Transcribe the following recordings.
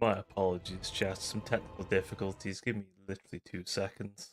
My apologies, chat. Some technical difficulties. Give me literally 2 seconds.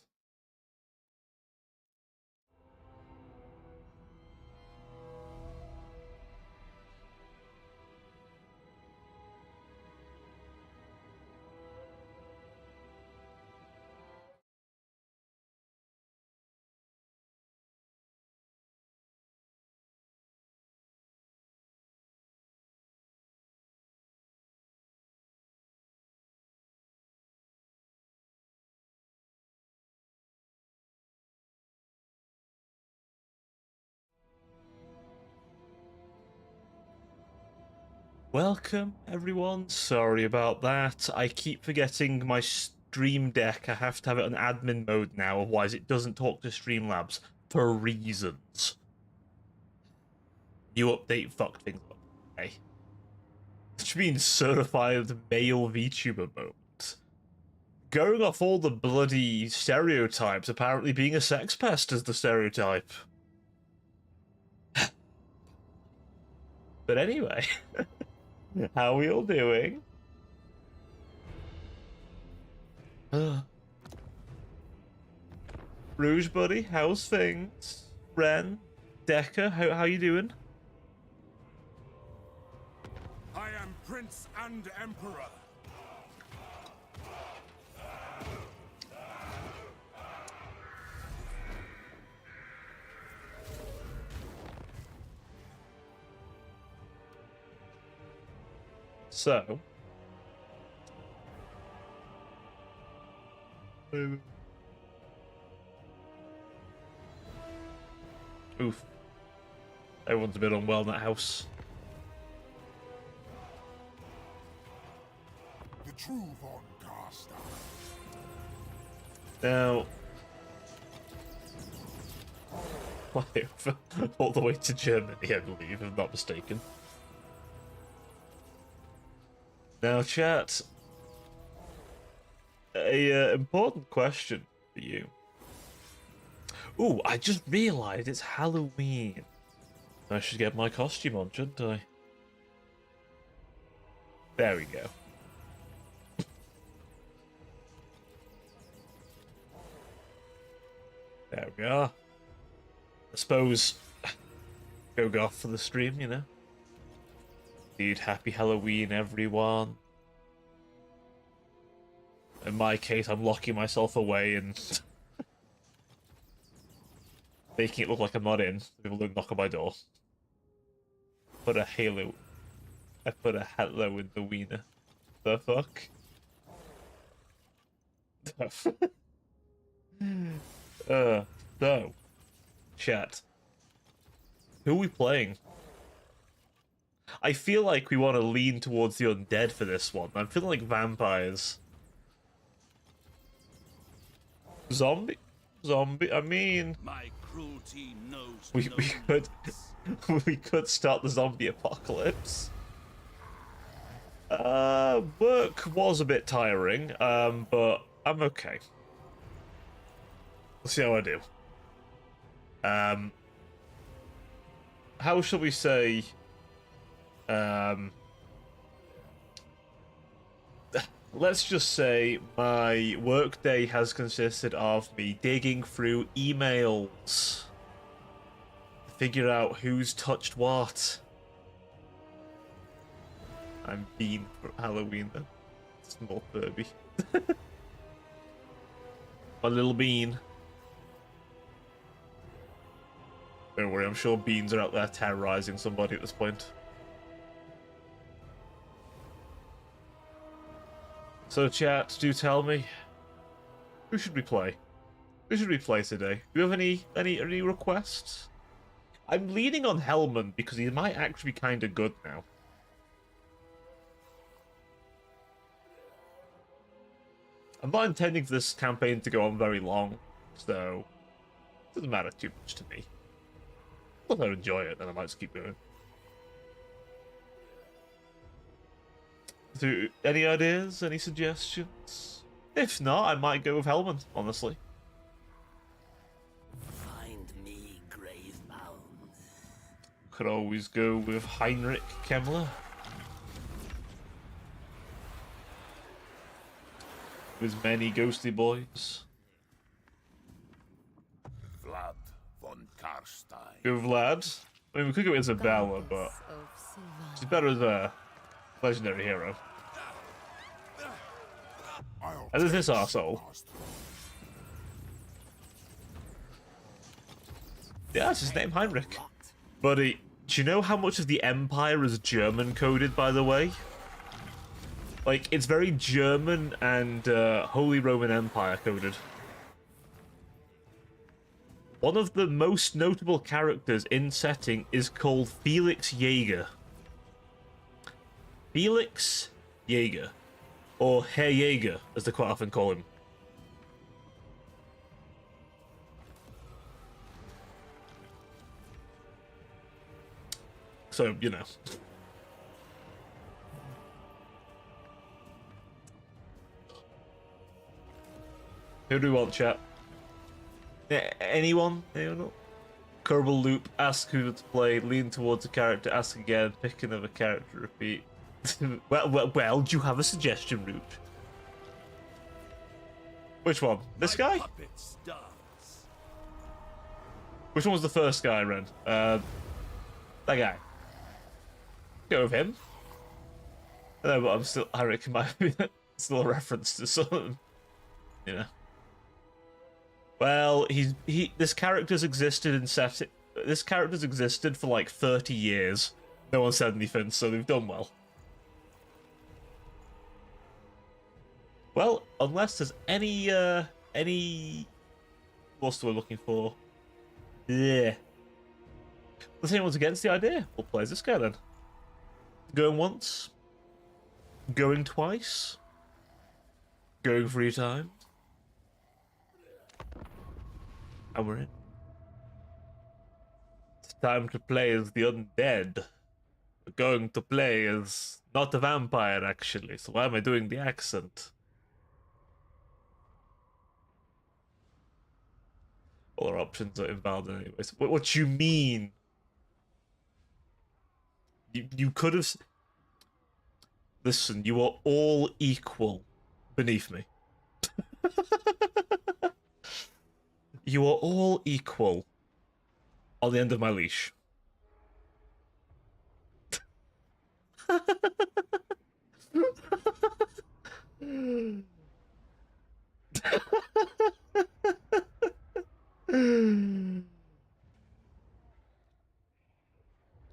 Welcome, everyone. Sorry about that. I keep forgetting my Stream Deck. I have to have it on admin mode now, otherwise it doesn't talk to Streamlabs for reasons. New update fucked things up. Okay. Which means certified male VTuber moment. Going off all the bloody stereotypes, apparently being a sex pest is the stereotype. But anyway, how are we all doing? Rouge buddy, how's things? Ren, Decker, how you doing? I am Prince and Emperor. So, oof. Everyone's a bit unwell in that house. The true Von Caster. Now, all the way to Germany, I believe, if I'm not mistaken. Now, chat, a important question for you. Ooh, I just realised it's Halloween. I should get my costume on, shouldn't I? There we go. There we are. I suppose go goth for the stream, you know? Dude, happy Halloween, everyone. In my case, I'm locking myself away and making it look like I'm not in. People don't knock on my door. Put a halo. I put a halo in the wiener. The fuck? So, chat. Who are we playing? I feel like we want to lean towards the undead for this one. I'm feeling like vampires. Zombie? I mean, My cruelty knows we no could limits. we could start the zombie apocalypse. Work was a bit tiring, but I'm okay. We'll see how I do. How shall we say? Let's just say my workday has consisted of me digging through emails to figure out who's touched what. I'm Bean for Halloween then. Small Furby. My little Bean. Don't worry, I'm sure beans are out there terrorizing somebody at this point. So chat, do tell me, who should we play? Who should we play today? Do you have any requests? I'm leaning on Hellman because he might actually be kind of good now. I'm not intending for this campaign to go on very long, so it doesn't matter too much to me. If I enjoy it, then I might just keep going. So, any ideas? Any suggestions? If not, I might go with Hellman, honestly. Find me, Gravebound. Could always go with Heinrich Kemmler. With many ghostly boys. Vlad von Karstein. Go Vlad. I mean, we could go Isabella, but she's better as a legendary hero. As is this arsehole. Yeah, that's his name, Heinrich. Buddy, do you know how much of the Empire is German coded, by the way? Like, it's very German and Holy Roman Empire coded. One of the most notable characters in setting is called Felix Jaeger. Felix Jaeger. Or Herr Jaeger, as they quite often call him. So, you know. Who do we want, chat? Anyone? Anyone? Kerbal loop, ask who to play, lean towards a character, ask again, pick another character, repeat. well, do you have a suggestion, Root? Which one? This guy? Which one was the first guy, Ren? That guy. Go with him. No, but I'm still. I reckon might be still a reference to something. You know. Well, this character's existed in set. This character's existed for like 30 years. No one said anything, so they've done well. Well, unless there's any. What's we're looking for? Yeah. Unless anyone's against the idea, we'll play as this guy then. Going once. Going twice. Going 3 times. And we're in. It's time to play as the undead. We're going to play as not a vampire, actually. So why am I doing the accent? All our options are invalid anyways. What you mean? You could have... Listen, you are all equal beneath me. You are all equal on the end of my leash.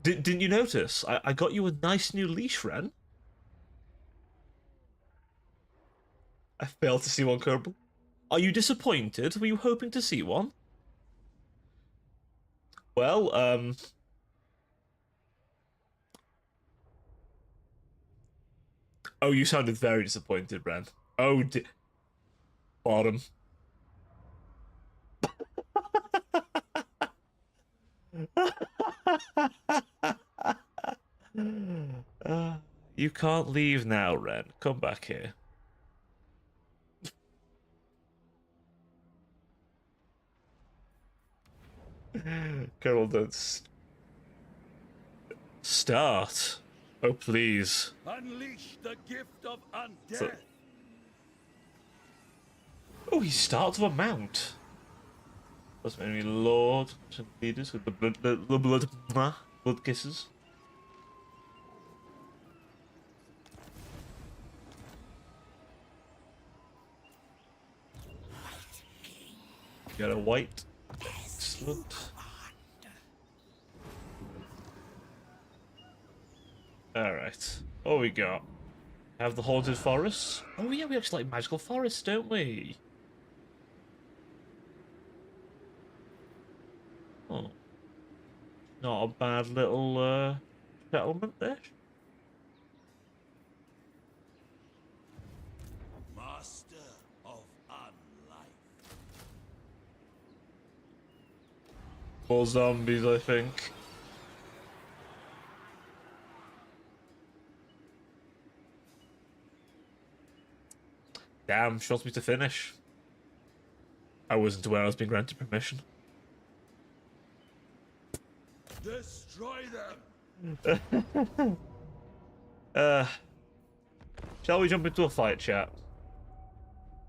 Didn't you notice? I got you a nice new leash, Ren. I failed to see one, Kerbal. Are you disappointed? Were you hoping to see one? Well, Oh, you sounded very disappointed, Ren. Oh, bottom. You can't leave now, Ren. Come back here. Carol, don't start. Oh, please. Unleash the gift of undead. Oh, he starts with a mount. Plus enemy lord and leaders with the blood kisses. Got a white. Excellent. Alright. What we got? Have the haunted forest. Oh yeah, we actually like magical forests, don't we? Oh. Not a bad little settlement there. Master of unlife. More zombies, I think. Damn, she wants me to finish. I wasn't aware I was being granted permission. Destroy them. Shall we jump into a fight, chat?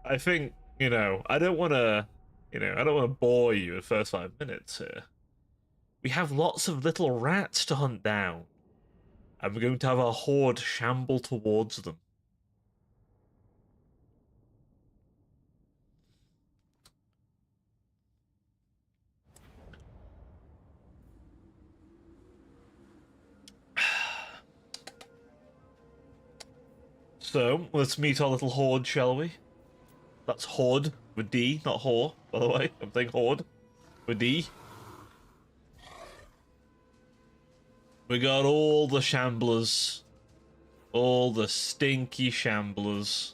I think, I don't want to, I don't want to bore you in the first 5 minutes here. We have lots of little rats to hunt down, and we're going to have our horde shamble towards them. So, let's meet our little horde, shall we? That's horde with D, not whore, by the way. I'm saying horde with D. We got all the shamblers. All the stinky shamblers.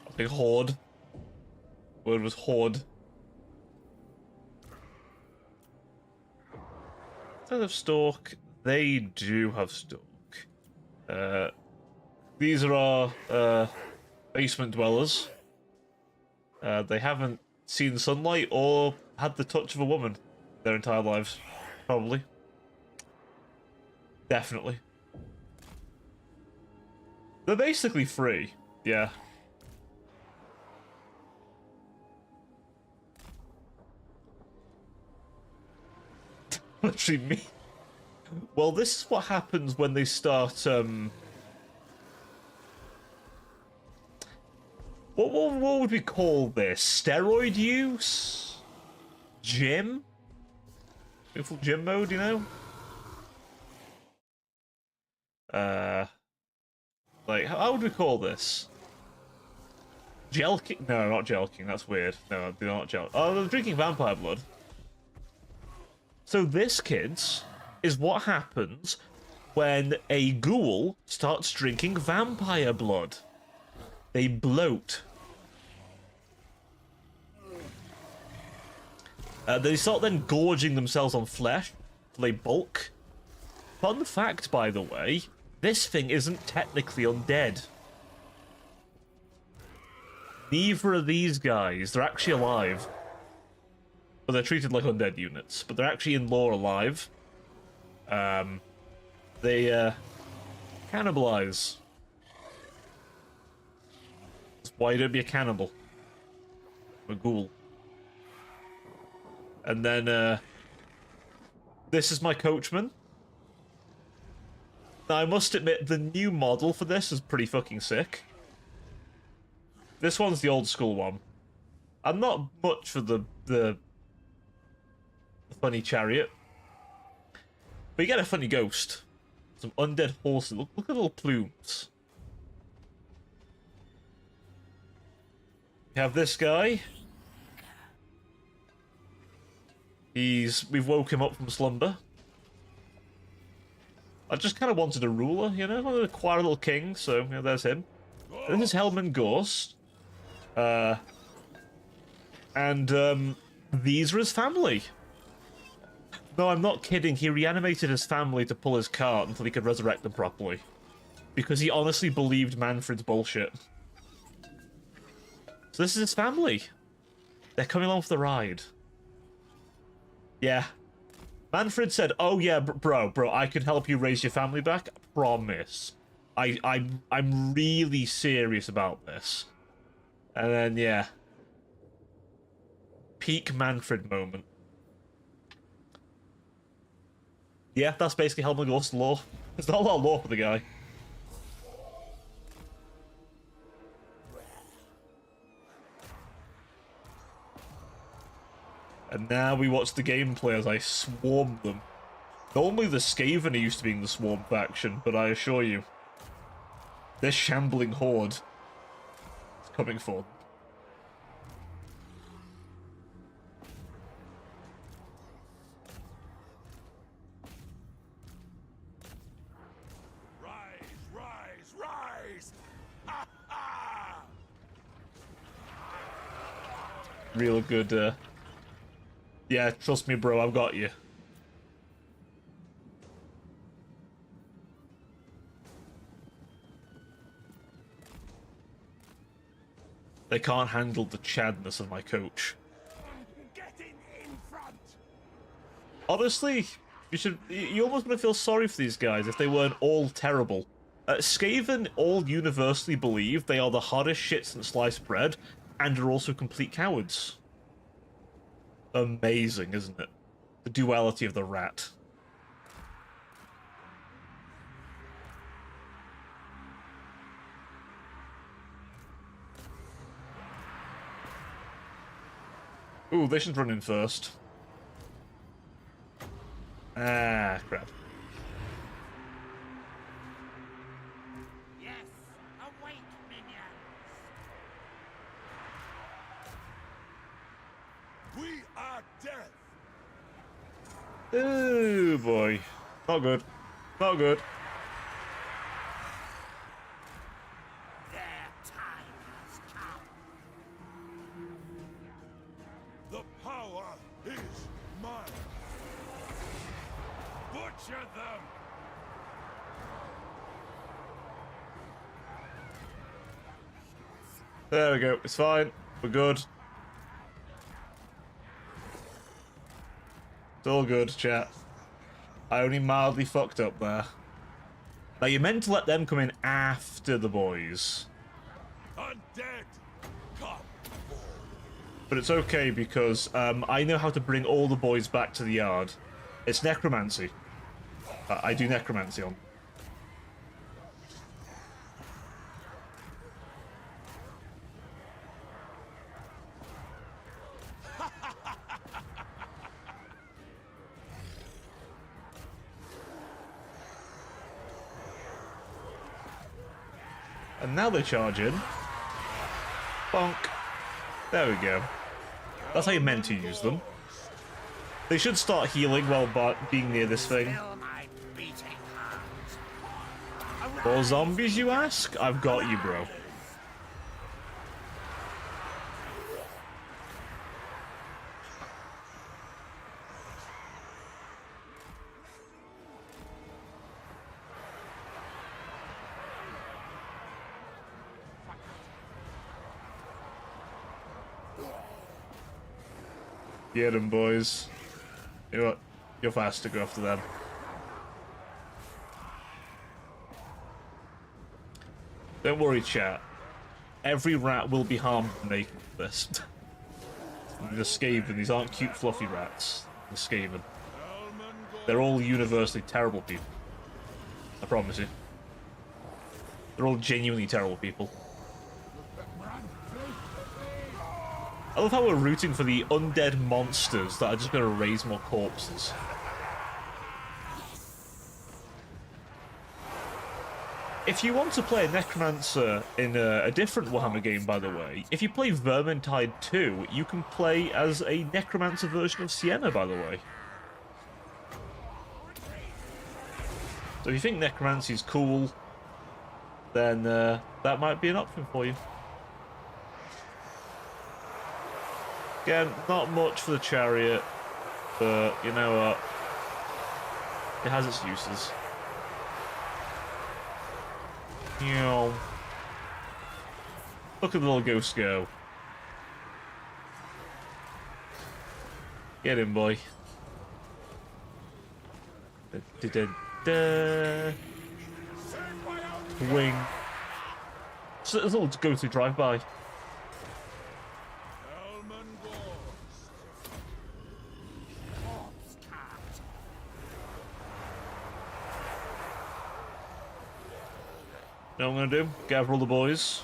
I think horde. Word was horde. Instead of stalk, they do have stalk. These are our basement dwellers. They haven't seen sunlight or had the touch of a woman their entire lives. Probably. Definitely. They're basically free. Yeah. Literally me. Well, this is what happens when they start, What would we call this? Steroid use? Gym? Beautiful gym mode, Like, how would we call this? Jelking? No, not jelking, that's weird. No, they're not gel. Oh, they're drinking vampire blood. So this, kids, is what happens when a ghoul starts drinking vampire blood. They bloat. They start then gorging themselves on flesh. They bulk. Fun fact, by the way, this thing isn't technically undead. Neither of these guys, they're actually alive. But they're treated like undead units, but they're actually in lore alive. They cannibalize. That's why you don't be a cannibal. I'm a ghoul. And then this is my coachman. Now I must admit the new model for this is pretty fucking sick. This one's the old school one. I'm not much for the funny chariot. But you get a funny ghost. Some undead horses. Look at the little plumes. You have this guy. We've woke him up from slumber. I just kind of wanted a ruler, I wanted a quiet little king, so, there's him. This is Hellman Gorst. And these are his family. No, I'm not kidding. He reanimated his family to pull his cart until he could resurrect them properly. Because he honestly believed Manfred's bullshit. So this is his family. They're coming along for the ride. Yeah. Manfred said, oh yeah, bro, I can help you raise your family back. I promise. I'm really serious about this. And then, yeah. Peak Manfred moment. Yeah, that's basically Helmut Ghost lore. There's not a lot of lore for the guy. And now we watch the gameplay as I swarm them. Normally the Skaven are used to being the swarm faction, but I assure you, this shambling horde is coming for them. Rise! Ha ha! Real good, yeah, trust me, bro, I've got you. They can't handle the chadness of my coach. Getting in front. Honestly, You almost want to feel sorry for these guys if they weren't all terrible. Skaven all universally believe they are the hardest shit since sliced bread, and are also complete cowards. Amazing, isn't it? The duality of the rat. Ooh, they should run in first. Ah, crap. Yes, awake, minions. We are death. Oh boy. Not good. Not good. Their time has come. The power is mine. Butcher them. There we go. It's fine. We're good. It's all good, chat. I only mildly fucked up there. Now, you're meant to let them come in after the boys. Undead, come. But it's okay because I know how to bring all the boys back to the yard. It's necromancy. I do necromancy on. And now they charge in. Bonk. There we go. That's how you're meant to use them. They should start healing while being near this thing. Feel my beating heart. More zombies, you ask? I've got you, bro. Get them, boys. You know what? You're fast to go after them. Don't worry, chat. Every rat will be harmed in making this. They're Skaven. These aren't cute, fluffy rats. They're Skaven. They're all universally terrible people. I promise you. They're all genuinely terrible people. I love how we're rooting for the undead monsters that are just going to raise more corpses. If you want to play a Necromancer in a different Warhammer game, by the way, if you play Vermintide 2, you can play as a Necromancer version of Sienna, by the way. So if you think Necromancy is cool, then that might be an option for you. Again, not much for the chariot, but you know what? It has its uses. Yow. Look at the little ghost go. Get him, boy. Wing. So it's all go to drive-by. You know what I'm gonna do? Gather all the boys.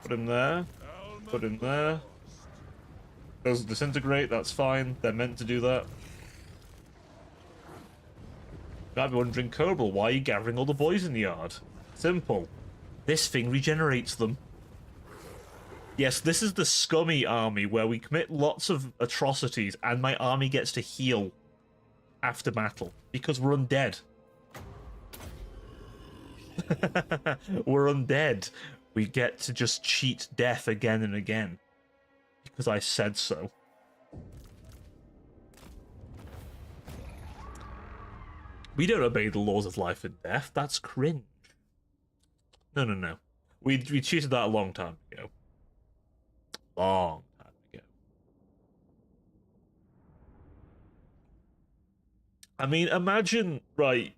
Put him there. Put him there. Those disintegrate, that's fine. They're meant to do that. You might be wondering, Kerbal, why are you gathering all the boys in the yard? Simple. This thing regenerates them. Yes, this is the scummy army where we commit lots of atrocities and my army gets to heal after battle because we're undead. We're undead. We get to just cheat death again and again because I said so. We don't obey the laws of life and death. That's cringe. No. We cheated that a long time ago. long time ago. I mean, imagine, right,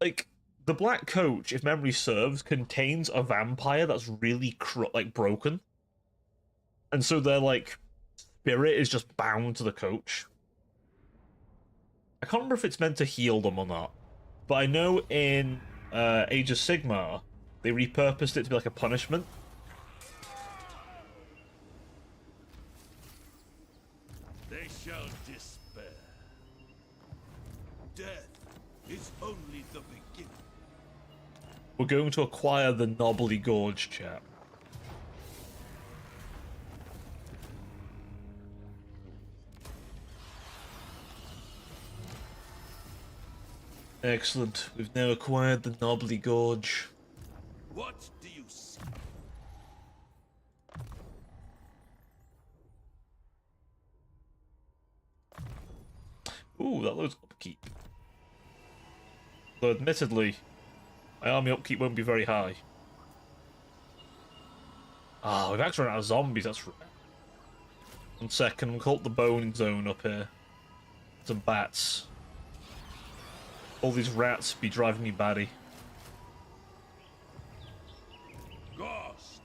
like, the Black Coach, if memory serves, contains a vampire that's really, like, broken. And so their, like, spirit is just bound to the coach. I can't remember if it's meant to heal them or not. But I know in Age of Sigmar, they repurposed it to be like a punishment. They shall despair. Death is only the beginning. We're going to acquire the Knobbly Gorge, chap. Excellent. We've now acquired the Knobbly Gorge. What do you see? Ooh, that loads of upkeep. Though admittedly, my army upkeep won't be very high. Ah, we've actually run out of zombies, that's right. 1 second, we'll call up the bone zone up here. Some bats. All these rats be driving me batty. Ghost.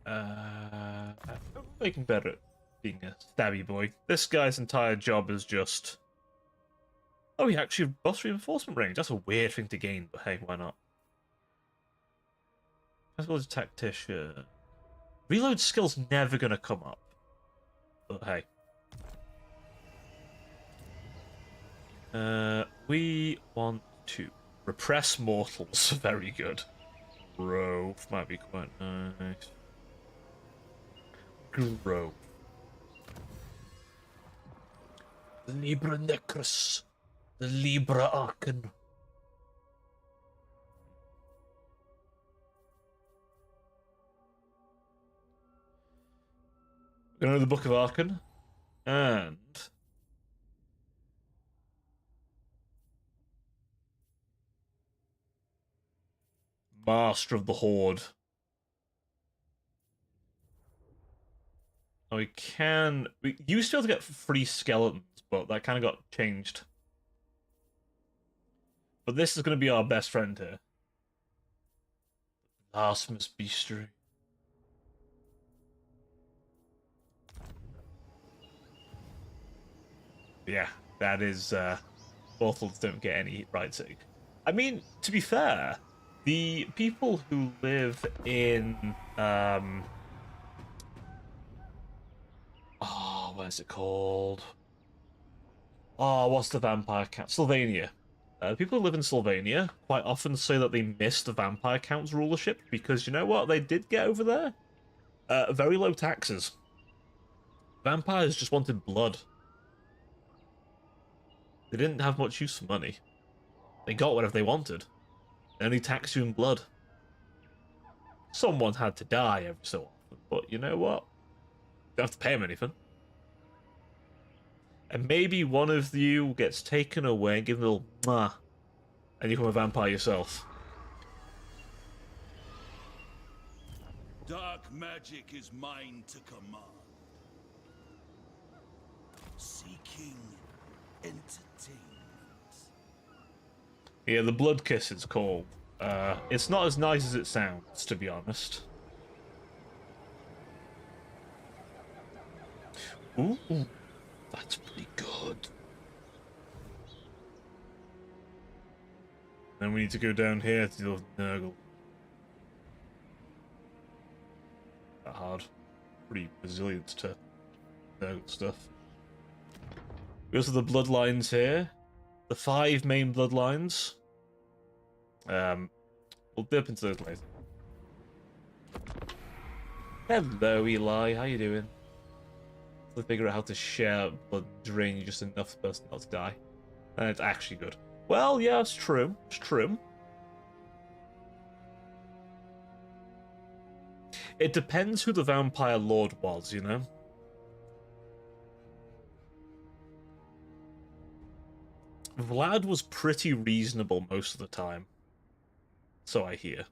I'm making better at being a stabby boy. This guy's entire job is just... Oh, he actually has boss reinforcement range. That's a weird thing to gain, but hey, why not? As well as a tactician. Reload skill's never gonna come up. But hey. We want to repress mortals. Very good. Grove might be quite nice. Grove. The Libra Necrus. The Libra Arcan. We're going to the Book of Arcan. And... Master of the Horde. Oh, we can... We used to be able to get free skeletons, but that kind of got changed. But this is going to be our best friend here. Blasphemous Beastry. Yeah, that is... Mortals don't get any right to. I mean, to be fair... The people who live in, oh, where's it called? Oh, what's the vampire count? Sylvania. People who live in Sylvania quite often say that they miss the vampire count's rulership because you know what they did get over there? Very low taxes. Vampires just wanted blood. They didn't have much use for money. They got whatever they wanted. They only tax you in blood. Someone had to die every so often, but you know what? You don't have to pay them anything. And maybe one of you gets taken away and given a little mwah, and you become a vampire yourself. Dark magic is mine to command. Seeking entertainment. Yeah, the blood kiss it's called. It's not as nice as it sounds, to be honest. Ooh, that's pretty good. Then we need to go down here to deal with Nurgle. That hard. Pretty resilient to Nurgle stuff. We also have the bloodlines here. The 5 main bloodlines. We'll dip into those later. Hello, Eli. How you doing? Let's figure out how to share blood drain you just enough for the person not to die. And it's actually good. Well, yeah, it's true. It's true. It depends who the vampire lord was, you know? Vlad was pretty reasonable most of the time. So I hear.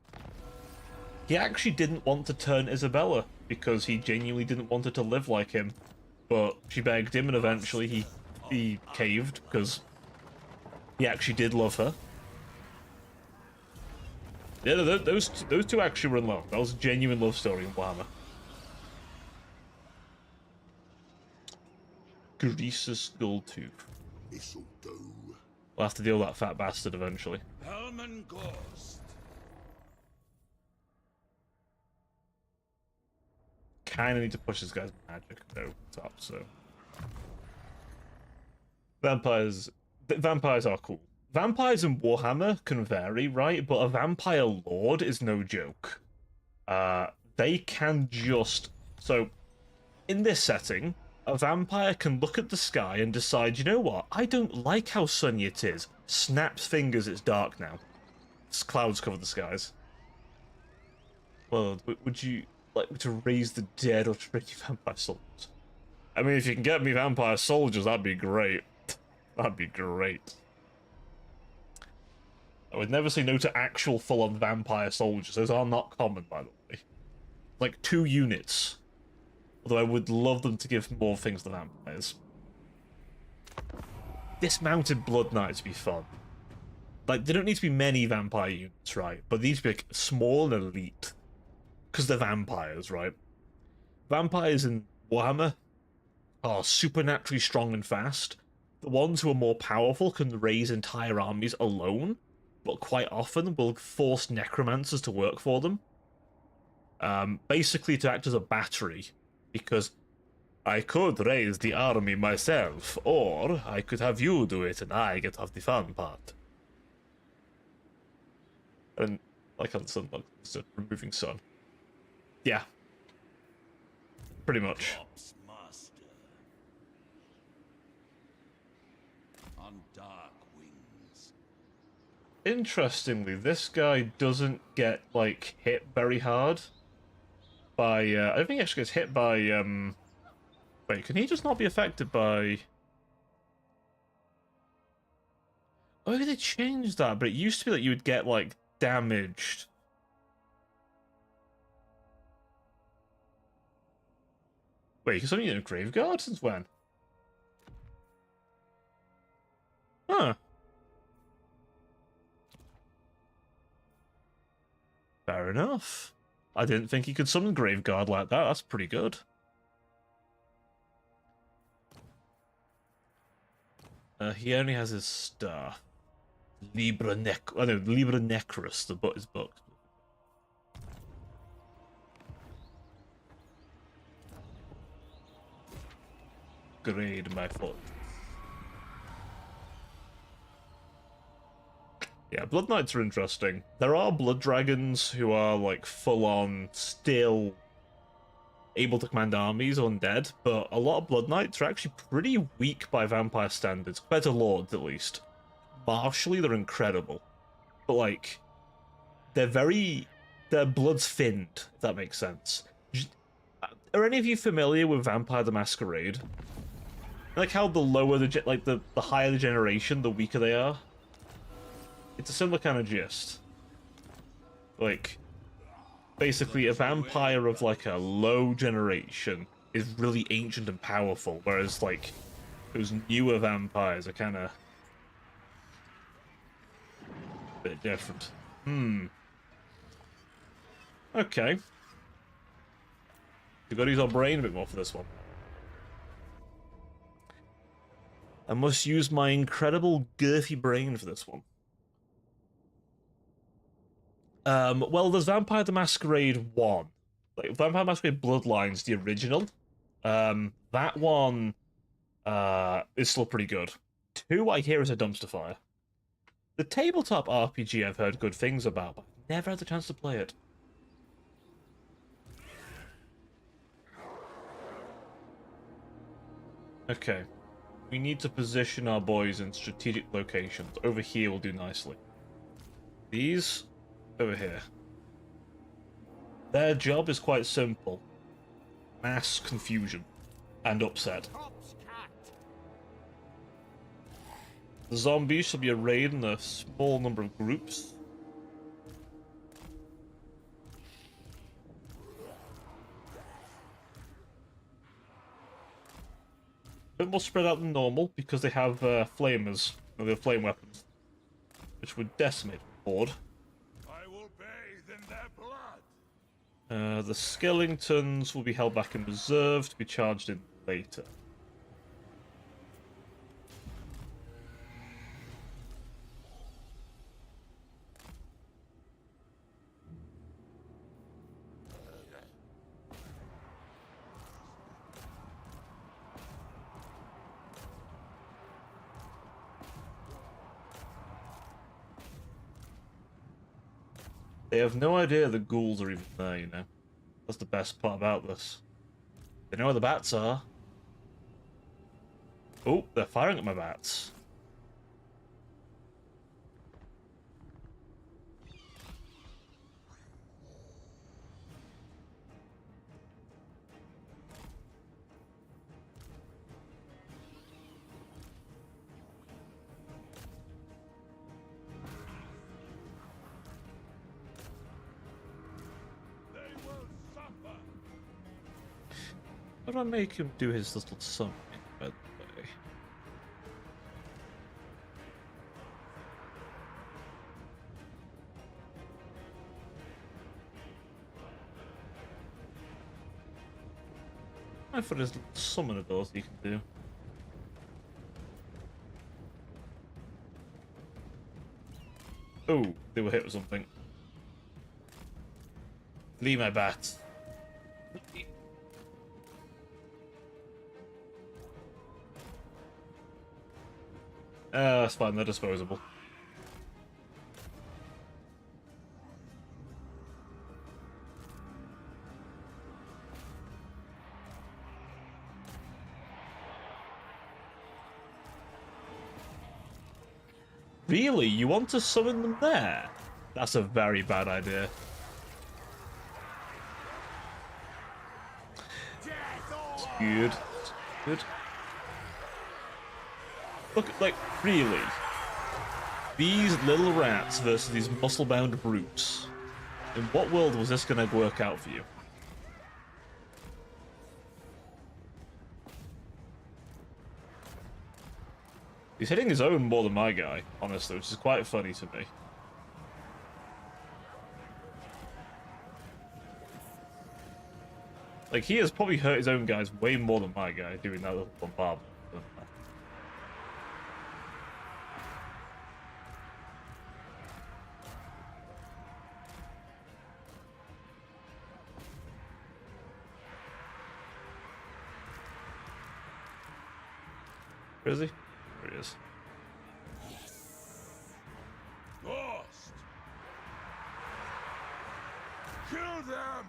he actually didn't want to turn Isabella because he genuinely didn't want her to live like him. But she begged him, and eventually he caved because he actually did love her. Yeah, those two actually were in love. That was a genuine love story in Wrahammer. Grease's Goldtooth. This'll do. We'll have to deal with that fat bastard eventually. Helman Ghost. Kind of need to push this guy's magic over the top, so... Vampires are cool. Vampires in Warhammer can vary, right? But a vampire lord is no joke. They can just... So, in this setting, a vampire can look at the sky and decide, you know what? I don't like how sunny it is. Snaps fingers, it's dark now. Clouds cover the skies. Well, would you like me to raise the dead or train you vampire soldiers? I mean, if you can get me vampire soldiers, that'd be great. That'd be great. I would never say no to actual full-on vampire soldiers. Those are not common, by the way. Like 2 units. Although I would love them to give more things to vampires. Dismounted Blood Knights would be fun. Like, there don't need to be many vampire units, right? But these be like small and elite. Because they're vampires, right? Vampires in Warhammer are supernaturally strong and fast. The ones who are more powerful can raise entire armies alone, but quite often will force necromancers to work for them. Basically to act as a battery, because I could raise the army myself, or I could have you do it and I get off the fun part. And like on sun, like it's a removing sun. Yeah. Pretty much. Ops Master. On dark wings. Interestingly, this guy doesn't get, like, hit very hard by, I don't think he actually gets hit by, wait, can he just not be affected by... Oh, maybe they changed that, but it used to be that you would get, like, damaged. Wait, you can suddenly in a Graveguard? Since when? Huh. Fair enough. I didn't think he could summon Graveguard like that. That's pretty good. He only has his staff. Libra Necrus, his book. Grade my foot. Yeah, Blood Knights are interesting. There are Blood Dragons who are, like, full-on, still able to command armies undead, but a lot of Blood Knights are actually pretty weak by vampire standards, compared to Lords, at least. Martially, they're incredible. But, like, their blood's thinned, if that makes sense. Are any of you familiar with Vampire the Masquerade? Like how the lower the higher the generation, the weaker they are? It's a similar kind of gist. Like, basically a vampire of like a low generation is really ancient and powerful, whereas like those newer vampires are kind of a bit different. Okay. We've got to use our brain a bit more for this one. I must use my incredible girthy brain for this one. Well, there's Vampire the Masquerade 1. Like, Vampire Masquerade Bloodlines, the original. That one is still pretty good. 2, I hear, is a dumpster fire. The tabletop RPG I've heard good things about, but I've never had the chance to play it. Okay. We need to position our boys in strategic locations. Over here will do nicely. These, over here. Their job is quite simple. Mass confusion and upset. The zombies shall be arrayed in a small number of groups. bit more spread out than normal because they have flamers, or they have flame weapons, which would decimate the horde. I will bathe in their blood. The skeletons will be held back in reserve to be charged in later. They have no idea the ghouls are even there, you know. That's the best part about this. They know where the bats are. Oh, they're firing at my bats. How do I make him do his little something, by the way? I thought his little summon ability he can do. Oh, they were hit with something. Leave my bat. That's fine, they're disposable. Really? You want to summon them there? That's a very bad idea. Good. Good. Look, like, really? These little rats versus these muscle-bound brutes. In what world was this gonna work out for you? He's hitting his own more than my guy, honestly, which is quite funny to me. Like, he has probably hurt his own guys way more than my guy doing that little bombardment. Where is he? There he is. Lost. Kill them.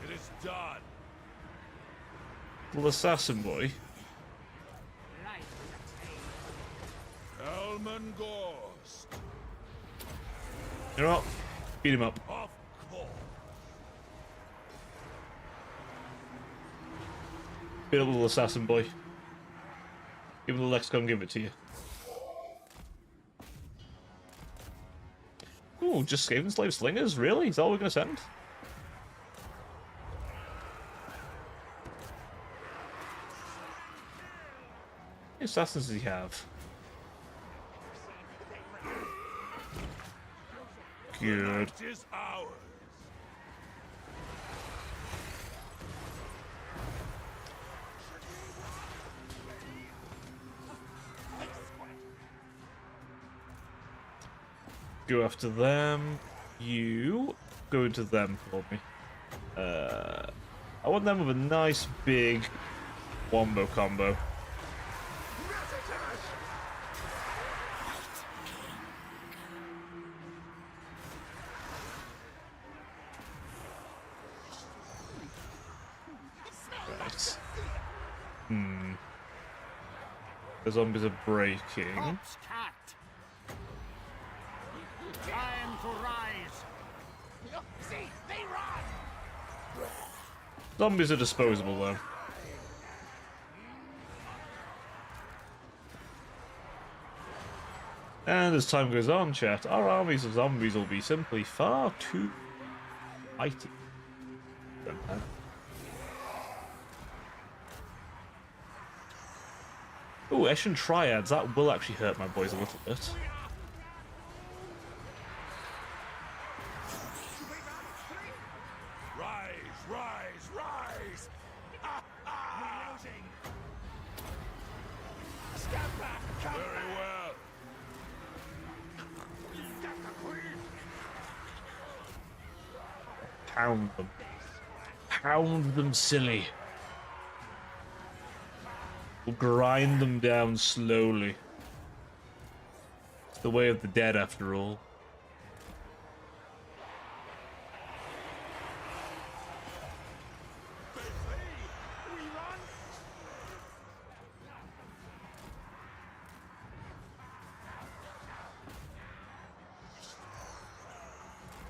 It is done. Little assassin boy. Elman Ghost. You know what? Beat him up. Of course. Beat up little assassin boy. Give him the lexicon, give it to you. Ooh, just Skaven slave slingers? Really? Is that all we're gonna send? How many assassins does he have? Good. It is ours. Go after them. You go into them for me. I want them with a nice big wombo combo. Right. The zombies are breaking. Corpse cat. Time to rise. See, they run. Zombies are disposable though. And as time goes on, chat, our armies of zombies will be simply far too mighty. Ooh, Eshin Triads. That will actually hurt my boys a little bit. Rise, rise, rise! We're losing. Step back. Very well. Step the queen. Pound them. Pound them silly. We'll grind them down slowly. It's the way of the dead, after all.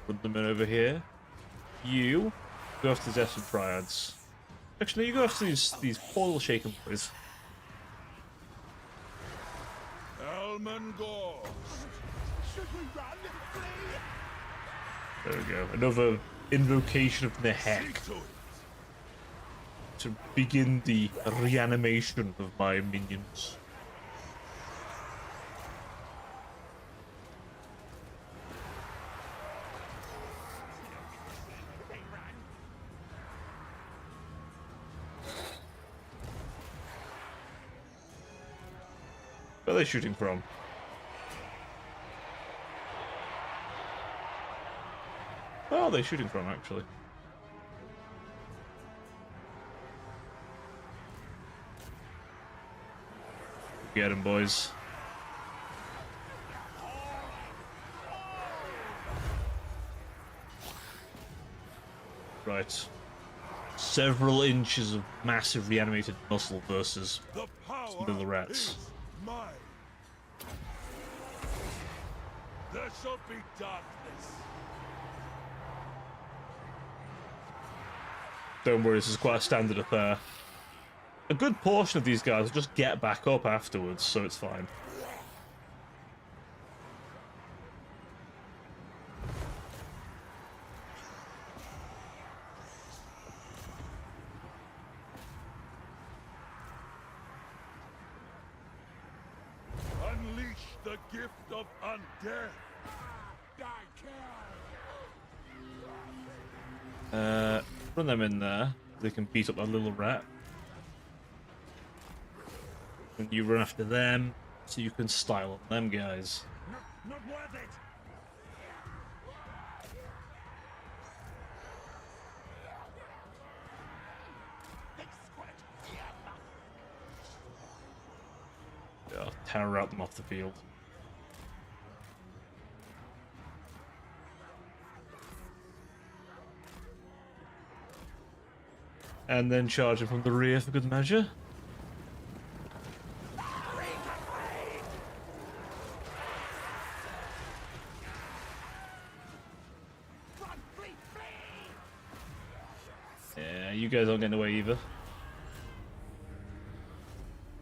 Put them in over here. You go after the Desert Triads. Actually, you go after these poor little shaken boys. Elman Ghost. Should we run? There we go. Another invocation of the heck See to it. to begin the reanimation of my minions. Where are they shooting from? Where are they shooting from, actually? Get him, boys. Right. Several inches of massive reanimated muscle versus The power little rats. is mine. There shall be darkness. Don't worry, this is quite a standard affair. A good portion of these guys will just get back up afterwards, so it's fine. Unleash the gift of undeath. Run them in there. They can beat up that little rat. And you run after them, so you can style on them guys. Not worth it. Yeah, terror out them off the field. And then charge him from the rear for good measure. Yeah, you guys aren't getting away either.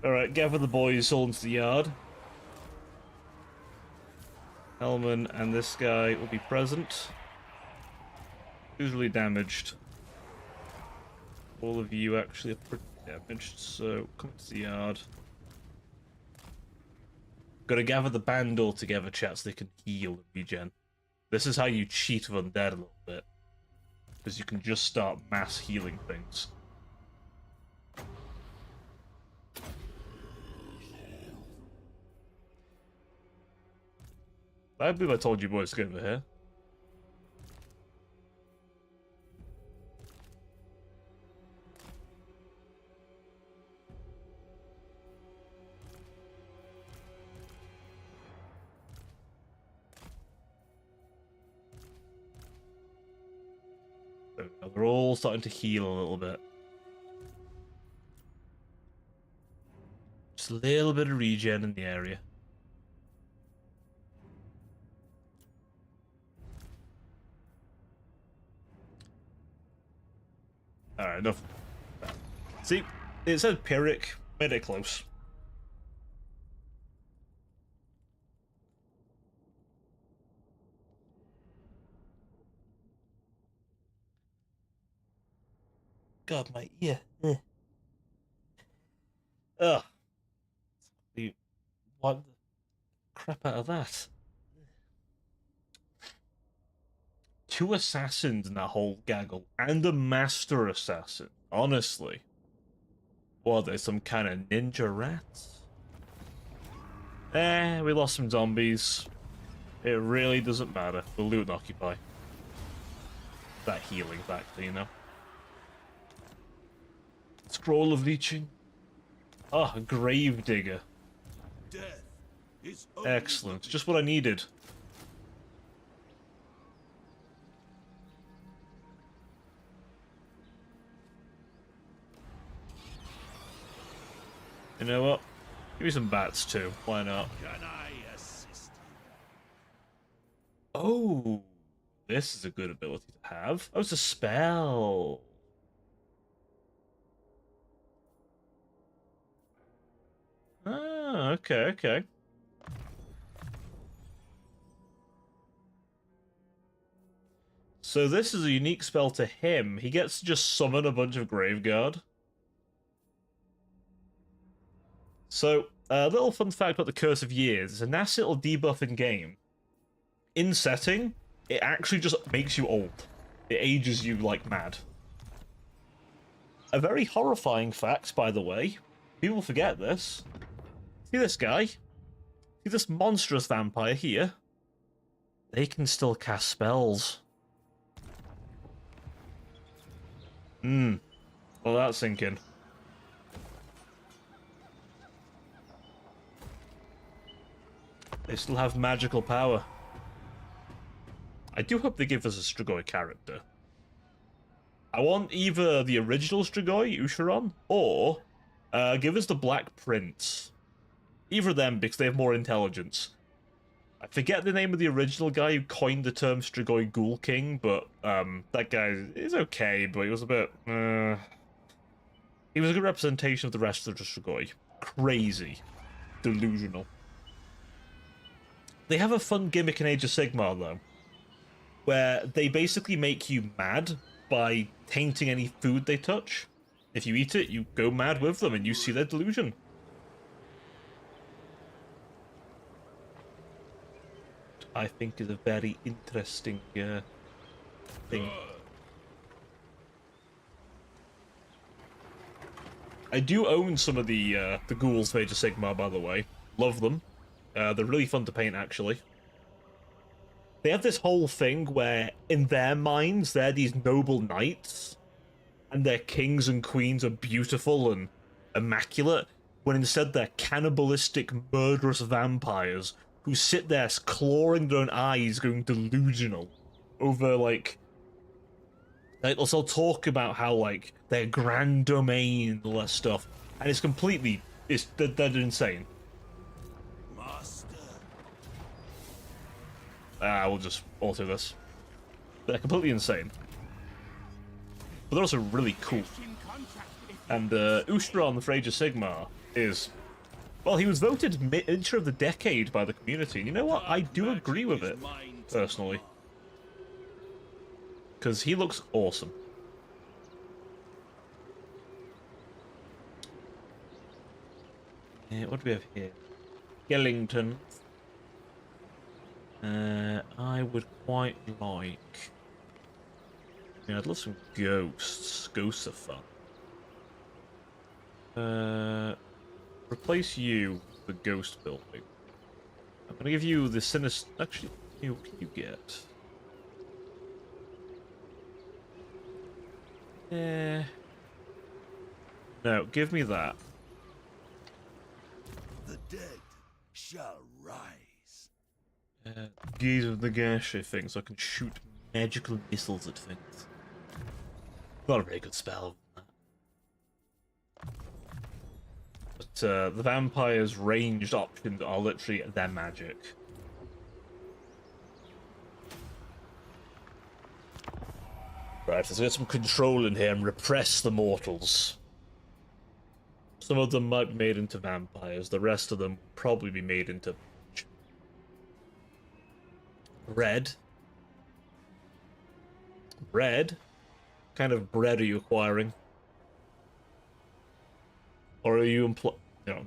Alright, gather the boys all into the yard. Hellman and this guy will be present. Who's really damaged? All of you actually are pretty damaged, so come to the yard. Gotta gather the band all together, chat, so they can heal and regen. This is how you cheat with undead a little bit. Because you can just start mass healing things. I believe I told you boys to get over here. They're all starting to heal a little bit. Just a little bit of regen in the area. Alright, enough. See, it said Pyrrhic, made it close. God, my ear. Ugh. what the crap out of that? 2 assassins in that whole gaggle, and a master assassin. Honestly. What, there's some kind of ninja rats? We lost some zombies. It really doesn't matter. We'll loot and occupy. That healing factor, you know? Scroll of leeching. Ah, a grave digger. Death is only Excellent. Just what I needed. You know what? Give me some bats too. Why not? Can I assist you? Oh, this is a good ability to have. Oh, it's a spell. Ah, okay, okay. So this is a unique spell to him. He gets to just summon a bunch of Graveguard. So, a little fun fact about the Curse of Years. It's a nice little debuff in game. In setting, it actually just makes you old. It ages you like mad. A very horrifying fact, by the way. People forget this. See this guy? See this monstrous vampire here? They can still cast spells. Well, that's sinking. They still have magical power. I do hope they give us a Strigoi character. I want either the original Strigoi, Usharon, or give us the Black Prince. Either of them, because they have more intelligence. I forget the name of the original guy who coined the term Strigoi Ghoul King, but that guy is okay, but he was a bit... he was a good representation of the rest of the Strigoi. Crazy. Delusional. They have a fun gimmick in Age of Sigmar, though, where they basically make you mad by tainting any food they touch. If you eat it, you go mad with them, and you see their delusion. I think is a very interesting thing. I do own some of the ghouls of Age of Sigmar, by the way. Love them. They're really fun to paint, actually. They have this whole thing where, in their minds, they're these noble knights, and their kings and queens are beautiful and immaculate, when instead they're cannibalistic, murderous vampires who sit there clawing their own eyes, going delusional over, like they'll talk about how, like, their grand domain and all that stuff, and it's completely, they're insane. We'll just alter this. They're completely insane. But they're also really cool. And Ushtron for Age of Sigmar is... well, he was voted Miniature of the Decade by the community. And you know what? I do agree with it, personally. Because he looks awesome. What do we have here? Skellington. I would quite like... yeah, I'd love some ghosts. Ghosts are fun. Replace you with the ghost building. I'm gonna give you the sinister... actually, what can you get? No, give me that. The dead shall rise. Gaze of the Gashi thing, so I can shoot magical missiles at things. Not a very good spell. But the vampire's ranged options are literally their magic. Right, let's get some control in here and repress the mortals. Some of them might be made into vampires, the rest of them will probably be made into... bread. Bread? What kind of bread are you acquiring? Or are you no.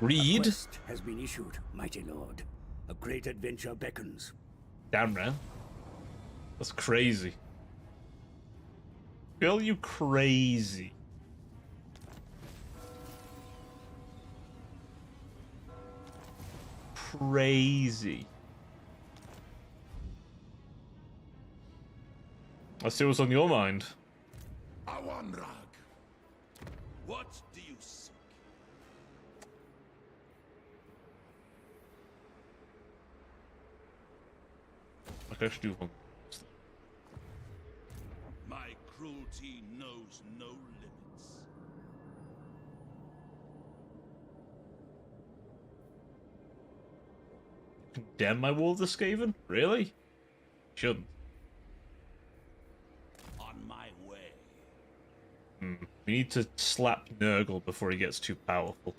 Read? Quest has been issued, mighty lord. A great adventure beckons. Damn, man. That's crazy. Girl, you crazy. Crazy. Let's see what's on your mind. Awanrag. What do you seek? I should do one. My cruelty knows no limits. Condemn my War of the Skaven? Really? Shouldn't. On my way. We need to slap Nurgle before he gets too powerful.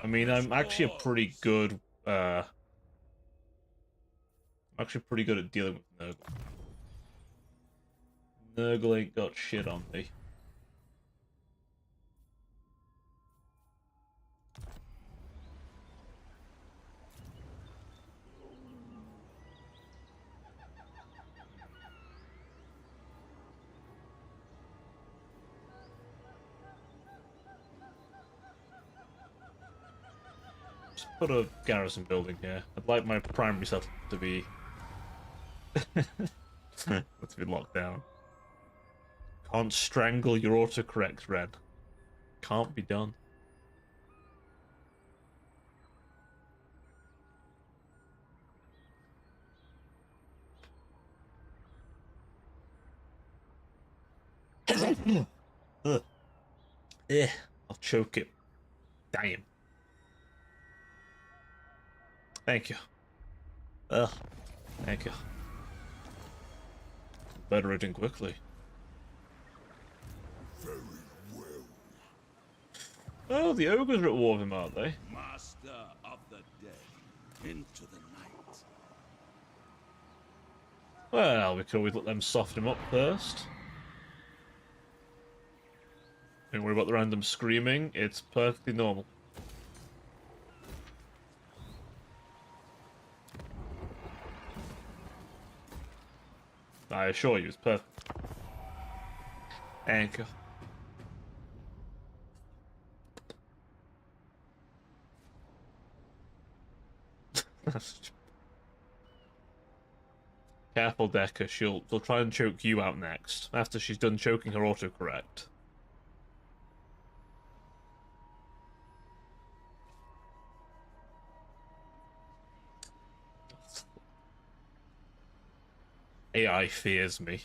I mean, I'm actually a pretty good, I'm actually pretty good at dealing with Nurgle. Nurgle ain't got shit on me. Just put a garrison building here. I'd like my primary settlement to be to be locked down. Can't strangle your autocorrect, Red. Can't be done. Ugh. Eh, I'll choke it. Damn. Thank you. Ugh. Thank you. Better eating quickly. Very well. Oh, the ogres are at war with him, aren't they? Master of the dead. Into the night. Well, we could always let them soften him up first. Don't worry about the random screaming, it's perfectly normal. I assure you, it's perfect. Thank you. Careful, Decker. She'll try and choke you out next, after she's done choking her autocorrect. AI fears me.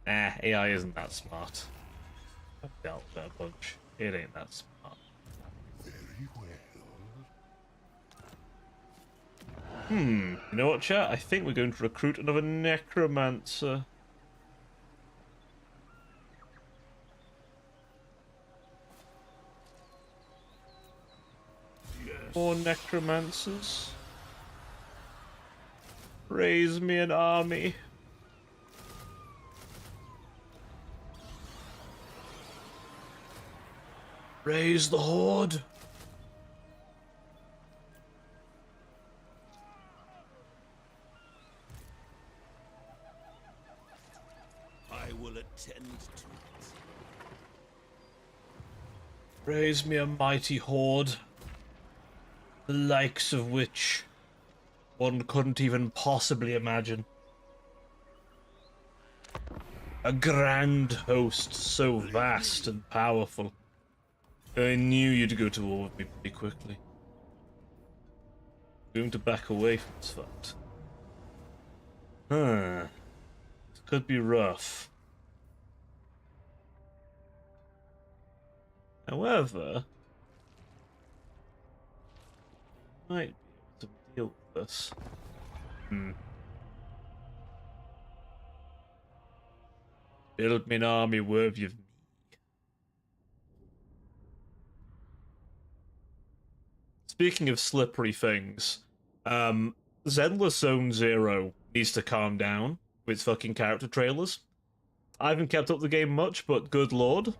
Nah, AI isn't that smart. I've dealt with that bunch. It ain't that smart. Very well. You know what, chat? I think we're going to recruit another necromancer. Yes. More necromancers. Raise me an army. Raise the horde. I will attend to it. Raise me a mighty horde. The likes of which one couldn't even possibly imagine. A grand host so vast and powerful. I knew you'd go to war with me pretty quickly. I'm going to back away from this fact. Huh. This could be rough. However, might be able to deal with this. Build me an army worthy of me. Speaking of slippery things, Zenless Zone Zero needs to calm down with its fucking character trailers. I haven't kept up the game much, but good lord,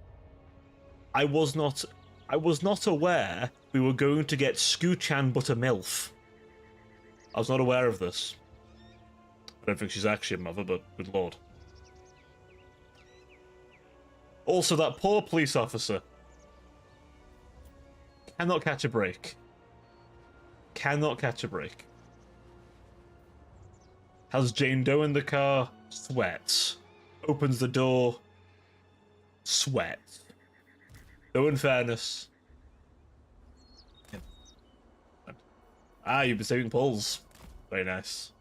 I was not I was not aware we were going to get Scooch-Chan but a MILF. I was not aware of this. I don't think she's actually a mother, but good lord. Also, that poor police officer. Cannot catch a break. Cannot catch a break. Has Jane Doe in the car? Sweats. Opens the door. Sweats. Though in fairness. Ah, you've been saving polls. Very nice.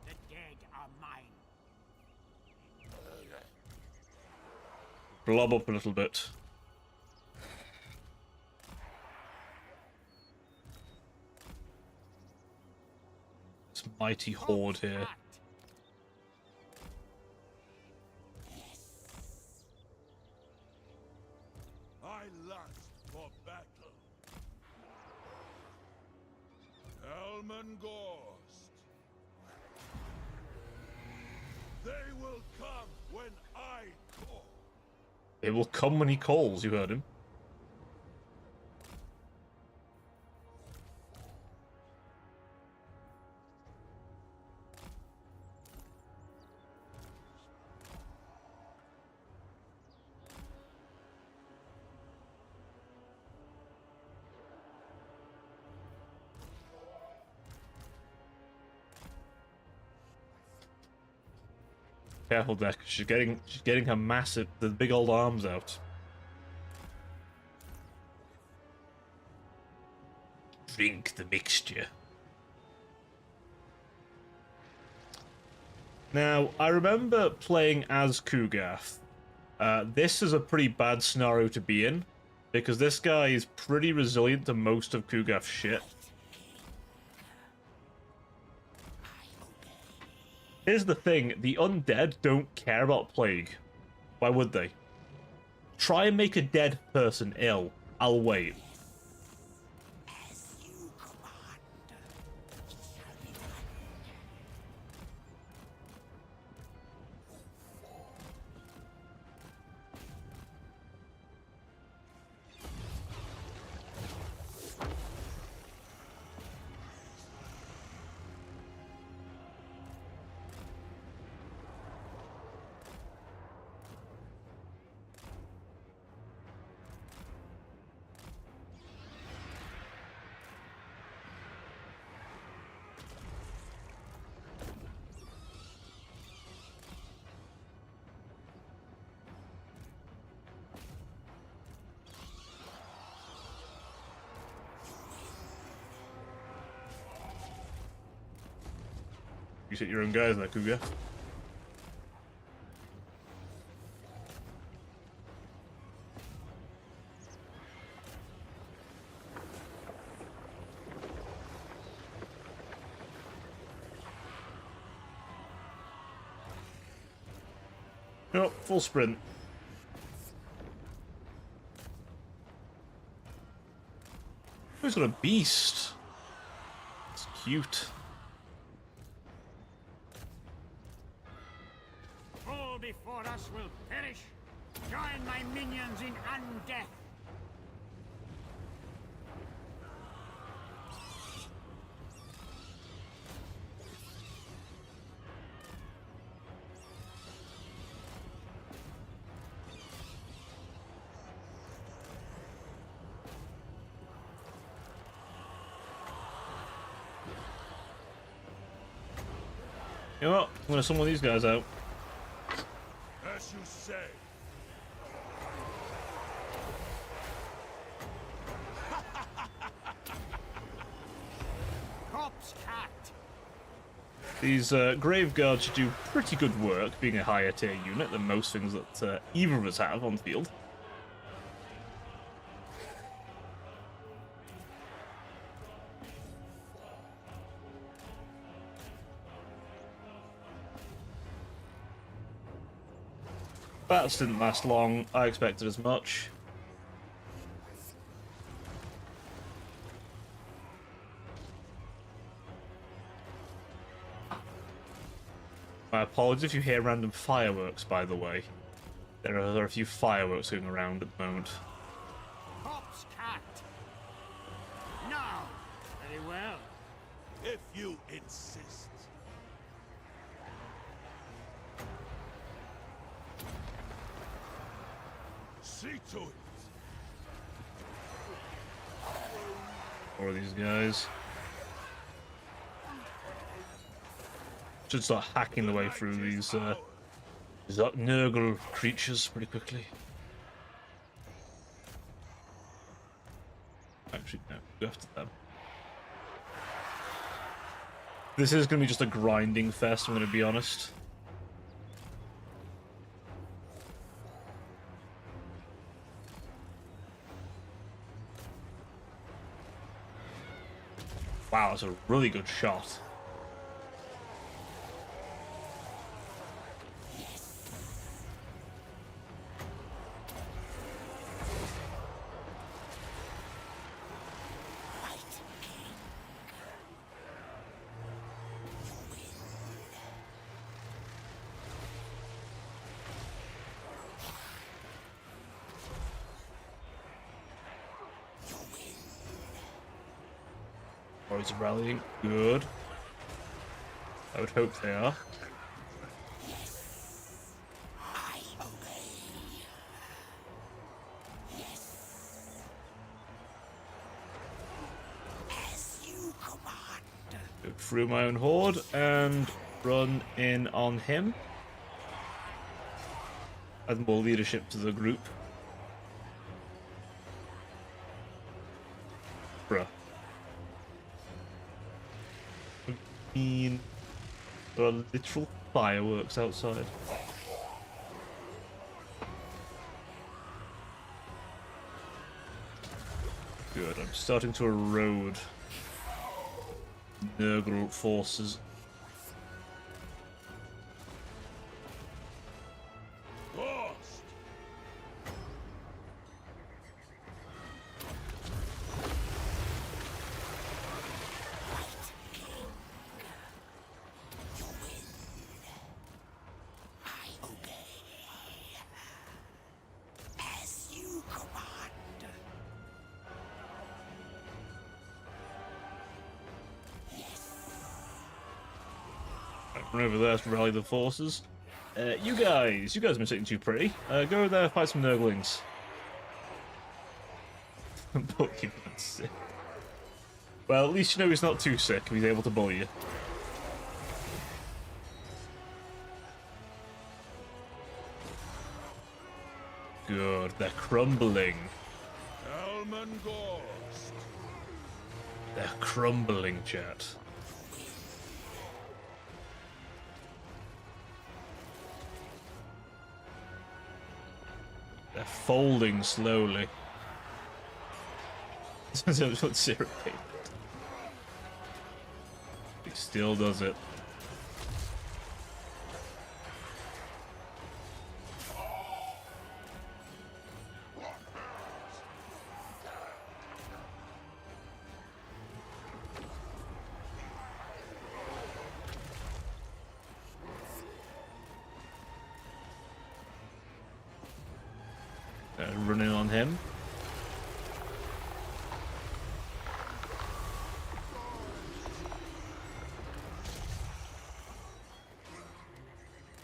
The dead are mine. Blob up a little bit. This mighty horde here. I lust for battle. Elmengorst. They will come when I call. It will come when he calls, you heard him. Careful, Deck. She's getting her massive, the big old arms out. Drink the mixture. Now, I remember playing as Kugath. This is a pretty bad scenario to be in, because this guy is pretty resilient to most of Kugath's shit. Here's the thing, the undead don't care about plague. Why would they? Try and make a dead person ill. I'll wait. You hit your own guys there, Kugath. Oh, full sprint. Who's got a beast? It's cute. All before us will perish. Join my minions in undeath. You know what? I'm gonna summon these guys out. As you say. Corpse cat. These Grave Guards do pretty good work, being a higher tier unit than most things that either of us have on the field. Bats didn't last long. I expected as much. My apologies if you hear random fireworks, by the way. There are a few fireworks going around at the moment. Corpse If you insist. See to it. Or these guys. Should start hacking the way through these Nurgle creatures pretty quickly. Actually, no, go after them. This is going to be just a grinding fest, I'm going to be honest. Wow, that's a really good shot. Oh, he's rallying. Good. I would hope they are. Go through my own horde and run in on him. Add more leadership to the group. Bruh. I mean, there are literal fireworks outside. Good, I'm starting to erode Nurgle forces. Lost. Run over there to rally the forces. You guys have been sitting too pretty. Go over there, fight some Nurglings. Pokemon's sick. Well, at least you know he's not too sick if he's able to bully you. Good, they're crumbling. They're crumbling, chat. They're folding slowly. Syrup paper. He still does it. Running on him.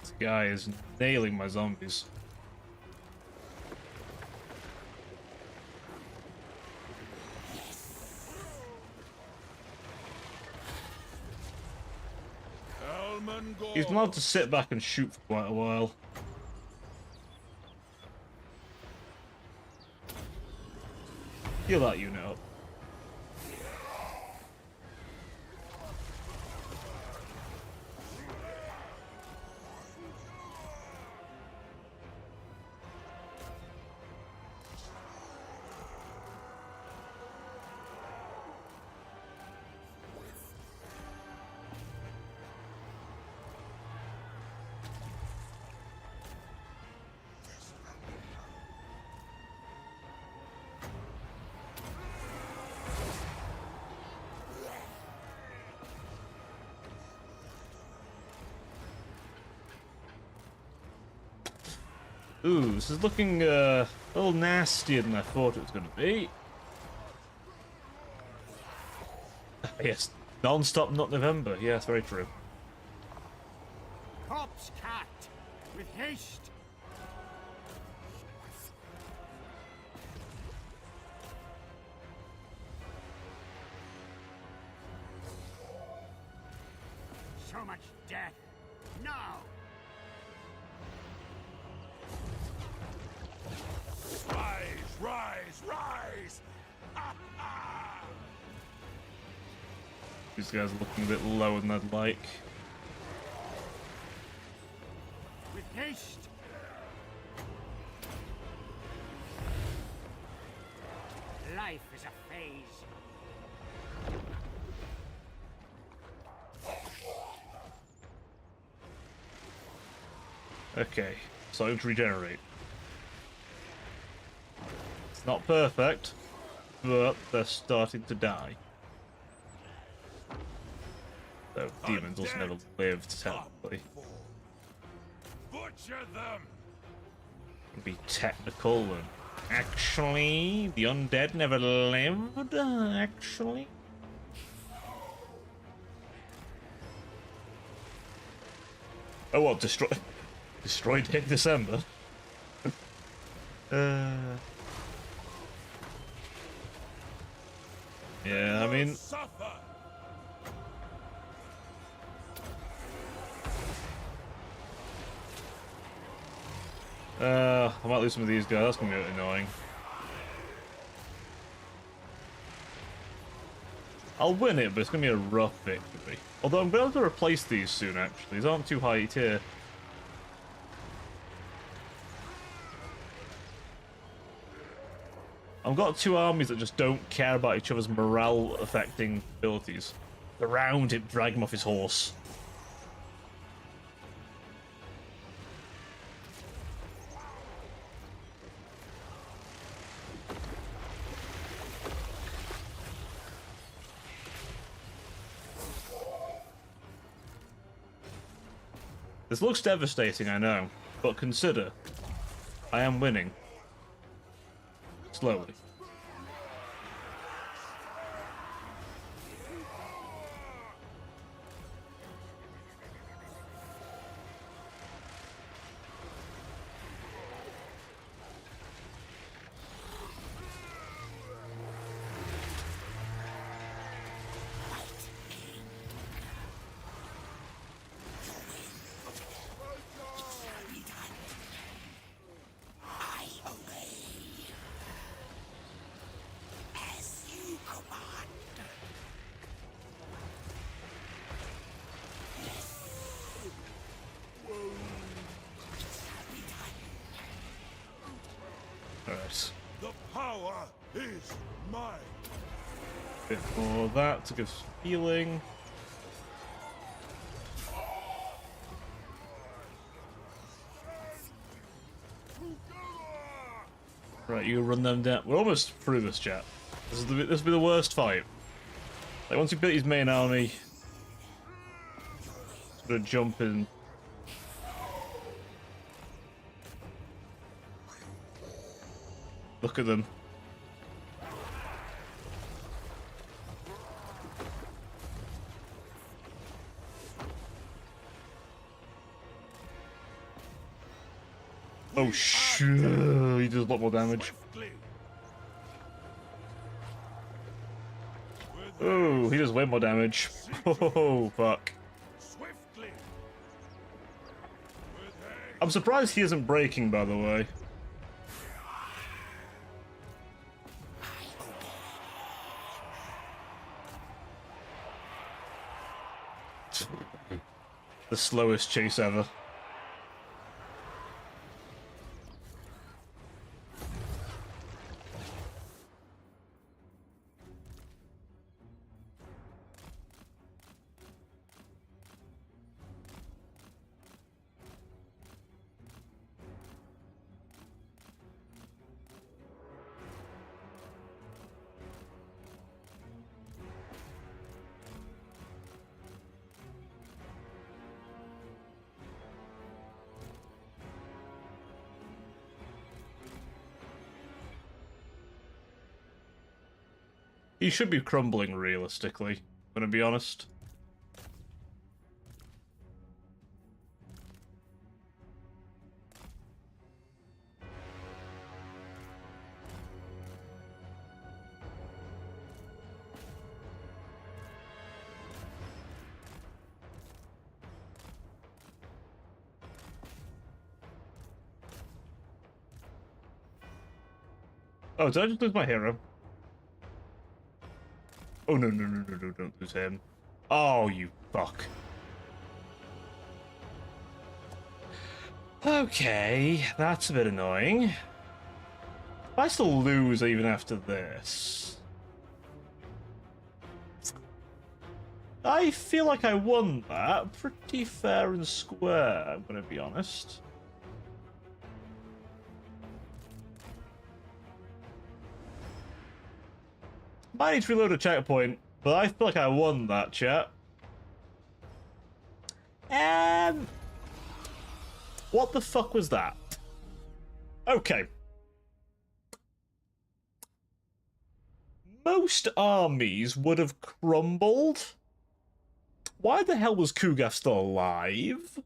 This guy is nailing my zombies. He's been allowed to sit back and shoot for quite a while. Heal that unit up. Ooh, this is looking a little nastier than I thought it was going to be. Yes, Non-stop, not November. Yeah, that's very true. Corpse cat, with haste. So much death. Now. Rise! These guys are looking a bit lower than I'd like. With haste. Life is a phase. Okay, starting to regenerate. It's not perfect, but they're starting to die. So demons also never lived, technically. Butcher them! Be technical and actually, the undead never lived. Actually, oh what? Destroyed in December. Yeah, I mean, Suffer! I might lose some of these guys. That's gonna be annoying. I'll win it, but it's gonna be a rough victory. Although I'm going to replace these soon. Actually, these aren't too high tier. I've got two armies that just don't care about each other's morale-affecting abilities. The round him, drag him off his horse. This looks devastating, I know, but consider, I am winning. Slowly. Alright. The power is mine! Bit more of that to give some healing. Right, you run them down. We're almost through this, chat. This will be the worst fight. Like, once you beat his main army, sort of jump in. Look at them. Oh shit, he does a lot more damage. Swiftly. Oh, he does way more damage. Oh, fuck. Swiftly. With haste. I'm surprised he isn't breaking, by the way. The slowest chase ever. He should be crumbling realistically. gonna be honest. Oh, did I just lose my hero? Oh, no, no, no, no, no, don't lose him. Oh, you fuck. Okay, that's a bit annoying. If I still lose even after this... I feel like I won that pretty fair and square, I'm gonna be honest. Might need to reload a checkpoint, but I feel like I won that, chat. What the fuck was that? Okay. Most armies would have crumbled. Why the hell was Kugaf still alive?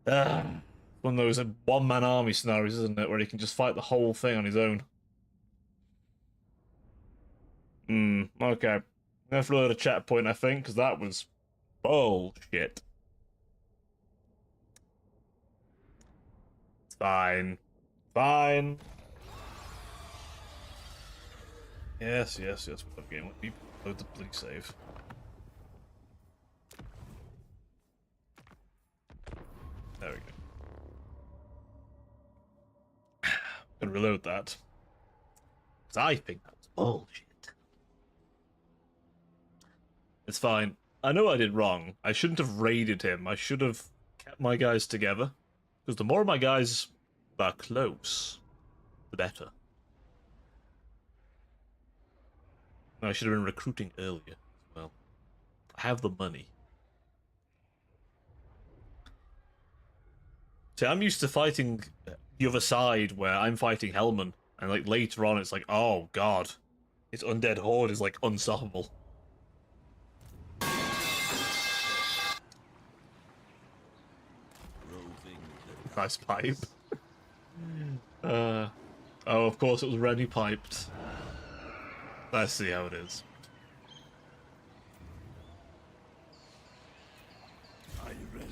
One of those one-man army scenarios, isn't it, where he can just fight the whole thing on his own. Okay. I'm gonna have to reload a chat point, I think, because that was bullshit. It's fine. Fine. Yes, yes, yes. What game? Let me load the bleak save. There we go. Gonna reload that. Because I think that was bullshit. It's fine. I know I did wrong. I shouldn't have raided him. I should have kept my guys together. Because the more my guys are close, the better. I should have been recruiting earlier as well. I have the money. See, I'm used to fighting the other side where I'm fighting Hellman. And like later on it's like, oh god. His undead horde is like unstoppable. Nice pipe. Oh, of course it was Rennie piped. Let's see how it is. I relish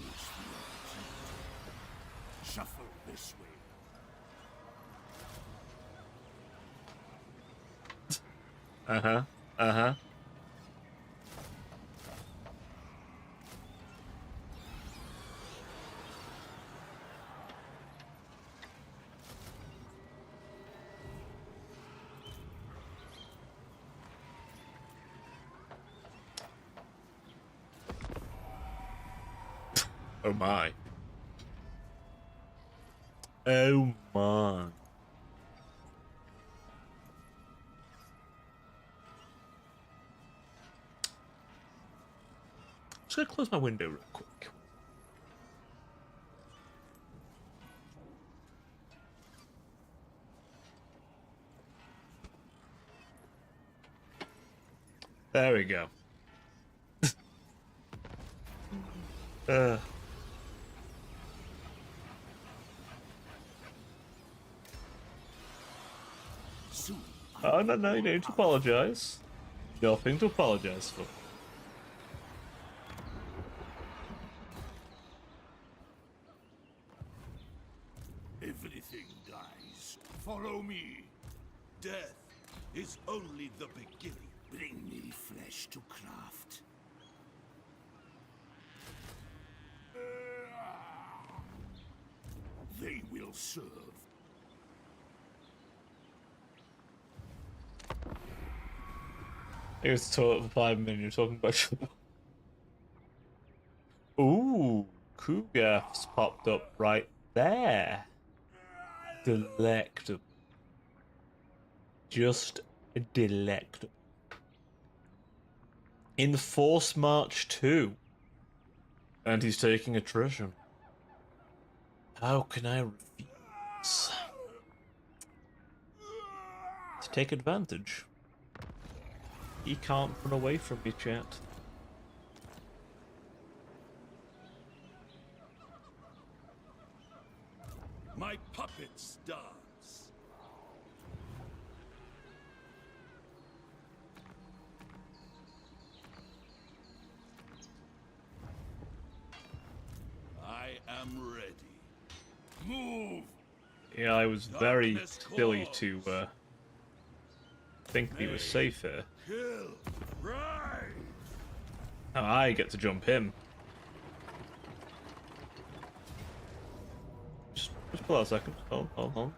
the shuffle this way. Uh-huh. Uh-huh. Oh my. Oh my. Just gonna close my window real quick. There we go. Oh, no, no, you don't need to apologise. Nothing to apologise for. Everything dies. Follow me. Death is only the beginning. Bring me flesh to craft. They will serve. It was toilet for 5 minutes, you're talking about sugar. Ooh, Kugaf's popped up right there. Delectable. Just delectable. In the Force March 2. And he's taking attrition. How can I refuse? To take advantage. He can't run away from me, chat. My puppets dance. I am ready. Move! Yeah, I was very Darkness silly calls. to think he was safe here. Kill! Rise! Now I get to jump him. Just pull out a second. Hold on.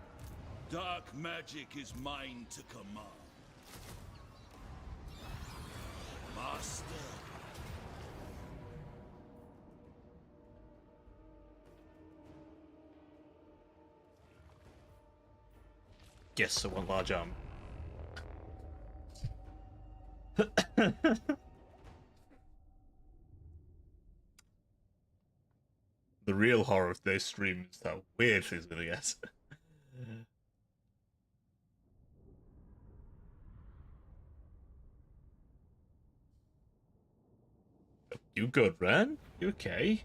Dark magic is mine to command. Master. Yes, I want large arm. The real horror of today's stream is how weird she's gonna get. You good, Ren? You okay?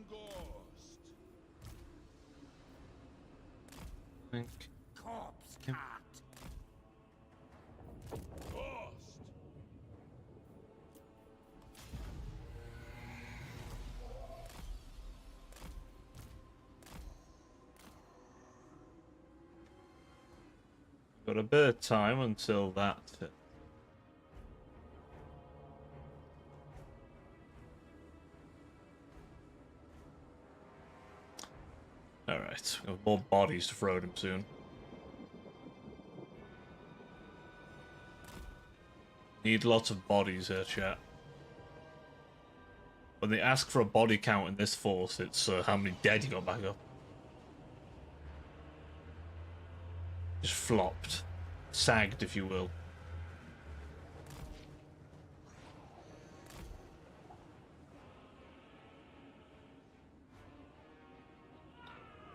Ghost. Think. Corpse cart. Ghost. Got a bit of time until that. Alright, we have more bodies to throw at him soon. Need lots of bodies here, chat. When they ask for a body count in this force, it's how many dead you got back up. Just flopped. Sagged, if you will.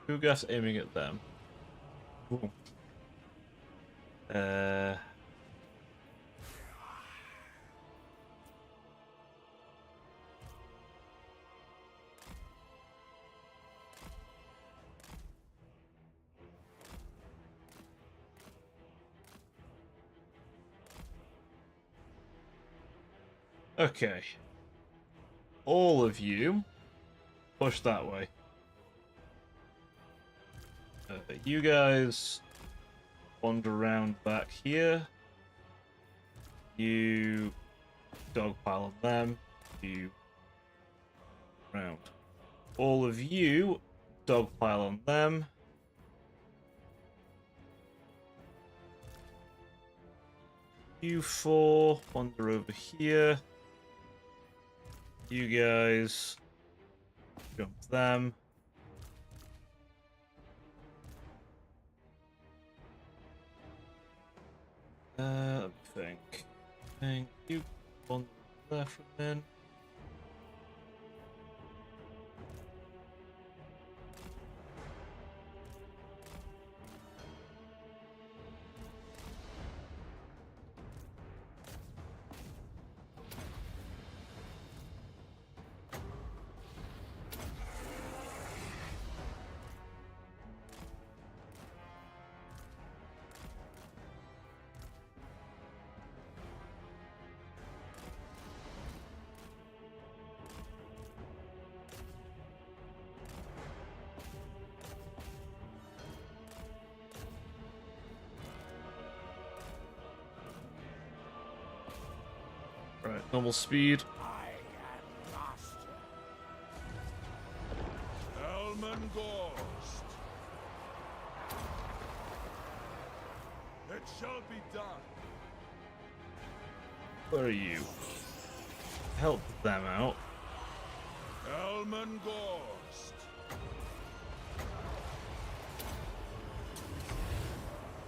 Who gets aiming at them? Ooh. Okay. All of you push that way. You guys wander around back here. You dogpile on them. You round. All of you dogpile on them. You four wander over here. You guys jump them. Let me think. You wander there from then. Right, normal speed. I am master. Elmen Ghost. Where are you? Help them out. Elmengorst.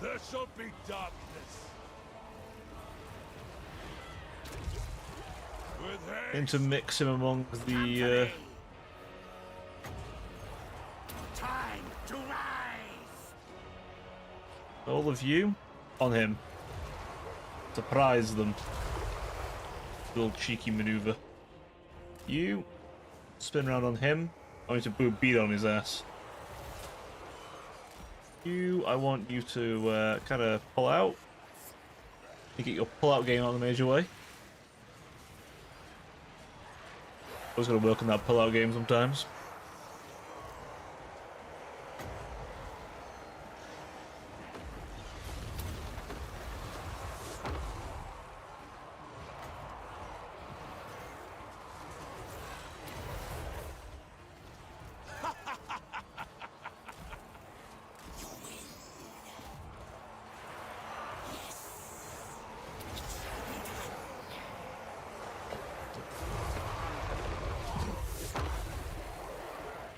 There shall be darkness. With haste. Intermix him among the. Time to rise! All of you on him. Surprise them. Little cheeky maneuver. You spin around on him. I want you to beat on his ass. You, I want you to kind of pull out. You get your pull-out game out of the major way. Always got to work on that pull-out game sometimes.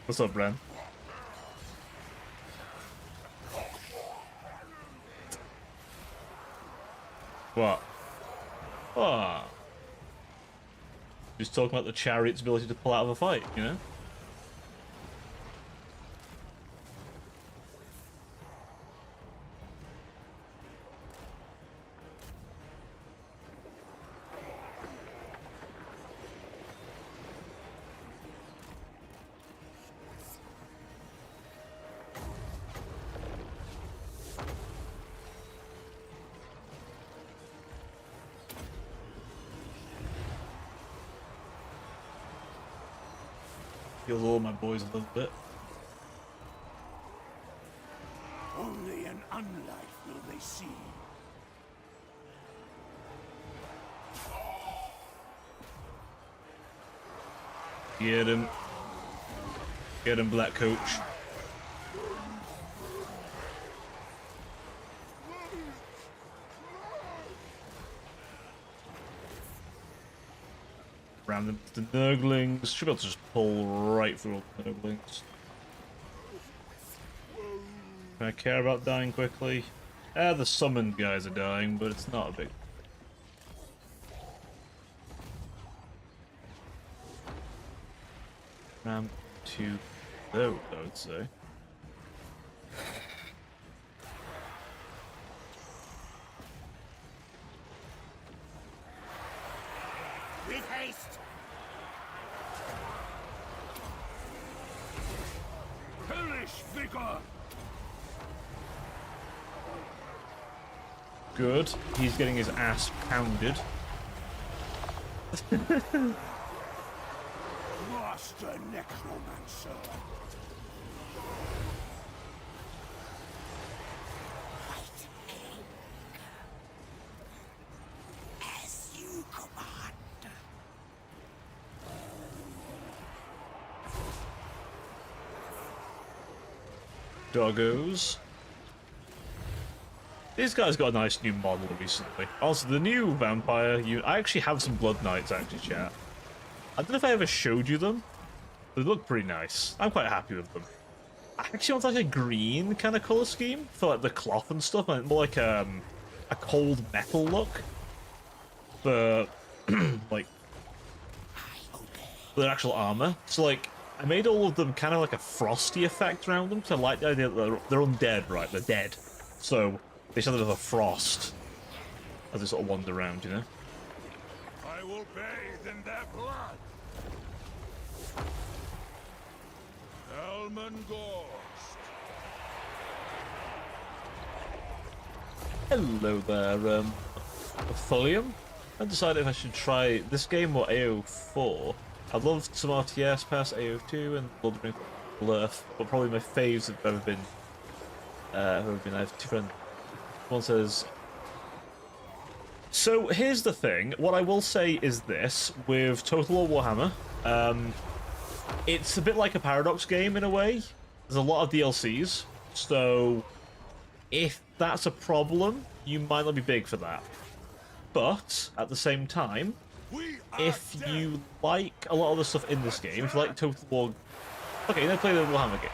What's up, Bran? What? Ah. Just talking about the chariot's ability to pull out of a fight, you know? Heals all my boys a little bit. Only an unlife will they see. Get him. Get him, Black Coach. Ram them to the Nurglings. Should be able to just pull right through all the Nurglings. Can I care about dying quickly? The summoned guys are dying, but it's not a big... Ram to those, I would say. With haste! Hellish vigor. Good. He's getting his ass pounded. Master Necromancer. As you command. Doggos. This guy's got a nice new model recently. Also, the new vampire, I actually have some Blood Knights, actually, chat. I don't know if I ever showed you them. They look pretty nice. I'm quite happy with them. I actually want like a green kind of color scheme for like the cloth and stuff, and more like a cold metal look. For like their actual armor. So like I made all of them kind of like a frosty effect around them. So I like the idea that they're undead, right? They're dead. So they should have a frost as they sort of wander around, you know. I will bathe in their blood. Elmengorst. Hello there, Folium. I decided if I should try this game or AO4. I'd love some RTS past AO2 and Blood Ring Blurf, but probably my faves have ever been. I have two friends. One says. So here's the thing. What I will say is this: with Total War Warhammer, it's a bit like a Paradox game in a way. There's a lot of DLCs, so if that's a problem, you might not be big for that. But at the same time, We are if dead. you like a lot of the stuff in this game, if you like Total War... Okay, then play the Wrahammer game.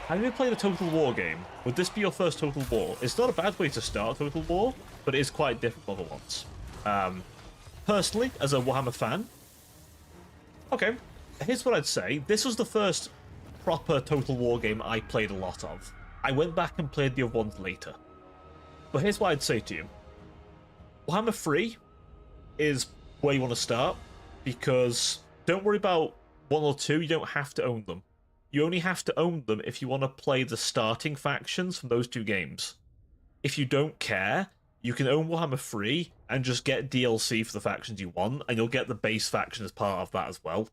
Have you played a Total War game? Would this be your first Total War? It's not a bad way to start Total War, but it is quite difficult for once. Personally, as a Warhammer fan, okay, here's what I'd say. This was the first proper Total War game I played a lot of. I went back and played the other ones later. But here's what I'd say to you. Warhammer 3 is where you want to start, because don't worry about 1 or 2, you don't have to own them. You only have to own them if you want to play the starting factions from those 2 games. If you don't care, you can own Warhammer 3 and just get DLC for the factions you want, and you'll get the base faction as part of that as well.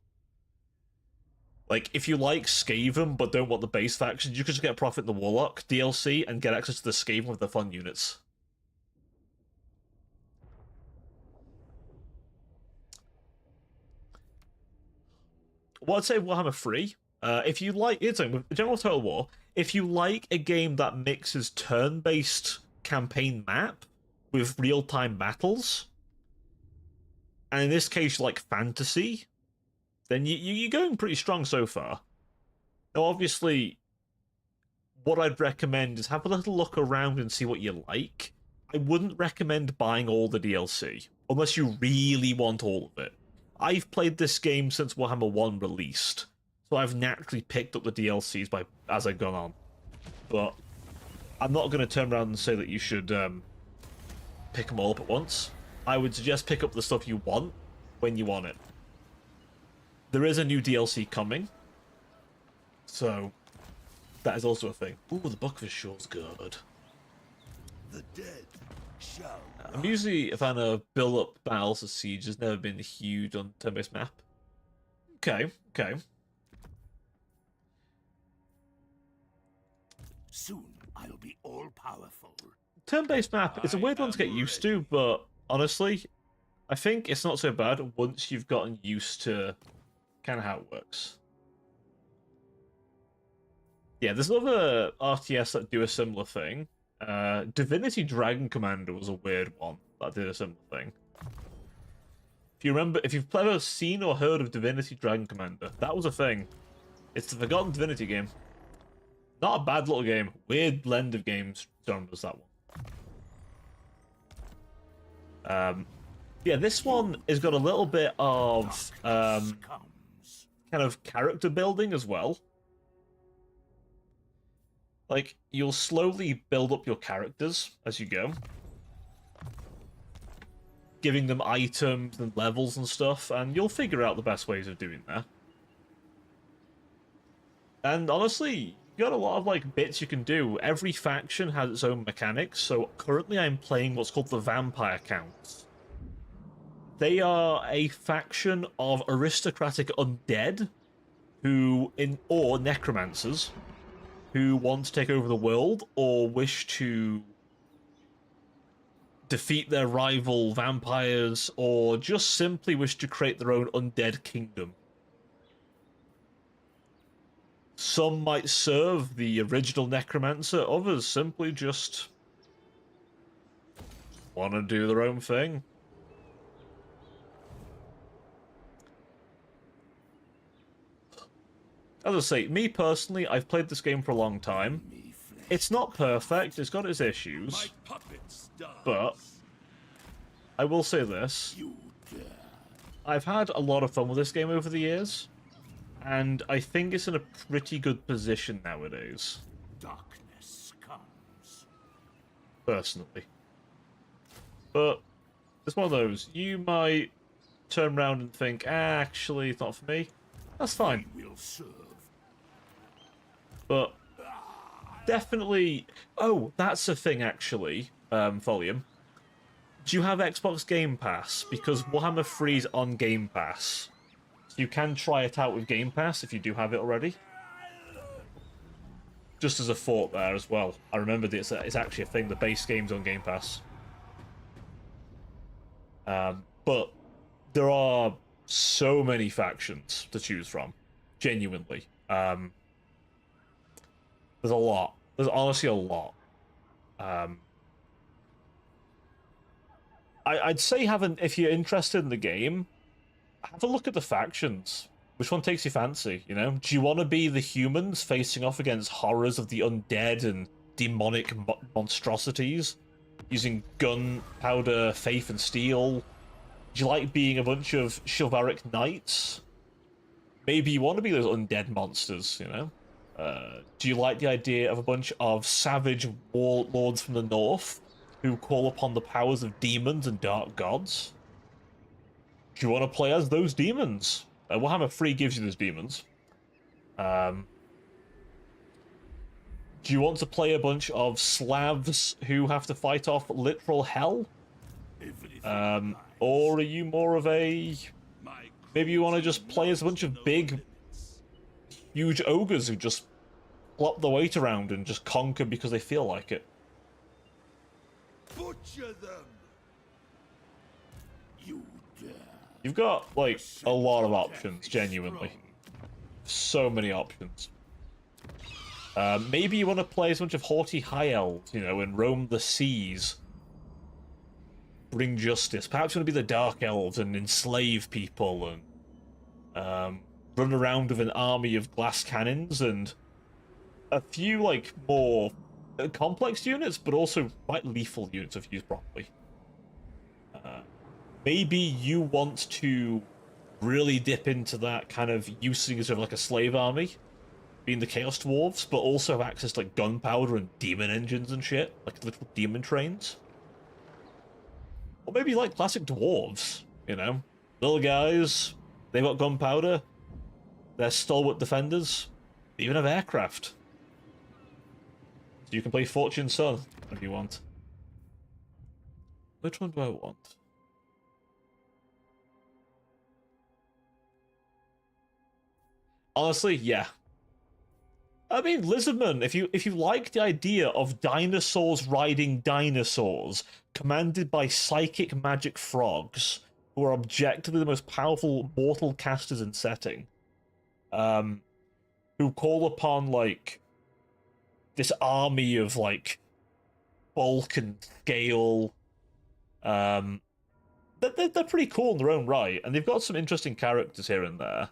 Like, if you like Skaven but don't want the base factions, you can just get Prophet and the Warlock DLC and get access to the Skaven with the fun units. What I'd say Warhammer 3, if you like, it's with General Total War, if you like a game that mixes turn-based campaign map with real-time battles, and in this case you like fantasy, then you're going pretty strong so far. Now obviously, what I'd recommend is have a little look around and see what you like. I wouldn't recommend buying all the DLC, unless you really want all of it. I've played this game since Warhammer 1 released, so I've naturally picked up the DLCs as I've gone on. But I'm not going to turn around and say that you should pick them all up at once. I would suggest pick up the stuff you want when you want it. There is a new DLC coming, so that is also a thing. Ooh, the Book of Assure's good. The dead shall I'm usually a fan of build-up battles of Siege. Has never been huge on turn-based map. Okay, okay. Soon I'll be all-powerful. Turn-based map, it's a weird one to get used to, but honestly, I think it's not so bad once you've gotten used to kind of how it works. Yeah, there's other RTS that do a similar thing. Divinity Dragon Commander was a weird one that did a similar thing. If you remember, if you've ever seen or heard of Divinity Dragon Commander, that was a thing. It's the Forgotten Divinity game. Not a bad little game. Weird blend of games genres, that one. Yeah, this one has got a little bit of kind of character building as well. Like, you'll slowly build up your characters as you go, giving them items and levels and stuff, and you'll figure out the best ways of doing that. And honestly, you got a lot of like bits you can do. Every faction has its own mechanics, so currently I'm playing what's called the Vampire Counts. They are a faction of aristocratic undead or necromancers who want to take over the world or wish to defeat their rival vampires or just simply wish to create their own undead kingdom. Some might serve the original necromancer, others simply just want to do their own thing. As I say, me personally, I've played this game for a long time. It's not perfect, it's got its issues, my puppets die. but I will say this. I've had a lot of fun with this game over the years, and I think it's in a pretty good position nowadays. Darkness comes. Personally. But it's one of those. You might turn around and think, actually, it's not for me. That's fine. We will serve. But definitely... Oh, that's a thing, actually, Folium. Do you have Xbox Game Pass? Because Warhammer 3 is on Game Pass. So you can try it out with Game Pass if you do have it already. Just as a thought there as well. I remembered it's actually a thing. The base game's on Game Pass. But there are so many factions to choose from. Genuinely. There's a lot. There's honestly a lot. I'd say if you're interested in the game, have a look at the factions. Which one takes your fancy, you know? Do you want to be the humans facing off against horrors of the undead and demonic monstrosities? Using gunpowder, faith, and steel? Do you like being a bunch of chivalric knights? Maybe you want to be those undead monsters, you know? Do you like the idea of a bunch of savage warlords from the north who call upon the powers of demons and dark gods? Do you want to play as those demons? Wrahammer 3 gives you those demons. Do you want to play a bunch of Slavs who have to fight off literal hell? Or are you more of a... Maybe you want to just play as a bunch of big, huge ogres who just flop the weight around and just conquer because they feel like it? Butcher them. You dare. You've got, like, a lot of options, genuinely. So many options. Maybe you want to play as a bunch of haughty high elves, you know, and roam the seas. Bring justice. Perhaps you want to be the dark elves and enslave people and run around with an army of glass cannons and a few, like, more complex units, but also quite lethal units if used properly. Maybe you want to really dip into that kind of using as sort of like a slave army, being the Chaos Dwarves, but also have access to like gunpowder and demon engines and shit, like little demon trains. Or maybe like classic dwarves, you know? Little guys, they've got gunpowder, they're stalwart defenders, they even have aircraft. So you can play Fortune Sun if you want. Which one do I want? Honestly, yeah. I mean, Lizardman, if you like the idea of dinosaurs riding dinosaurs, commanded by psychic magic frogs, who are objectively the most powerful mortal casters in setting, who call upon, like, this army of, like, bulk and scale, they're pretty cool in their own right, and they've got some interesting characters here and there.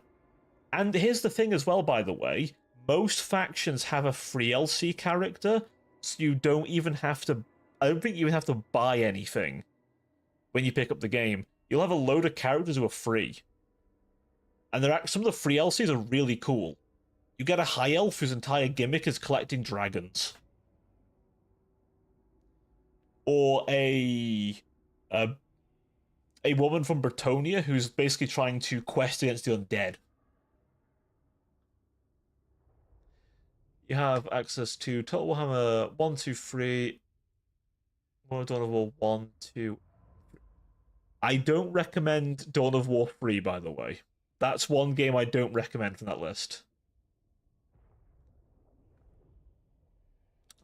And here's the thing as well, by the way, most factions have a free LC character, so you don't even have to... I don't think you even have to buy anything when you pick up the game. You'll have a load of characters who are free. And some of the free LCs are really cool. You get a high elf whose entire gimmick is collecting dragons. Or a woman from Bretonia who's basically trying to quest against the undead. You have access to Total Warhammer 1, 2, 3, Dawn of War 1, 2. I don't recommend Dawn of War 3, by the way. That's one game I don't recommend from that list.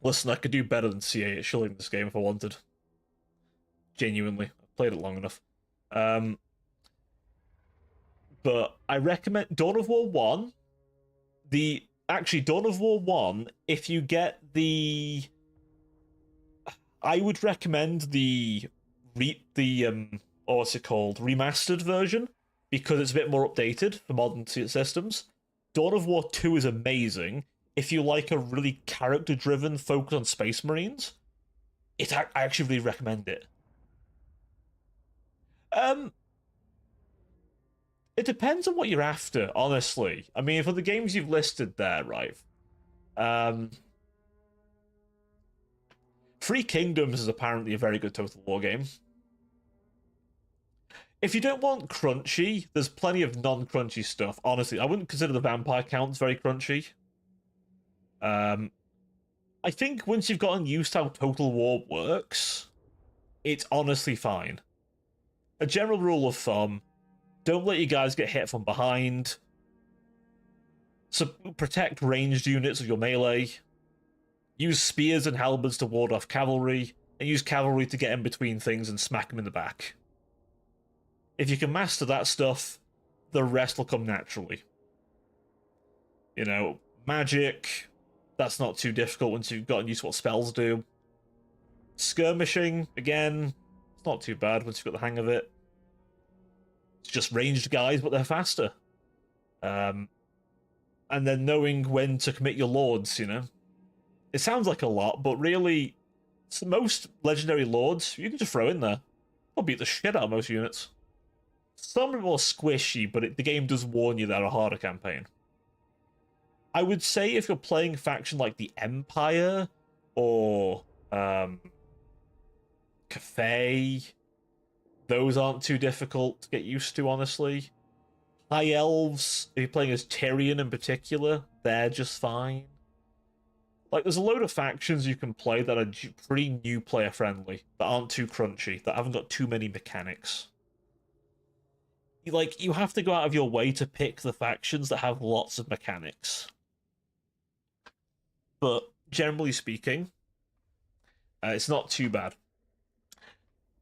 Listen, I could do better than CA at shilling this game if I wanted. Genuinely. I've played it long enough. But I recommend Dawn of War 1. Actually, Dawn of War 1, if you get the... I would recommend the what's it called? Remastered version, because it's a bit more updated for modern systems. Dawn of War 2 is amazing. If you like a really character-driven focus on Space Marines, I actually really recommend it. It depends on what you're after, honestly. I mean, for the games you've listed there, right? Three Kingdoms is apparently a very good Total War game. If you don't want crunchy, there's plenty of non-crunchy stuff. Honestly, I wouldn't consider the Vampire Counts very crunchy. I think once you've gotten used to how Total War works, it's honestly fine. A general rule of thumb: don't let you guys get hit from behind. So protect ranged units of your melee. Use spears and halberds to ward off cavalry, and use cavalry to get in between things and smack them in the back. If you can master that stuff, the rest will come naturally. You know, magic, that's not too difficult once you've gotten used to what spells do. Skirmishing, again, It's not too bad once you've got the hang of it. It's just ranged guys, but they're faster. And then knowing when to commit your lords, you know. It sounds like a lot, but really, most legendary lords, you can just throw in there. I'll beat the shit out of most units. Some are more squishy, but the game does warn you they're a harder campaign. I would say if you're playing a faction like the Empire, or Cafe, those aren't too difficult to get used to, honestly. High Elves, if you're playing as Tyrion in particular, they're just fine. Like, there's a load of factions you can play that are pretty new player friendly, that aren't too crunchy, that haven't got too many mechanics. You have to go out of your way to pick the factions that have lots of mechanics. But generally speaking, it's not too bad.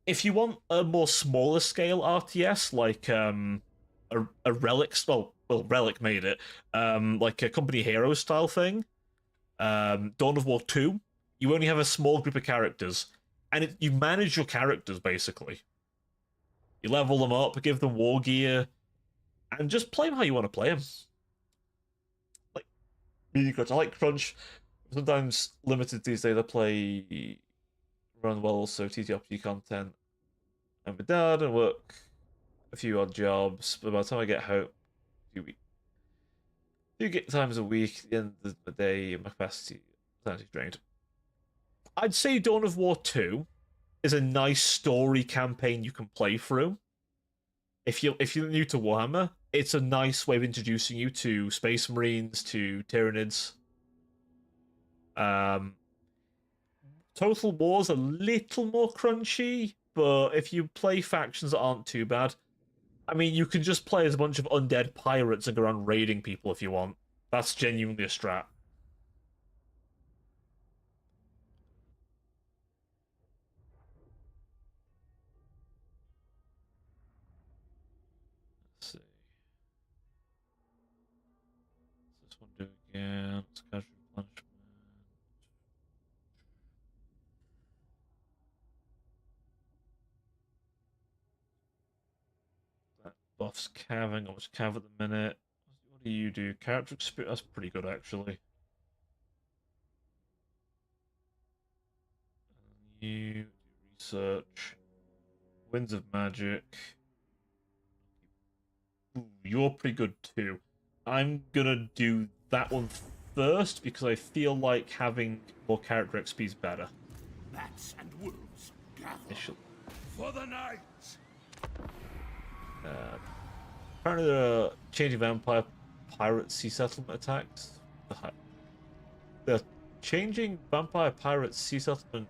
If you want a more smaller scale RTS, like a Relic, well, Relic made it, like a Company Heroes style thing, Dawn of War 2, you only have a small group of characters, and you manage your characters, basically. You level them up, give them war gear, and just play them how you want to play them. Like, really crunch. I like crunch. Sometimes limited these days, I play run well, so TTRPG content. I'm with dad and work a few odd jobs, but by the time I get home, few times a week, at the end of the day, my capacity is actually drained. I'd say Dawn of War 2 is a nice story campaign you can play through. If you're new to Warhammer, it's a nice way of introducing you to Space Marines, to Tyranids. Total War's a little more crunchy, but if you play factions that aren't too bad, I mean, you can just play as a bunch of undead pirates and go around raiding people if you want. That's genuinely a strat. Let's see. What's this one do again? It's casual replenishment. That buffs Cav. Got much Cav at the minute. What do you do? Character experience. That's pretty good, actually. You do research. Winds of Magic. Ooh, you're pretty good too. I'm gonna do that one first because I feel like having more character XP is better. Bats and wolves, gather Initially. for the night. Apparently there are changing vampire pirate sea settlement attacks. They're changing vampire pirate sea settlement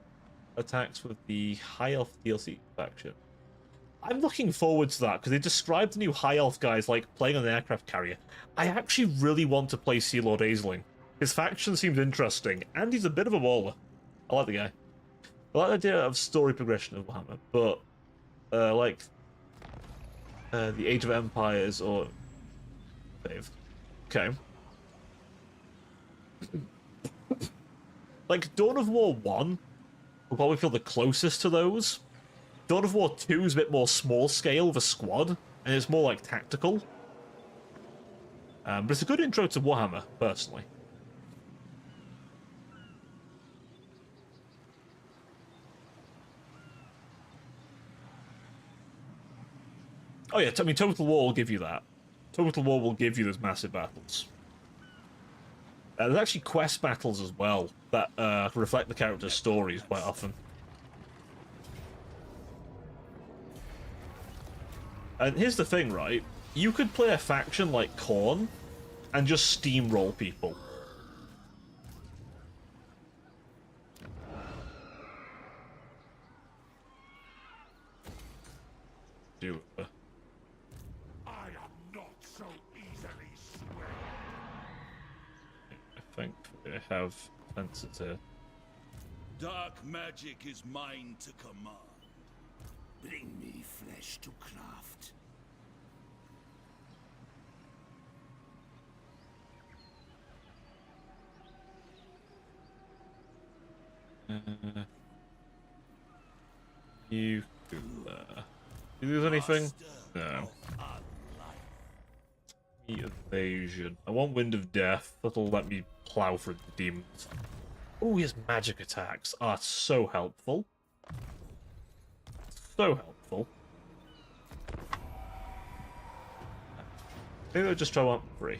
attacks with the High Elf DLC faction. I'm looking forward to that because they described the new High Elf guys like playing on an aircraft carrier. I actually really want to play Sea Lord Aisling. His faction seems interesting, and he's a bit of a baller. I like the guy. I like the idea of story progression of Warhammer, but like the Age of Empires or Dave. Okay. Like Dawn of War 1 will probably feel the closest to those. Dawn of War 2 is a bit more small scale with a squad, and it's more like tactical. But it's a good intro to Warhammer, personally. Oh yeah, I mean, Total War will give you that. Total War will give you those massive battles. There's actually quest battles as well that reflect the character's stories quite often. And here's the thing, right? You could play a faction like Khorne and just steamroll people. Do I am not so easily swayed. I think I have fences here. Dark magic is mine to command. Bring me flesh to craft. You do Did you lose anything? Master No. of our life. Evasion. I want Wind of Death. That'll let me plow through the demons. Oh, he has magic attacks. Ah, it's so helpful. So helpful. Maybe I'll just try Wrahammer3.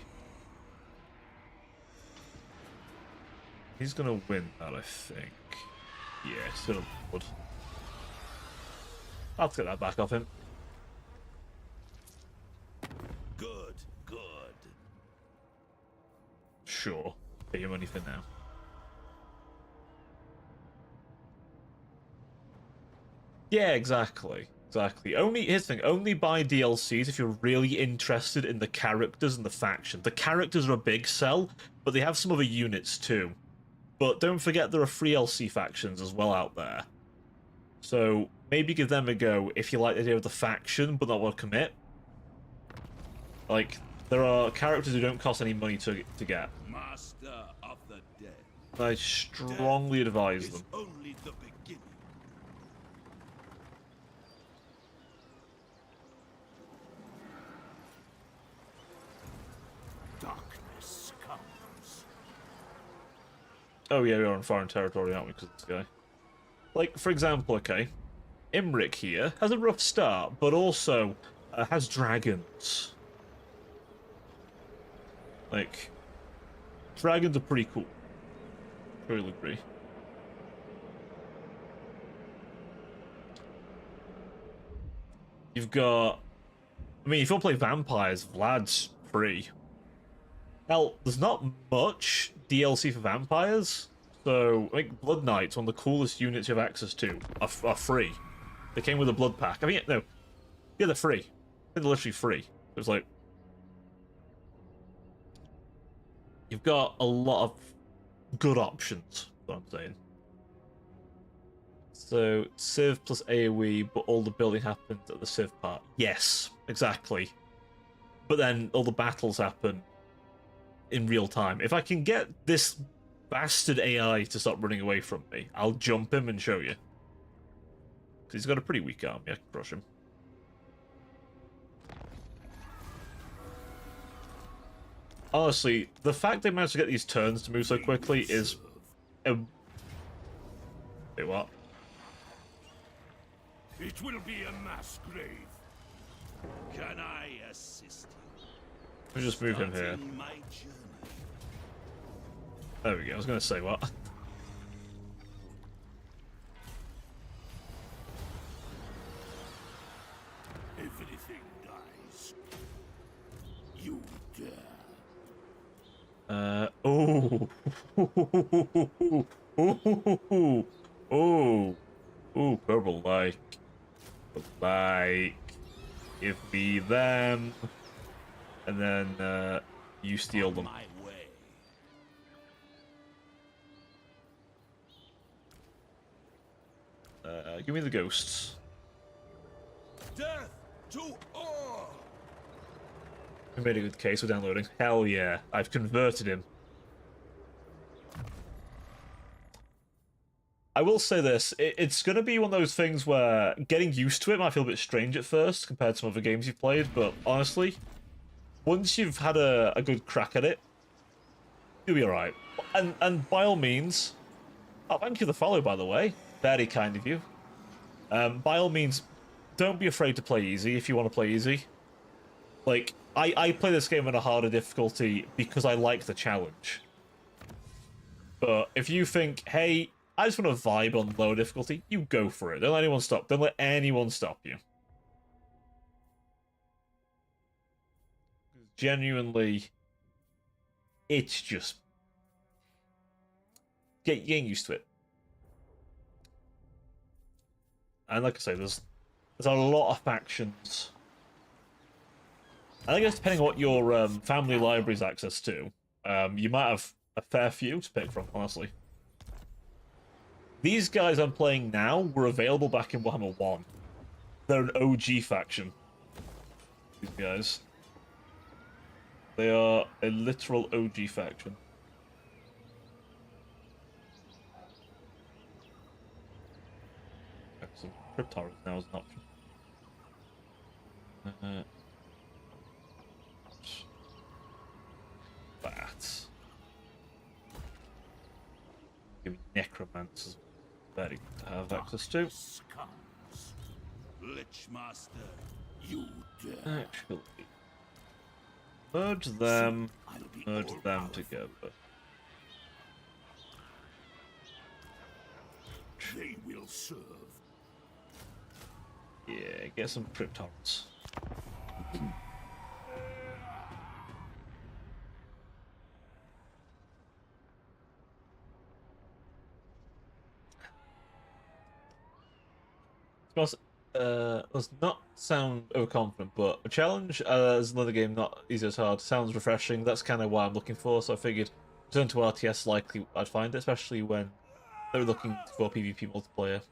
He's gonna win that, I think. Yeah, he's gonna would. I'll get that back off him. Good. Sure. Pay your money for now. Yeah, exactly. Exactly. Here's the thing, only buy DLCs if you're really interested in the characters and the faction. The characters are a big sell, but they have some other units too. But don't forget there are free LC factions as well out there. So maybe give them a go if you like the idea of the faction but not want to commit. Like, there are characters who don't cost any money to get. Master of the dead. I strongly advise Is them. only the beginning. Darkness comes. Oh yeah, we are on foreign territory, aren't we, because of this guy? Like, for example, okay, Imric here has a rough start, but also has dragons. Like, dragons are pretty cool. I really agree. You've got... I mean, if you want to play vampires, Vlad's free. Hell, there's not much DLC for vampires, so I think Blood Knights, one of the coolest units you have access to, are free. They came with a blood pack. I mean, no. Yeah, they're free. They're literally free. It's like... You've got a lot of good options, is what I'm saying. So, Civ plus AoE, but all the building happens at the Civ part. Yes, exactly. But then all the battles happen in real time. If I can get this bastard AI to stop running away from me, I'll jump him and show you. Because he's got a pretty weak army, I can crush him. Honestly, the fact they managed to get these turns to move so quickly is... Wait, what? It will be a mass grave. Can I assist you? Let me just move him here. Starting my journey. There we go, I was going to say what? Everything dies. You dare. Oh. Oh, purple like. Give me them. And then, you steal them. My way. Give me the ghosts. Death to all. We made a good case for downloading. Hell yeah, I've converted him. I will say this, it's going to be one of those things where getting used to it might feel a bit strange at first compared to some other games you've played, but honestly, once you've had a good crack at it, you'll be alright. And by all means... Oh, thank you for the follow, by the way. Very kind of you. By all means, don't be afraid to play easy if you want to play easy. Like, I play this game on a harder difficulty because I like the challenge. But if you think, hey, I just want to vibe on low difficulty, you go for it. Don't let anyone stop. Don't let anyone stop you. Genuinely, it's just getting used to it. And like I say, there's a lot of factions. I guess depending on what your family library's access to, you might have a fair few to pick from, honestly. These guys I'm playing now were available back in Wrahammer 1. They're an OG faction. These guys. They are a literal OG faction. Some Cryptarus now is an option. That. Give me necromancers. Very good to have access to. Scums. Lich Master, you dare. Actually, merge them. I'll be Merge all them powerful. together. They will serve. Yeah, get some Cryptons. Does not sound overconfident, but a challenge as another game not easy as hard sounds refreshing. That's kind of what I'm looking for. So I figured turn to RTS likely I'd find it, especially when they're looking for PvP multiplayer.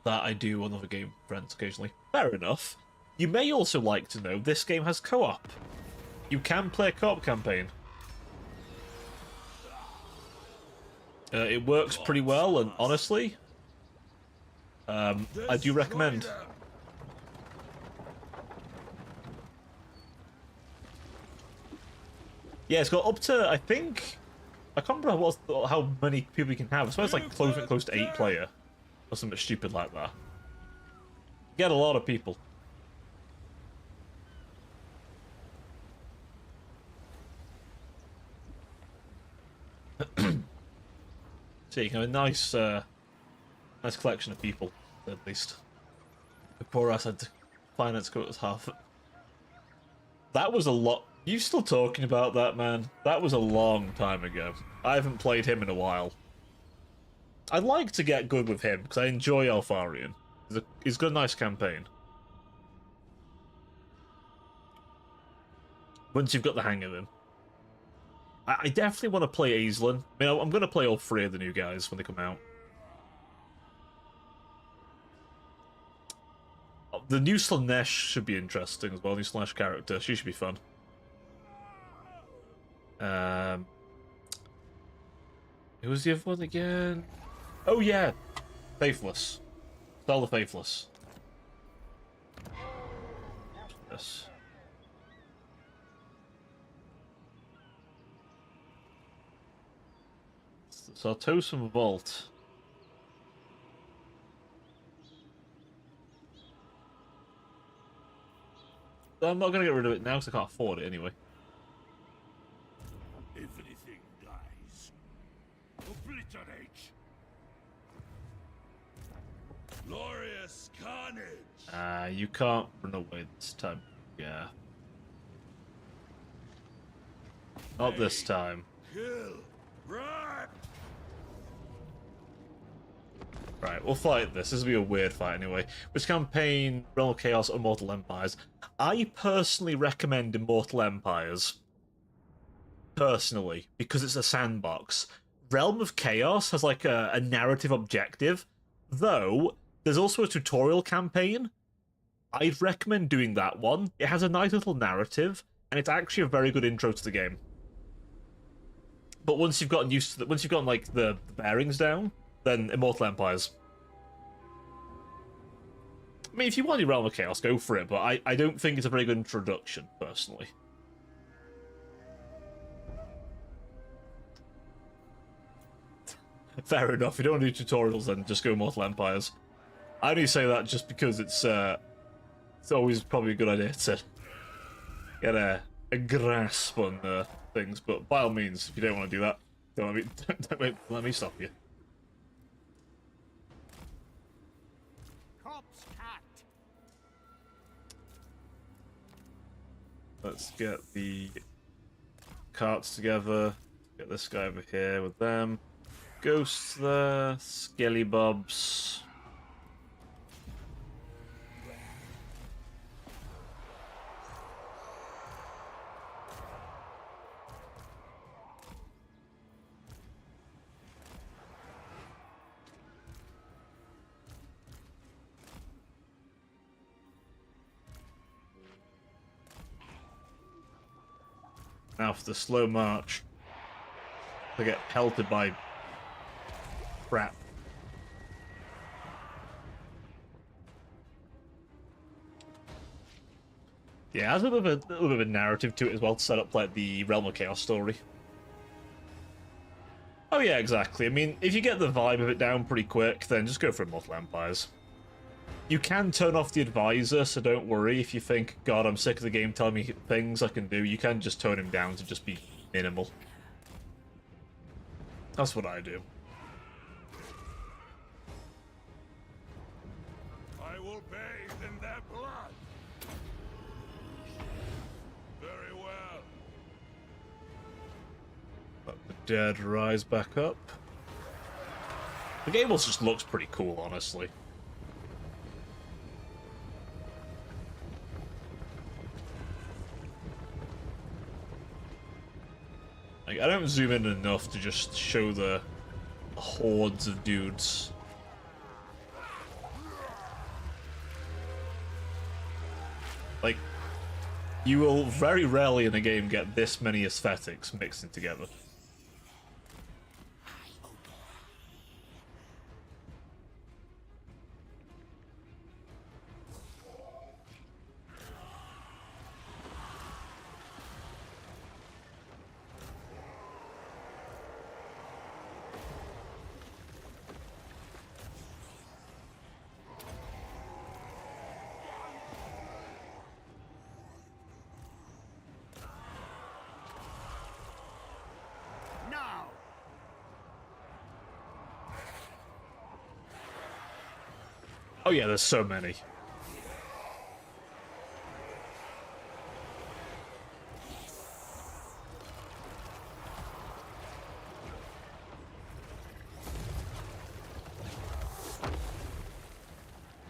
That I do on other game with friends occasionally. Fair enough. You may also like to know this game has co-op. You can play a co-op campaign. It works pretty well, and honestly, I do recommend. Destroy them. Yeah, it's got up to, I think, I can't remember how many people you can have. I suppose it's like close to 8 player, or something stupid like that. Get a lot of people. So you can have a nice, nice collection of people, at least. The poor ass had to finance quotas half. That was a lot. You still talking about that, man? That was a long time ago. I haven't played him in a while. I'd like to get good with him, because I enjoy Alfarian. He's got a nice campaign. Once you've got the hang of him. I definitely want to play Aislinn. I mean, I'm going to play all 3 of the new guys when they come out. The new Slanesh should be interesting as well. New Slanesh character. She should be fun. Who was the other one again? Oh yeah, Faithless. Spell the Faithless. Yes. Sartosan Vault. I'm not going to get rid of it now because I can't afford it anyway. Everything dies. Obliterate. Glorious carnage. You can't run away this time. Yeah. Not this time. Kill. Rip. Right, we'll fight this. This will be a weird fight anyway. Which campaign, Realm of Chaos or Immortal Empires? I personally recommend Immortal Empires. Personally, because it's a sandbox. Realm of Chaos has like a narrative objective, though there's also a tutorial campaign. I'd recommend doing that one. It has a nice little narrative, and it's actually a very good intro to the game. But once you've gotten used to once you've gotten like the bearings down, then Immortal Empires. I mean, if you want your Realm of Chaos, go for it, but I don't think it's a very good introduction, personally. Fair enough, if you don't want to do tutorials, then just go Immortal Empires. I only say that just because it's always probably a good idea to get a grasp on things, but by all means, if you don't want to do that, don't let me stop you. Corpse cat. Let's get the carts together. Get this guy over here with them. Ghosts there. Skelly Bobs. Now for the slow march. They get pelted by crap. Yeah, it has a little bit of a narrative to it as well to set up like the Realm of Chaos story. Oh yeah, exactly. I mean, if you get the vibe of it down pretty quick, then just go for Immortal Empires. You can turn off the advisor, so don't worry if you think, God, I'm sick of the game telling me things I can do. You can just tone him down to just be minimal. That's what I do. I will bathe in their blood. Very well. Let the dead rise back up. The game also just looks pretty cool, honestly. Like, I don't zoom in enough to just show the hordes of dudes. Like, you will very rarely in a game get this many aesthetics mixing together. Now! Oh yeah, there's so many.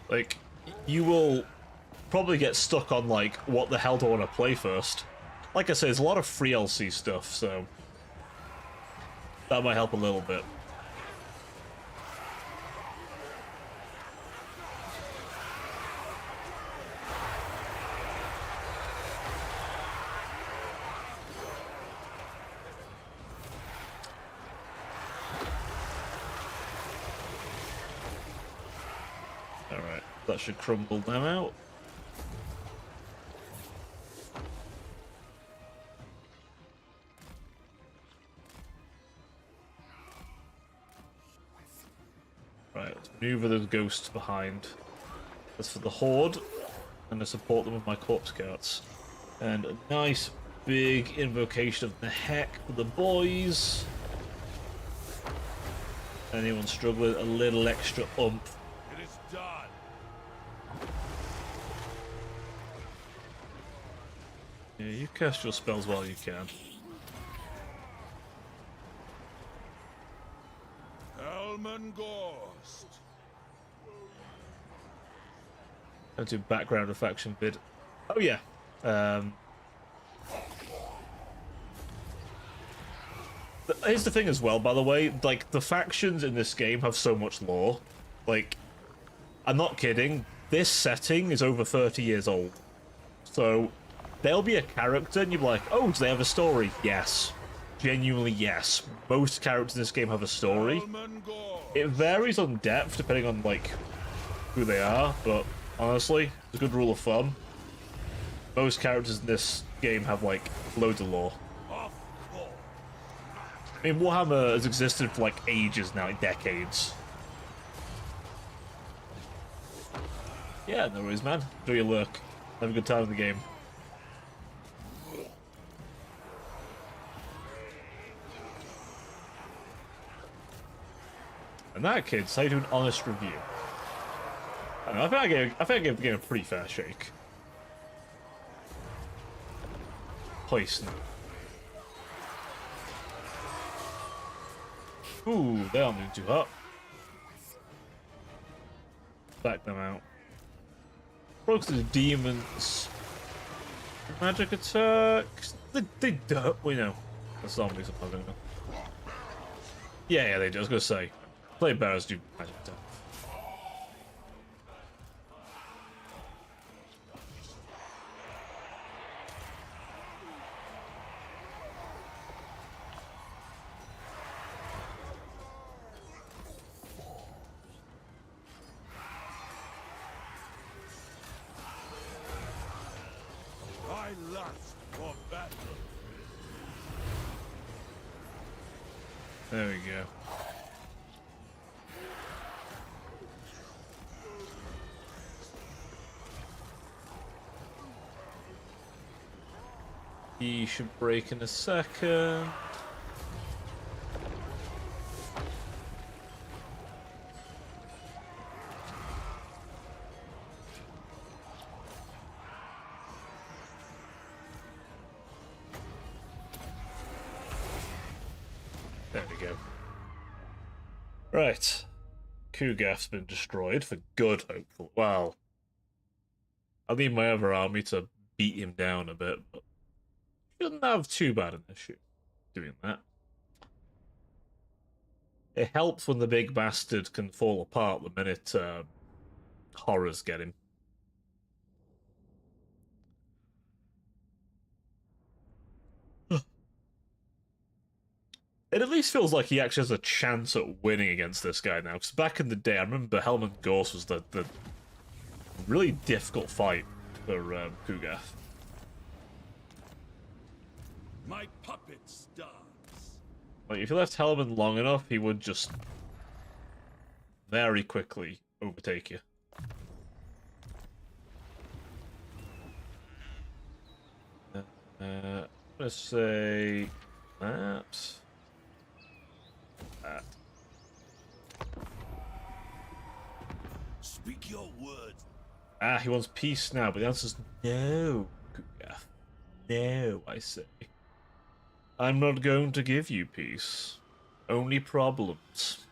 Like, you will probably get stuck on, like, what the hell do I want to play first? Like I say, there's a lot of free LC stuff, so that might help a little bit. Alright, that should crumble them out. Right, let's maneuver those ghosts behind. As for the Horde, I'm going to support them with my Corpse Carts. And a nice big invocation of the heck for the boys. Anyone struggling, a little extra oomph. It is done. Yeah, you cast your spells while you can. Elmengorst. Go to background faction bid. Oh yeah. Here's the thing as well, by the way, like, the factions in this game have so much lore. Like, I'm not kidding, this setting is over 30 years old. So, there'll be a character and you'll be like, oh, do they have a story? Yes. Genuinely, yes. Most characters in this game have a story. Elmengorst. It varies on depth, depending on, like, who they are, but honestly, it's a good rule of thumb. Most characters in this game have, like, loads of lore. Of course. I mean, Warhammer has existed for, like, ages now, like, decades. Yeah, no worries, man. Enjoy your lurk. Have a good time in the game. And that, kids, how you do an honest review. I don't know, I think I gave the game a pretty fair shake. Poison. Ooh, they aren't moving too hot. Back them out. Focus the demons. Magic attacks. They don't. We know. The zombies are probably gonna. Yeah, they do. I was gonna say. Play bears do magic attacks. My lust for battle. There we go. He should break in a second. There we go. Right. Kugaf's been destroyed for good, hopefully. Well, I'll need my other army to beat him down a bit, but shouldn't have too bad an issue doing that. It helps when the big bastard can fall apart the minute horrors get him. It at least feels like he actually has a chance at winning against this guy now. Because back in the day, I remember Helm Gorse was the really difficult fight for Kugaf. My puppet starts. Like, if you left Helman long enough, he would just very quickly overtake you. Let's say maps. That. Speak your words. Ah, he wants peace now, but the answer's no, Kugaf. No, I say. I'm not going to give you peace. Only problems.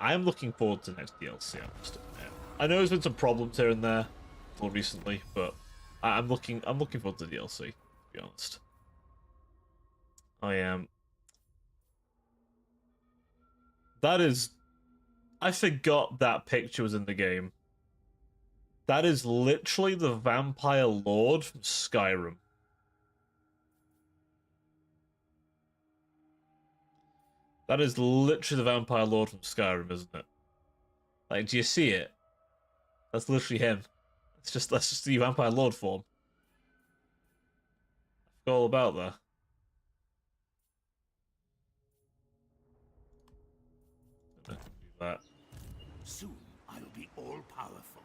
I'm looking forward to the next DLC, I must admit. I know there's been some problems here and there more recently, but I'm looking forward to the DLC, to be honest. I am. That is... I forgot that picture was in the game. That is literally the Vampire Lord from Skyrim. That is literally the Vampire Lord from Skyrim, isn't it? Like, do you see it? That's literally him. That's just the Vampire Lord form. I forgot all about that. Do that. Soon I'll be all powerful.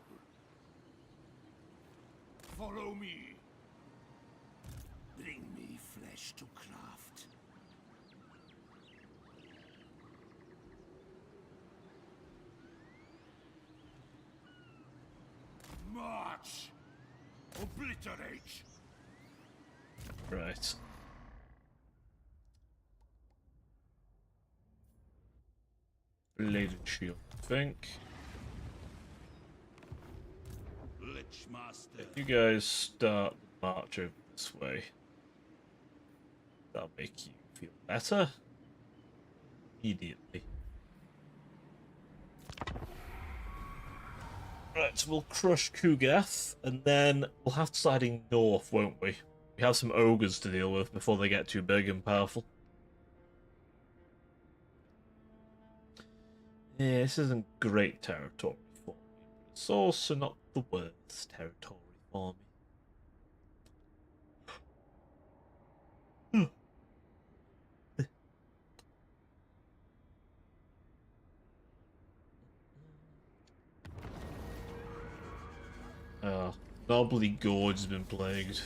Follow me. Bring me flesh to craft. March. Obliterate. Right. Bladed shield, I think. Lich Master. You guys start the march over this way. That'll make you feel better. Immediately. Right, so we'll crush Kugath, and then we'll have to start heading north, won't we? We have some ogres to deal with before they get too big and powerful. Yeah, this isn't great territory for me. It's also not the worst territory for me. Knobbly Gorge has been plagued.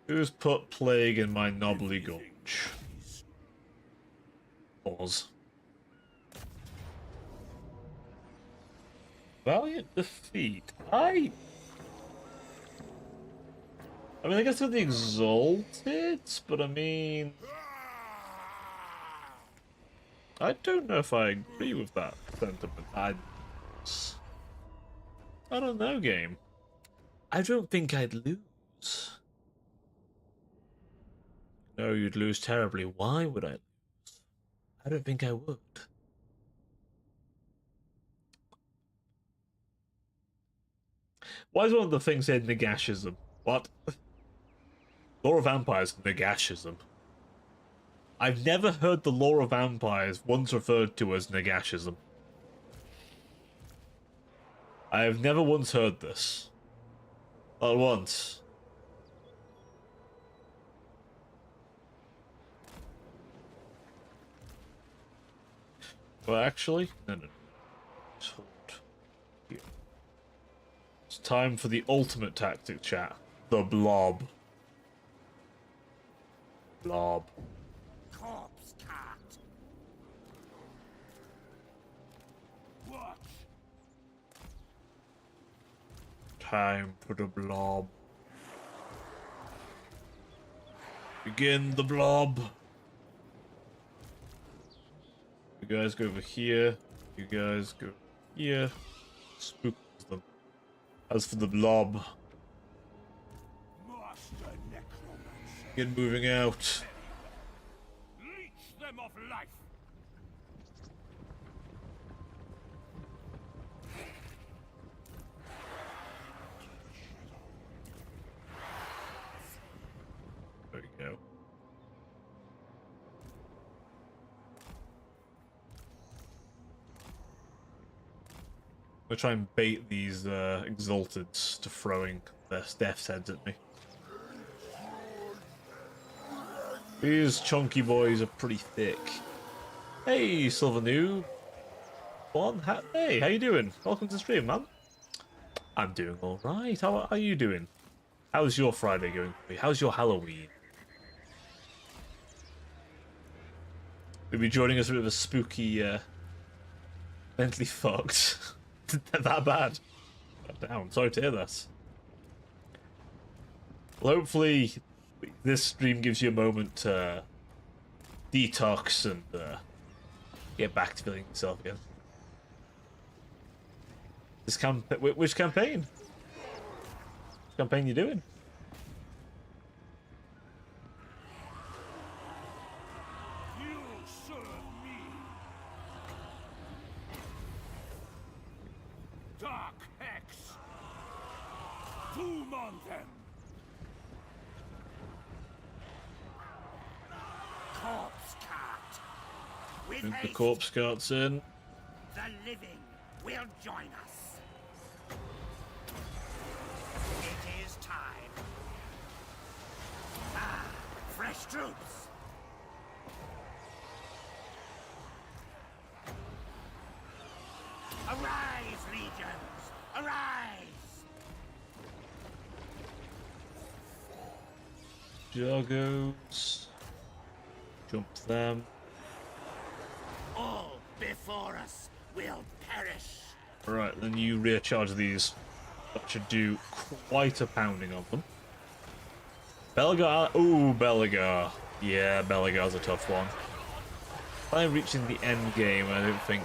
Who's put plague in my Knobbly Gorge? Pause. Valiant defeat. I mean, I guess they're the Exalted, but I mean... I don't know if I agree with that sentiment. I don't know, game. I don't think I'd lose. No, you'd lose terribly. Why would I lose? I don't think I would. Why is one of the things said Nagashism? What? Lore of Vampires, Nagashism. I've never heard the lore of vampires once referred to as Nagashism. I have never once heard this. Not once. Well, actually, no. Just hold here. It's time for the ultimate tactic, chat. The blob. Blob. Corpse cart. Watch. Time for the blob. Begin the blob. You guys go over here. You guys go here. Spook them. As for the blob, Master Necromancer. get moving out. Leech them of life. There we go. I'm gonna try and bait these exalteds to throwing their death's heads at me. These chunky boys are pretty thick. Hey, Silver New. Hey, how you doing? Welcome to the stream, man. I'm doing alright. How are you doing? How's your Friday going for you? How's your Halloween? You'll be joining us a bit of a spooky, mentally fucked. That bad. Down. Sorry to hear that. Well, hopefully this stream gives you a moment to detox and get back to feeling yourself again. This which campaign? Which campaign you doing? You serve me. Dark Hex. Doom on them. Corpse cart. With The haste, corpse cart's in. the living will join us. It is time. Ah, fresh troops. Arise, legions! Arise! Joggos. Jump them. All before us will perish. Right, then you rear charge these. That should do quite a pounding of them. Belgar. Ooh, Belgar. Yeah, Belgar's a tough one. I'm reaching the end game. I don't think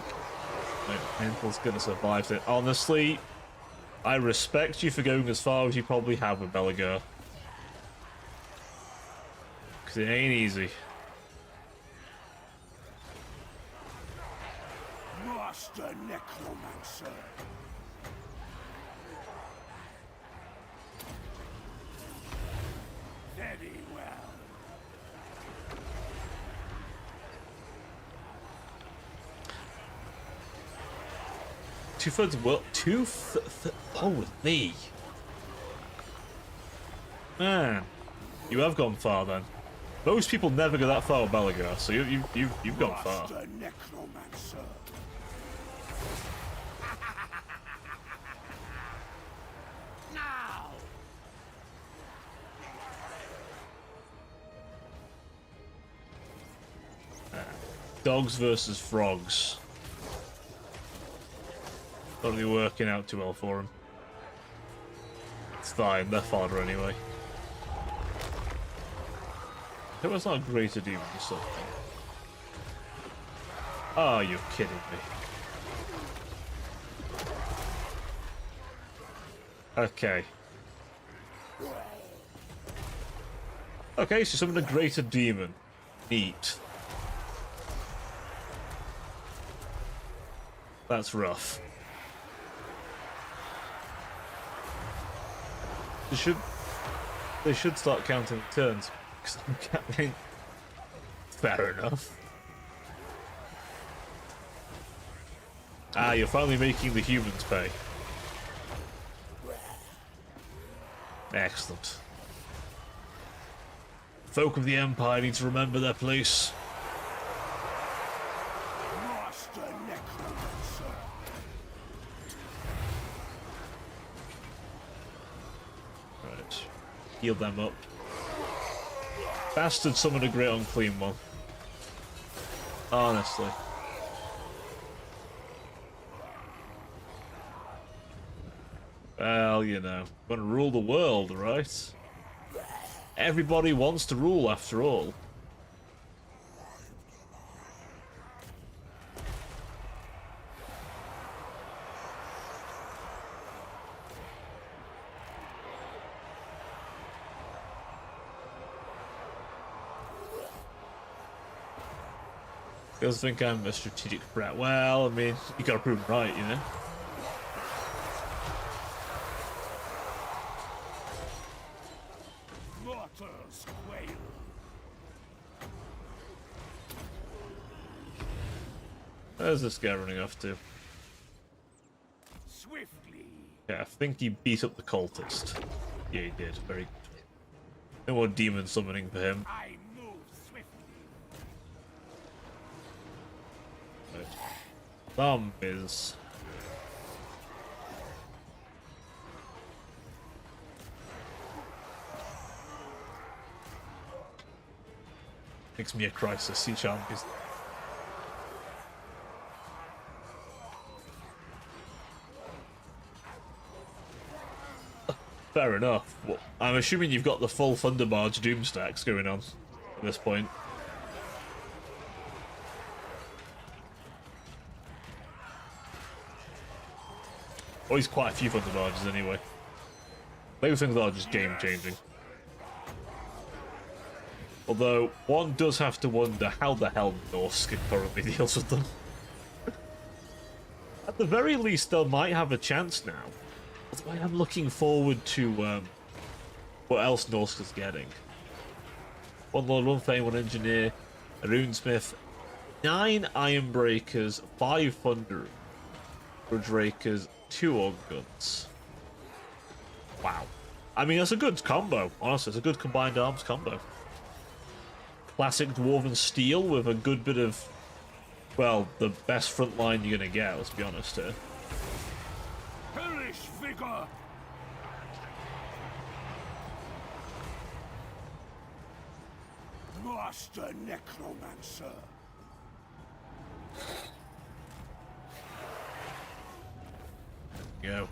my mental's gonna survive it. Honestly, I respect you for going as far as you probably have with Belgar. Because it ain't easy. Master Necromancer. Very well. Two-thirds will. Holy me. Man, you have gone far then. Most people never go that far with Belgar, so you've gone far. Master Necromancer. Now! Dogs versus frogs. Not really working out too well for him. It's fine, they're fodder anyway. I hope it's not a greater demon or something. Oh, you're kidding me. Okay. Okay, so summon a greater demon. Neat. That's rough. They should. They should start counting turns. 'Cause I'm counting. Fair enough. Ah, you're finally making the humans pay. Excellent. Folk of the Empire need to remember their place. Master Necromancer. Right. Heal them up. Bastard summoned a great unclean one. Honestly. Well, you know, gonna rule the world, right? Everybody wants to rule, after all. Does think I'm a strategic threat. Well, I mean, you gotta prove them right, you know? Mortals quail. Where's this guy running off to? Swiftly. Yeah, I think he beat up the cultist. Yeah, he did. Very good. No more demon summoning for him. I move swiftly. Right. Zombies. Makes me a crisis. See zombies. Fair enough. Well, I'm assuming you've got the full Thunderbarge Doom stacks going on at this point. Or he's quite a few Thunderbarges anyway. Those things are just game changing. Although, one does have to wonder how the hell Norse currently deals with them. At the very least, they might have a chance now. That's why I'm looking forward to what else Norse is getting. One Lord, one Fame, one Engineer, a Runesmith, 9 Ironbreakers, 5 Thunder, Grudge Rakers, 2 Org Guns. Wow. I mean, that's a good combo, honestly. It's a good combined arms combo. Classic Dwarven Steel with a good bit of, well, the best front line you're gonna get, let's be honest here. Hellish vigor. Master Necromancer. Go.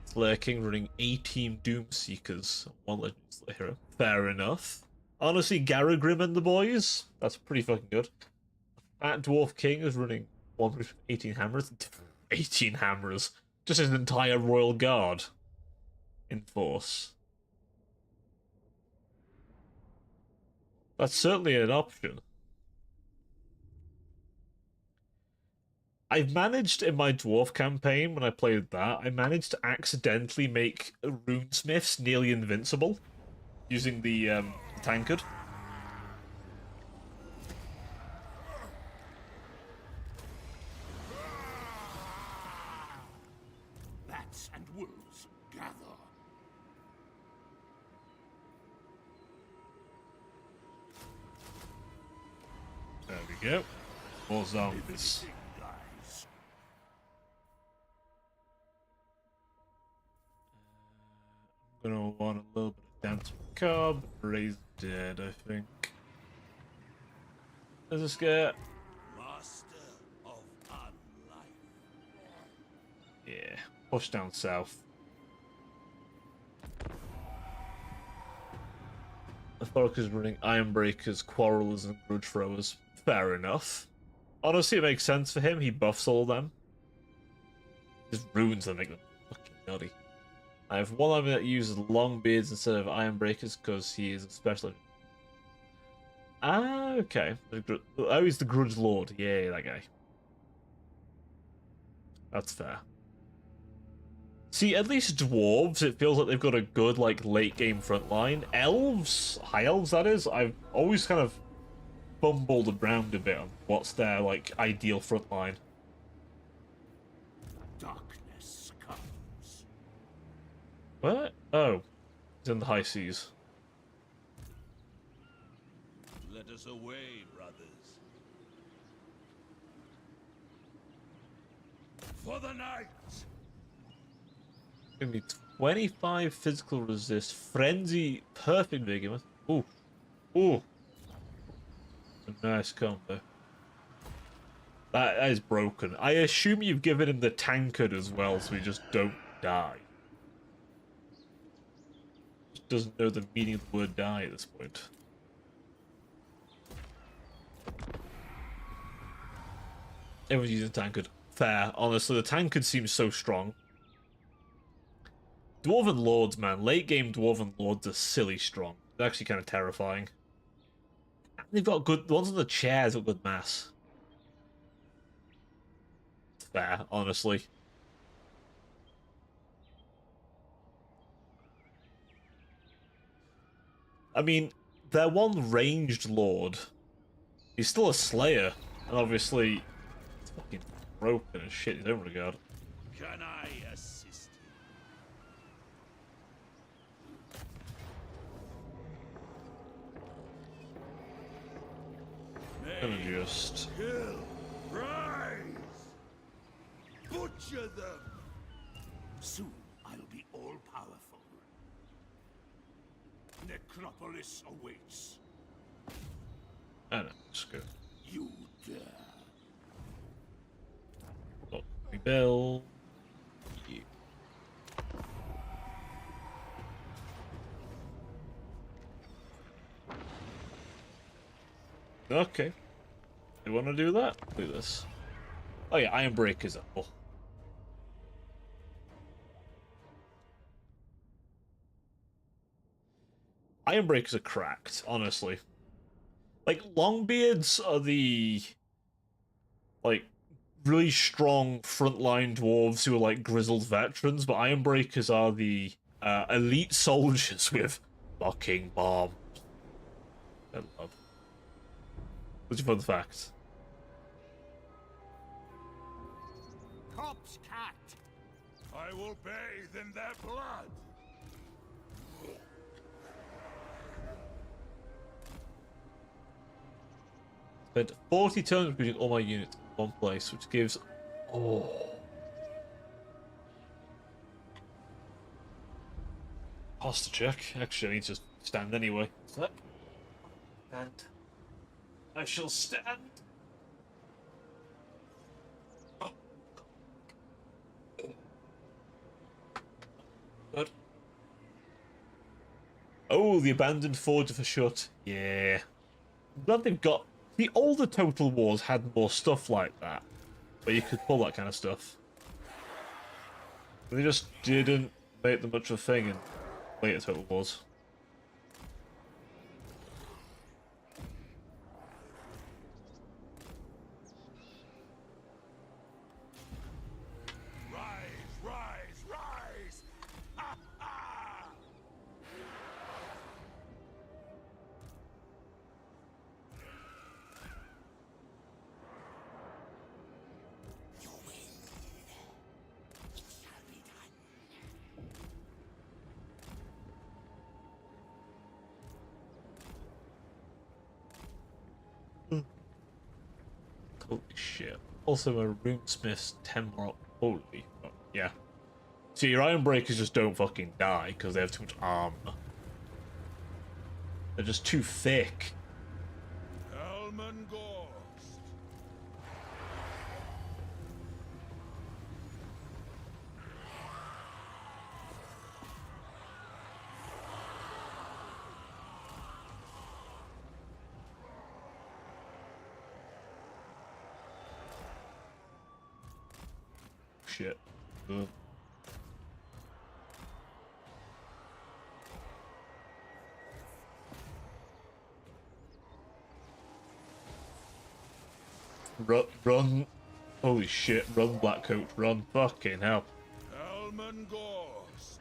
Slayer King running 18 Doom Seekers. One Legend Slayer hero. Fair enough. Honestly, Garagrim and the boys, that's pretty fucking good. Fat Dwarf King is running 18 hammers. 18 hammers. Just his entire royal guard in force. That's certainly an option. I've managed in my dwarf campaign, when I played that, I managed to accidentally make runesmiths nearly invincible using the tankard. Bats and wolves gather. There we go. More zombies. Guys. I'm gonna want a little bit of Dance Macabre, Raise Dead, I think. There's a scare. Master of unlife. Yeah, push down south. The Thork is running Ironbreakers, Quarrelers, and Grudge Throwers. Fair enough. Honestly, it makes sense for him. He buffs all of them. Just ruins them, make them fucking nutty. I have one army that uses long beards instead of Ironbreakers because he is a special. Ah, okay. Oh, he's the Grudge Lord. Yeah, that guy. That's fair. See, at least dwarves, it feels like they've got a good, like, late-game front line. Elves, high elves, that is, I've always kind of bumbled around a bit on what's their, like, ideal front line. Darkness comes. What? Oh, it's in the high seas. Let us away, brothers. For the night! Give me 25 physical resist, frenzy, perfect behemoth. Ooh, ooh, a nice combo. That is broken. I assume you've given him the tankard as well, so he just don't die. Just doesn't know the meaning of the word die at this point. Everyone's using tankard. Fair. Honestly, the tankard seems so strong. Dwarven Lords, man. Late game Dwarven Lords are silly strong. They're actually kind of terrifying. They've got good... The ones on the chairs have got good mass. Fair, honestly. I mean, their one ranged Lord. He's still a Slayer. And obviously... It's fucking broken as shit in his own regard. Can I assist you? Gonna just... Kill! Rise! Butcher them! Soon I'll be all-powerful. Necropolis awaits. I don't know, just go. You dare. Oh, rebuild. You. Okay. You want to do that? Do this. Oh yeah, Iron Breaker's up. Oh. Iron Breakers are cracked, honestly. Like, Longbeards are the... like, really strong frontline dwarves who are, like, grizzled veterans, but Iron Breakers are the elite soldiers with fucking bombs. I love. What's your fun fact? Corpse cat. I will bathe in their blood! Spent 40 turns recruiting all my units in one place, which gives... Oh... Posture check. Actually, I need to stand anyway. Stand. I shall stand. Good. Oh, the abandoned forge for shut. Yeah. I'm glad they've got... The older Total Wars had more stuff like that, where you could pull that kind of stuff. They just didn't make them much of a thing in later Total Wars. Rise, rise, rise! Ha ha! Holy shit. Also, a Runesmith's 10 more up. Holy fuck. Yeah. See, your Iron Breakers just don't fucking die because they have too much armor. They're just too thick. Helman Gorst! Shit. Ugh. Run. Holy shit. Run, Blackcoat. Run. Fucking hell. human ghost.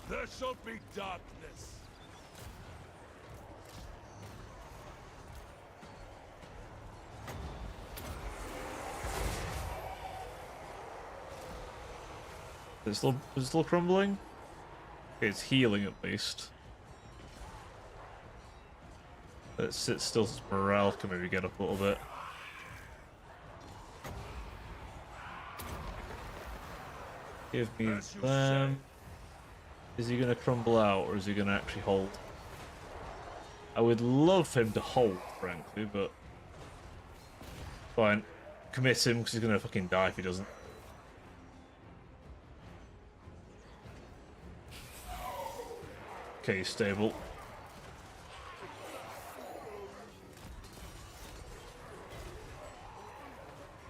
There shall be darkness. Is it still crumbling? Okay, it's healing at least. Let's sit still so morale can maybe get up a little bit. Give me them. Is he gonna crumble out or is he gonna actually hold? I would love him to hold, frankly, but fine. Commit him because he's gonna fucking die if he doesn't. Okay, he's stable.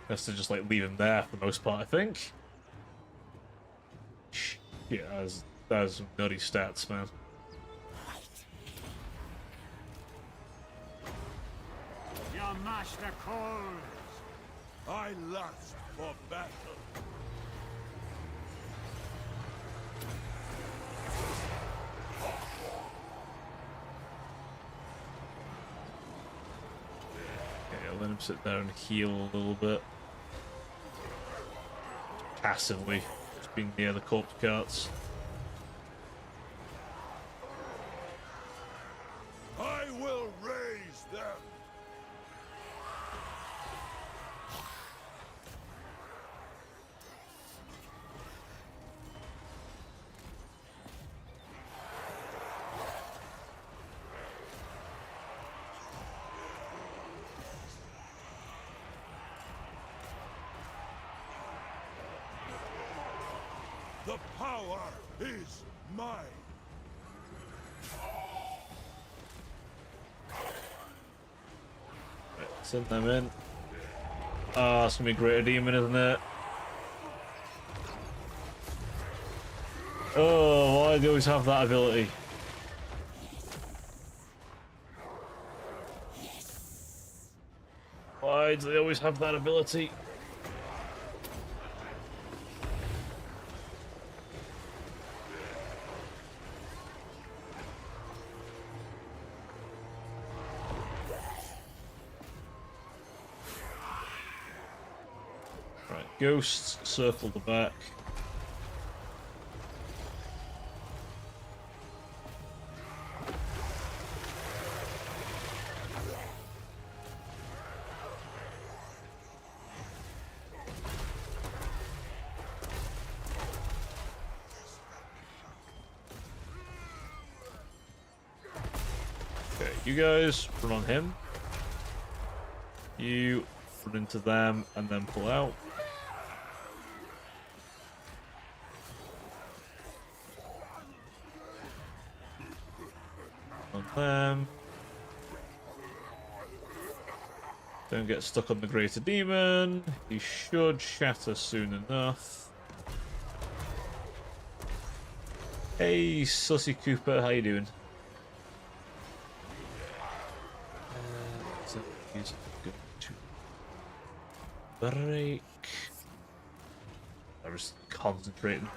Best to just like leave him there for the most part, I think. Yeah, that's some nutty stats, man. Your master calls. I lust for battle. Okay, I'll let him sit there and heal a little bit. Passively, just being near the corpse carts. I will raise them. The power is mine. Right, send them in. Ah, it's gonna be a greater demon, isn't it? Oh, why do they always have that ability? Why do they always have that ability? Right, ghosts circle the back. Okay, you guys run on him. You run into them and then pull out. On them. Don't get stuck on the greater demon. He should shatter soon enough. Hey, Sussy Cooper, how you doing? So he's good to break. I'm just concentrating.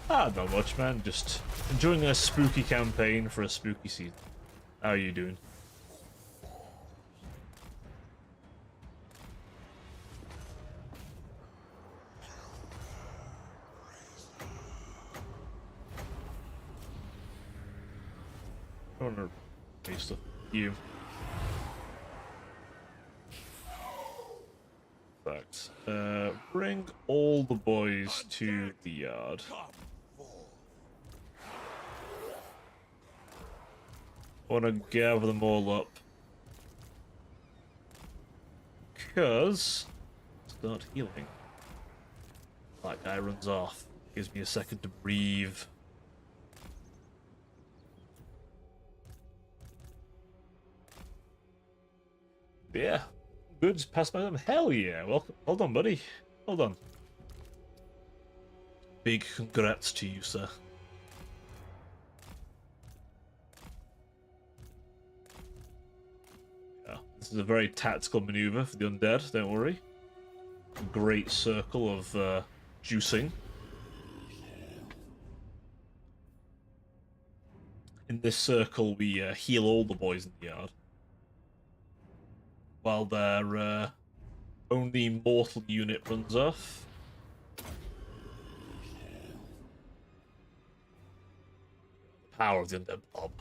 Ah, not much, man. Just enjoying a spooky campaign for a spooky season. How are you doing? I want to waste you. Fact. Bring all the boys to the yard. I want to gather them all up. Because start healing. That guy runs off. Gives me a second to breathe. Yeah. Good, pass by them. Hell yeah. Welcome. Well done, buddy. Well done. Big congrats to you, sir. This is a very tactical maneuver for the undead, don't worry. A great circle of juicing. In this circle, we heal all the boys in the yard. While their only mortal unit runs off. Power of the undead blob.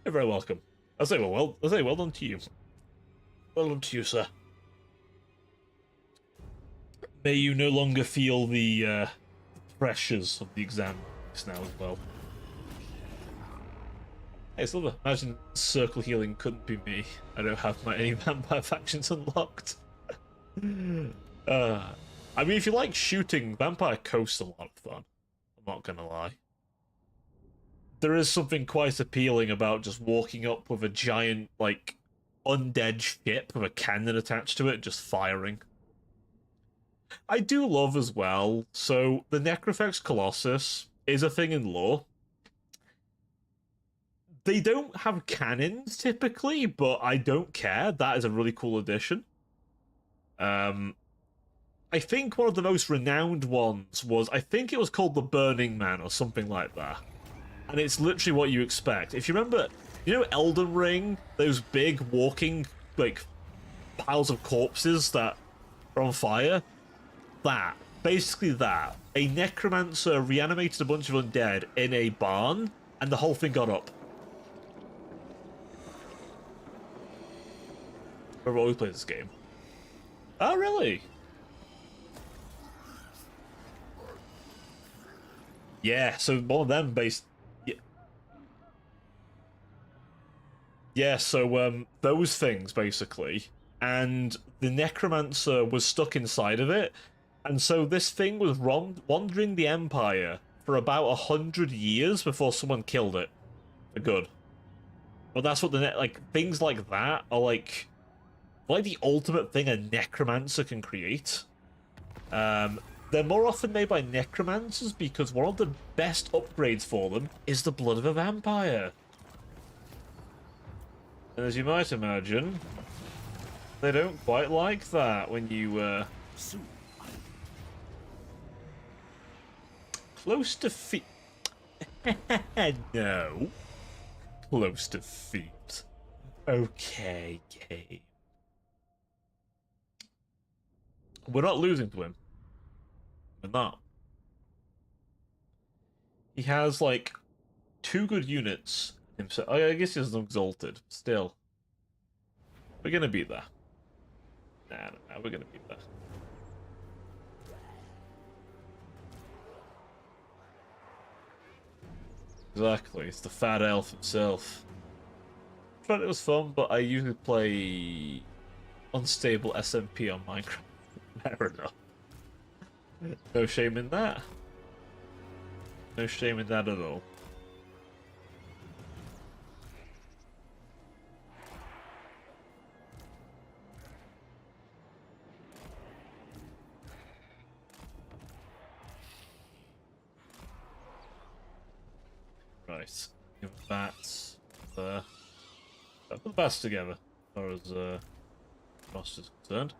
You're very welcome. I say well done to you. Well done to you, sir. May you no longer feel the pressures of the exam now as well. Hey, Silver, imagine circle healing couldn't be me. I don't have any vampire factions unlocked. I mean, if you like shooting, Vampire Coast's a lot of fun. I'm not gonna lie. There is something quite appealing about just walking up with a giant, like, undead ship with a cannon attached to it, just firing. I do love as well, so the Necrofex Colossus is a thing in lore. They don't have cannons, typically, but I don't care. That is a really cool addition. I think one of the most renowned ones was, I think it was called the Burning Man or something like that. And it's literally what you expect. If you remember, you know Elden Ring? Those big walking, like, piles of corpses that are on fire? That. Basically that. A necromancer reanimated a bunch of undead in a barn, and the whole thing got up. I've always played this game. Oh, really? Yeah, so one of them based... Yeah, so those things, basically. And the necromancer was stuck inside of it. And so this thing was wandering the Empire for about 100 years before someone killed it. For good. Well, that's what things like that are like the ultimate thing a necromancer can create. They're more often made by necromancers because one of the best upgrades for them is the blood of a vampire. And as you might imagine, they don't quite like that when you, close to feet. No. Close to feet. Okay, game. We're not losing to him. We're not. He has, like, 2 good units himself. Oh, I guess he's exalted. Still. We're gonna beat that. Nah, we're gonna beat that. Exactly, it's the fat elf himself. I thought it was fun, but I usually play unstable SMP on Minecraft. Fair enough. No shame in that. No shame in that at all. Right, give that there. Put the bats together, as far as Frost is concerned.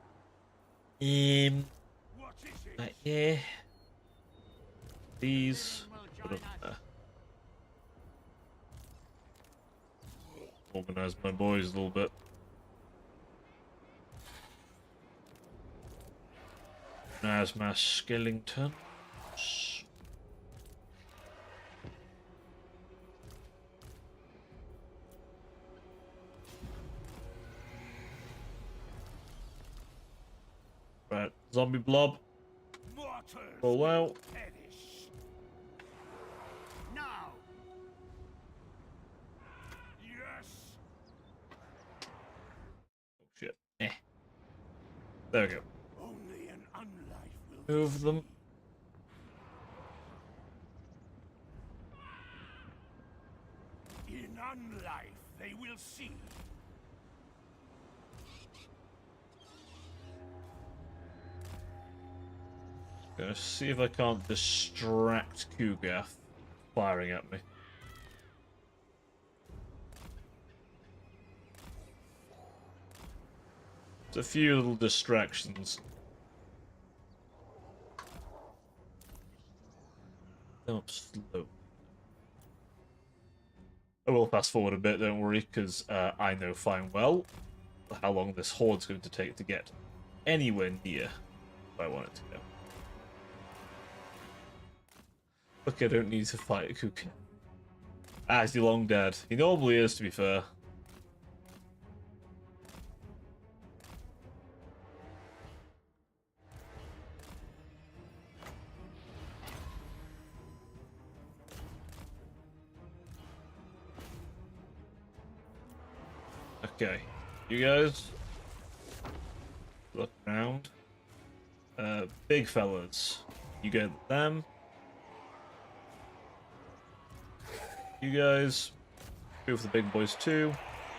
Right here. These. Put them there. Organise my boys a little bit. Organise my skeletons. Right, zombie blob. Roll out. Now. Yes. Oh shit. There we go. Only an unlife will Move them. In unlife they will see. Gonna see if I can't distract Kugath firing at me. There's a few little distractions. Up slow. I will fast forward a bit, don't worry, because I know fine well how long this horde's going to take to get anywhere near where I want it to go. Look, I don't need to fight a Cook. Ah, is he long dead? He normally is, to be fair. Okay, you guys look around. Big fellas, you get them. You guys go for the big boys too.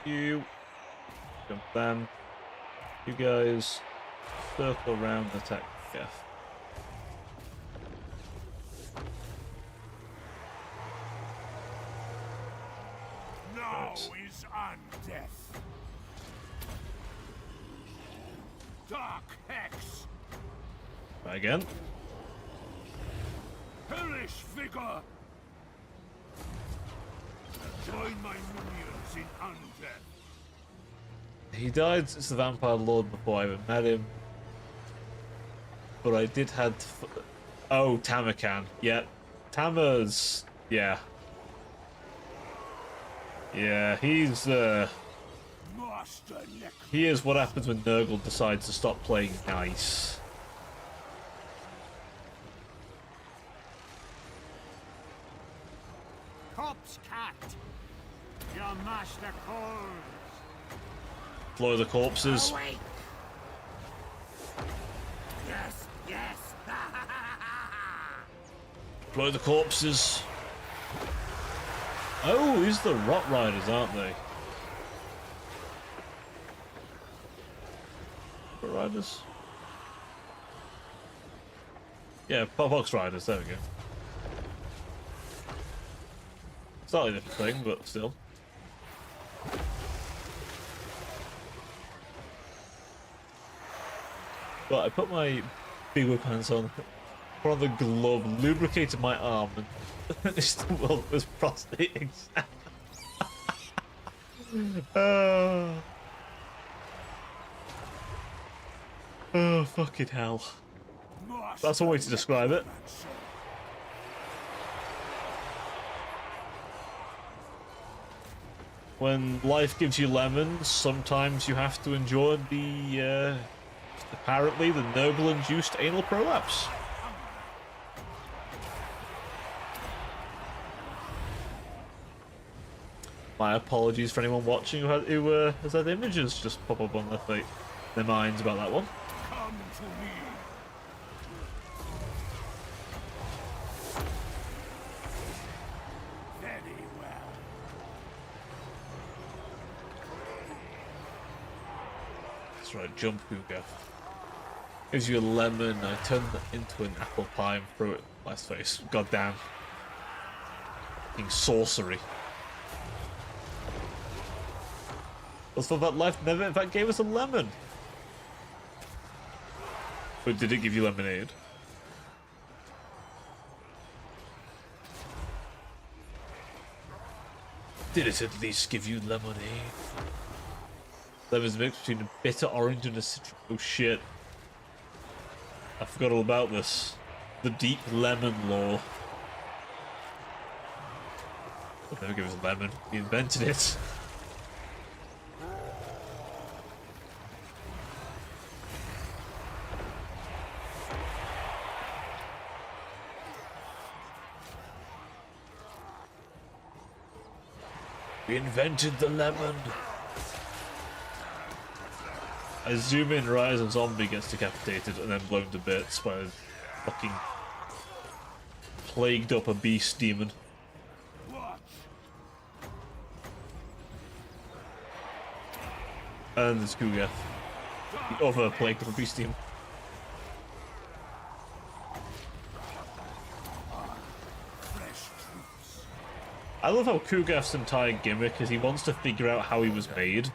You jump them. You guys circle around and attack Jeff. Now is undeath. Dark hex. Try again. Hellish vigor. Join my minions in undeath. He died as the Vampire Lord before I even met him. But I did had... Oh, Tamakan. Yeah. Tama's... Yeah. Yeah, he's... Master Neck. He is what happens when Nurgle decides to stop playing nice. Corpse cat. Your master calls. Floor the corpses. Awake. Yes, yes. Blow the corpses. Oh, these are the Rot Riders, aren't they? Rot Riders? Yeah, Box Riders, there we go. Slightly different thing, but still. But I put my big whip pants on, put on the glove, lubricated my arm, and finished the world with prostate exam. Oh, fucking hell. That's one way to describe it. When life gives you lemons, sometimes you have to endure the, apparently, the Nurgle-induced anal prolapse. My apologies for anyone watching who has had images just pop up on their minds about that one. Come to me. Very well. That's right, jump Cougar. Gives you a lemon, I turn that into an apple pie and throw it in my face. Goddamn. Fucking sorcery. Let's thought that life never in fact gave us a lemon. But did it give you lemonade? Did it at least give you lemonade? Lemon's mixed between a bitter orange and a citron. Oh shit. I forgot all about this. The deep lemon lore. They'll never give us a lemon. We invented it. We invented the lemon. I zoom in, right as a zombie gets decapitated and then blown to bits by a fucking plagued up a beast demon. And there's Kuga, the other plagued up a beast demon. I love how Kugaf's entire gimmick is he wants to figure out how he was made.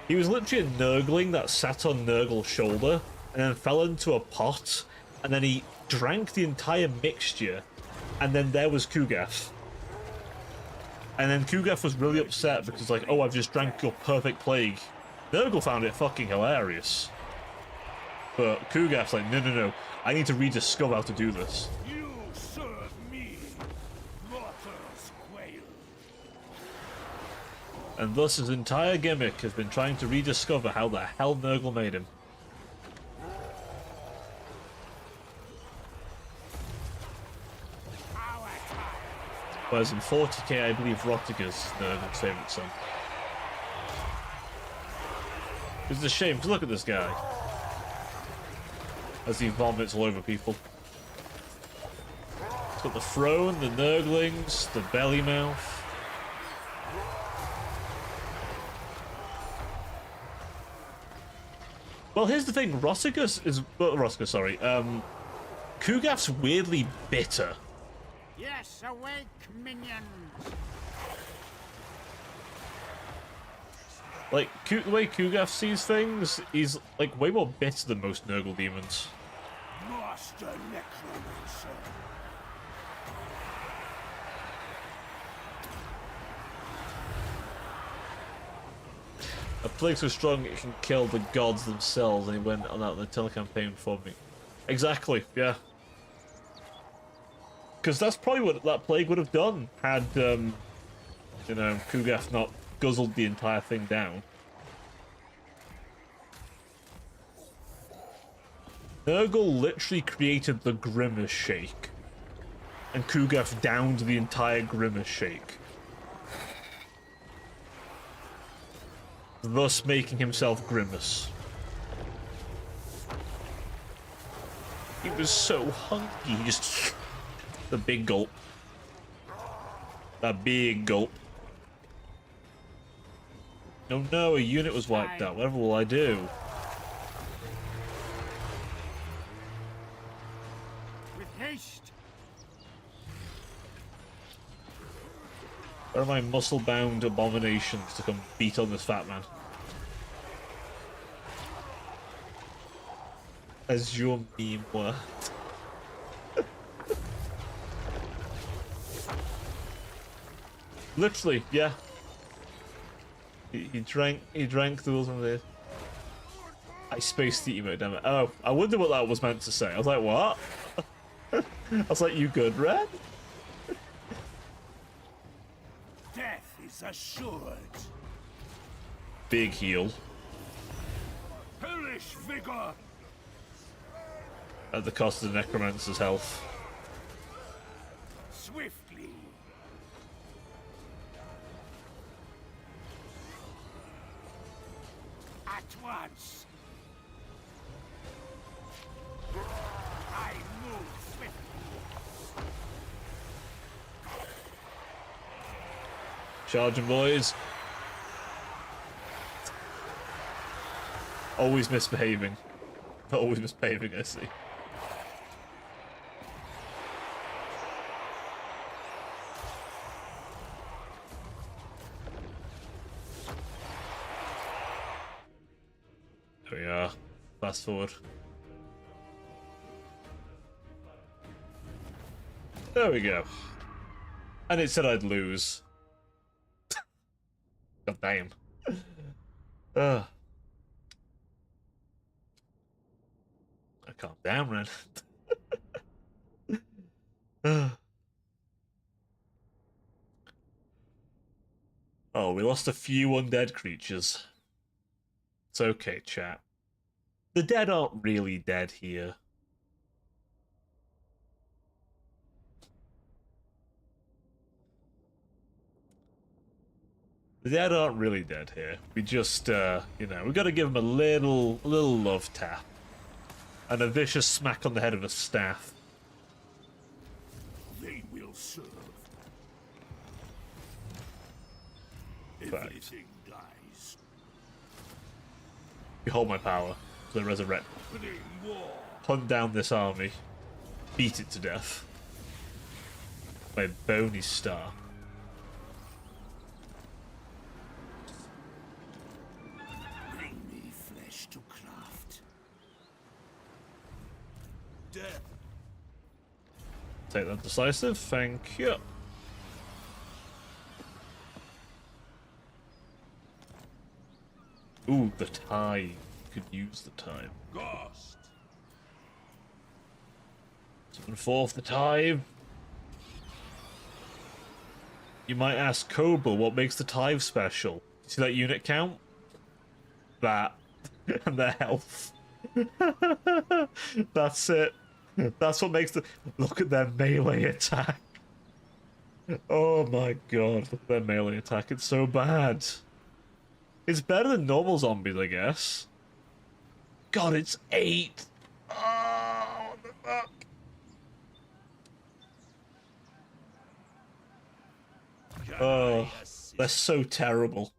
He was literally a Nurgling that sat on Nurgle's shoulder and then fell into a pot, and then he drank the entire mixture, and then there was Kugath. And then Kugath was really upset because, like, oh, I've just drank your perfect plague. Nurgle found it fucking hilarious. But Kugath's like, no, no, no, I need to rediscover how to do this. You serve me, mortals quail. And thus his entire gimmick has been trying to rediscover how the hell Nurgle made him. Whereas in 40k, I believe Rottiger's Nurgle's favourite son. It's a shame, because look at this guy. As he vomits all over people. He's got the throne, the Nurglings, the belly mouth. Well, here's the thing, Kugath's weirdly bitter. Yes, awake, minions! Like, the way Kugath sees things, he's, like, way more bitter than most Nurgle demons. Master Necromancer. A plague so strong it can kill the gods themselves, and he went on that telecampaign for me. Exactly, yeah. Because that's probably what that plague would have done had, you know, Kugath not guzzled the entire thing down. Nurgle literally created the Grimace Shake, and Kugath downed the entire Grimace Shake, thus making himself Grimace. He was so hungry, he just... the big gulp. That big gulp. No, no, a unit was wiped out. Whatever will I do? With haste! Where are my muscle-bound abominations to come beat on this fat man? As your meme were. Literally, yeah. He drank the will from this. I spaced the emote, damn it. Oh, I wonder what that was meant to say. I was like, what? I was like, you good, Red? Death is assured. Big heal. Hellish vigor. At the cost of the Necromancer's health. Swiftly. At once. I move swiftly. Charging, boys. Always misbehaving. Always misbehaving, I see. There we are. Fast forward. There we go. And it said I'd lose. God damn. Calm down, Ren. Oh, we lost a few undead creatures. It's okay, chat. The dead aren't really dead here. The dead aren't really dead here. We just, you know, we gotta give them a little love tap. And a vicious smack on the head of a staff. They will serve. Right. Everything dies. Behold my power. The resurrect. Opening war. Hunt down this army. Beat it to death. My bony star. Death. Take that decisive, thank you. Ooh, the tithe. Could use the time. Ghost. 7/4 the tithe. You might ask Cobble what makes the tithe special. See that unit count? That. And their health. That's it. That's what makes the... Look at their melee attack. Oh my god, look at their melee attack. It's so bad. It's better than normal zombies, I guess. God, it's 8. Oh, what the fuck? Oh, they're so terrible.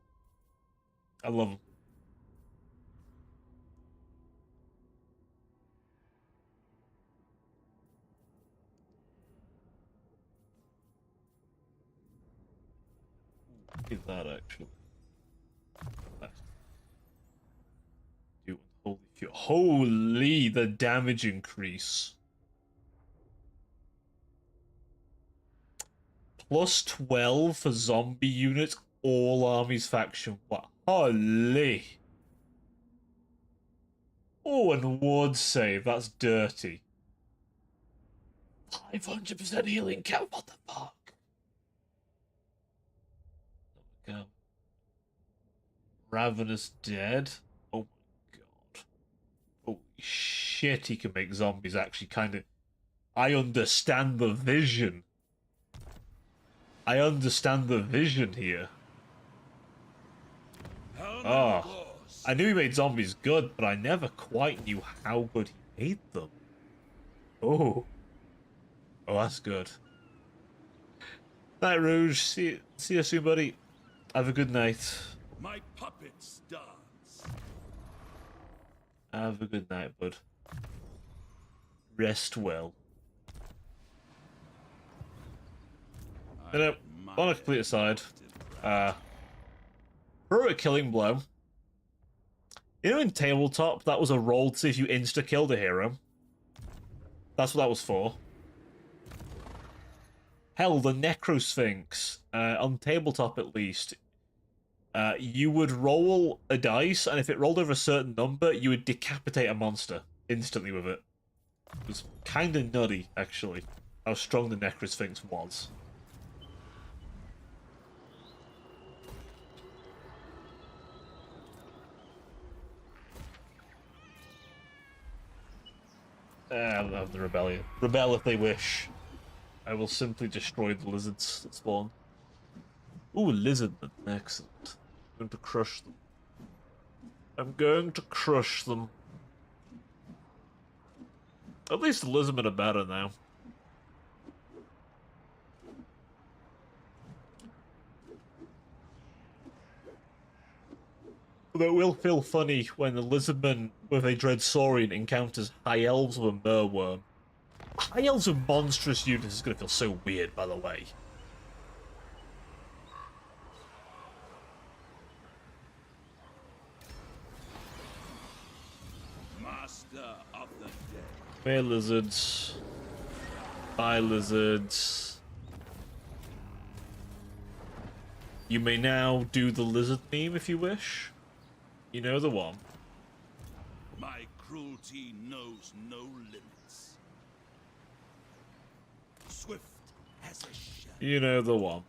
I love them. Give that actually. Dude, holy shit. Holy, the damage increase. Plus 12 for zombie units, all armies faction. What? Holy. Oh, and ward save. That's dirty. 500% healing count. What the fuck? Go. Ravenous dead. Oh my god. Holy shit, he can make zombies actually kind of... I understand the vision. I understand the vision here. Oh, I knew he made zombies good, but I never quite knew how good he made them. Oh. Oh, that's good. Night, Rouge. See you soon, buddy. Have a good night. My puppets dance. Have a good night, bud. Rest well. On a complete aside, heroic killing blow. You know in tabletop, that was a roll to see if you insta-killed a hero. That's what that was for. Hell, the Necrosphinx, on tabletop at least, you would roll a dice, and if it rolled over a certain number, you would decapitate a monster instantly with it. It was kind of nutty, actually, how strong the Necrosphinx was. I'll have the rebellion. Rebel if they wish. I will simply destroy the lizards that spawn. Ooh, lizard. Excellent. I'm going to crush them. I'm going to crush them. At least the lizardmen are better now. Although it will feel funny when the lizardman with a Dreadsaurian encounters High Elves with a Merworm. High Elves with monstrous units is going to feel so weird, by the way. Master of the dead. Hey, lizards. Bye, lizards. You may now do the lizard meme if you wish. You know the one. My cruelty knows no limits. Swift as a shadow. You know the one.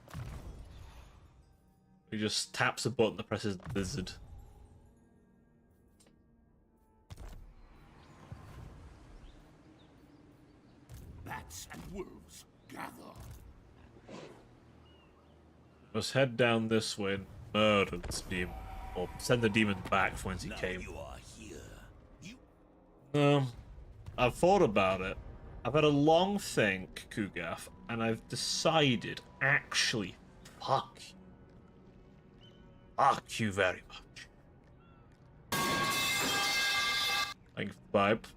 He just taps a button that presses lizard. Bats and wolves gather. Let's head down this way and murder this demon. Or send the demon back from whence he came. You are here. I've thought about it. I've had a long think, Kugath, and I've decided, actually, fuck you very much. Thank you for the pipe.